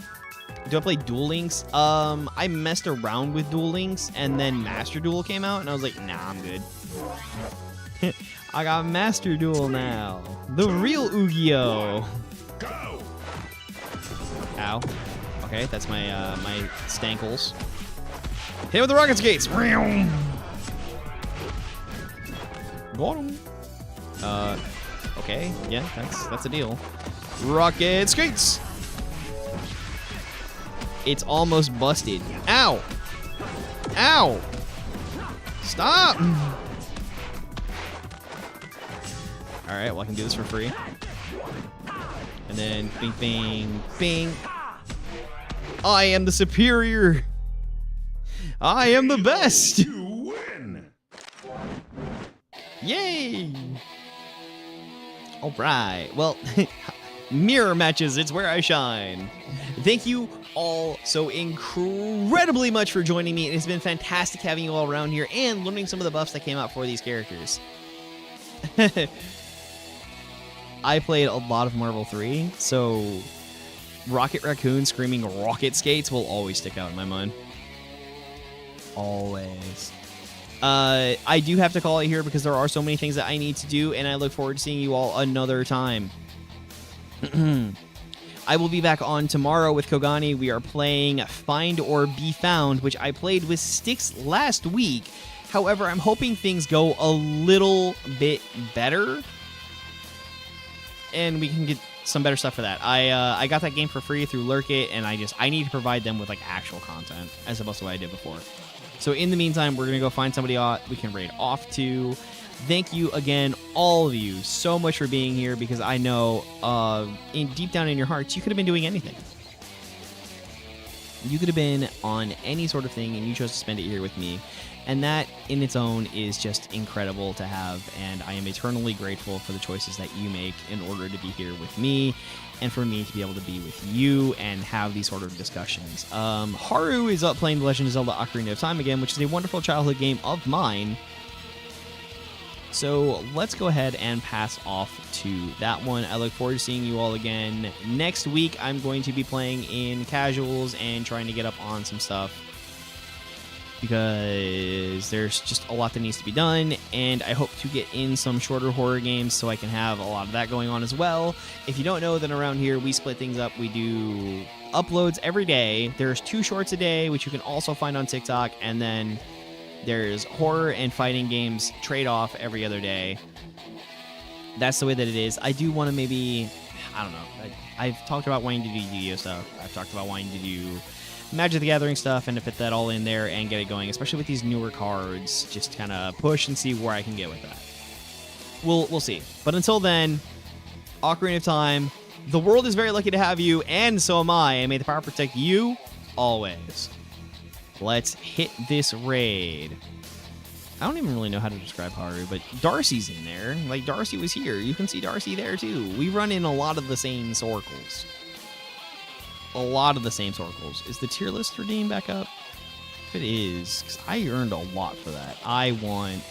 Do I play Duel Links? I messed around with Duel Links and then Master Duel came out and I was like, nah, I'm good. I got Master Duel now. The real Yu-Gi-Oh! Ow. Okay, that's my my stankles. Hit with the rocket skates. Got him. Okay, yeah, that's a deal. Rocket skates. It's almost busted. Ow! Ow! Stop! Alright, well, I can do this for free. And then bing, bing, bing. I am the superior. I am the best. You win. Yay! Alright, well, mirror matches, it's where I shine. Thank you all so incredibly much for joining me. It's been fantastic having you all around here and learning some of the buffs that came out for these characters. I played a lot of Marvel 3, so Rocket Raccoon screaming rocket skates will always stick out in my mind. Always. I do have to call it here because there are so many things that I need to do, and I look forward to seeing you all another time. I will be back on tomorrow with Kogani. We are playing Find or Be Found, which I played with Styx last week. However, I'm hoping things go a little bit better, and we can get some better stuff for that. I got that game for free through Lurk It, and I need to provide them with like actual content as opposed to what I did before. So in the meantime, we're gonna go find somebody we can raid off to. Thank you again, all of you, so much for being here, because I know deep down in your hearts, you could have been doing anything. You could have been on any sort of thing, and you chose to spend it here with me. And that, in its own, is just incredible to have, and I am eternally grateful for the choices that you make in order to be here with me, and for me to be able to be with you and have these sort of discussions. Haru is up playing The Legend of Zelda Ocarina of Time again, which is a wonderful childhood game of mine. So let's go ahead and pass off to that one. I look forward to seeing you all again next week. I'm going to be playing in casuals and trying to get up on some stuff, because there's just a lot that needs to be done, and I hope to get in some shorter horror games so I can have a lot of that going on as well. If you don't know, then around here we split things up. We do uploads every day. There's 2 shorts a day, which you can also find on TikTok, and then there's horror and fighting games trade-off every other day. That's the way that it is. I do want to maybe, I don't know, I've talked about wanting to do Yu-Gi-Oh stuff. I've talked about wanting to do Magic the Gathering stuff and to fit that all in there and get it going, especially with these newer cards. Just kind of push and see where I can get with that. We'll see. But until then, Ocarina of Time, the world is very lucky to have you, and so am I, and may the power protect you always. Let's hit this raid. I don't even really know how to describe Haru, but Darcy's in there. Like, Darcy was here. You can see Darcy there, too. We run in a lot of the same circles. a lot of the same circles. Is the tier list redeem back up? If it is, because I earned a lot for that. I want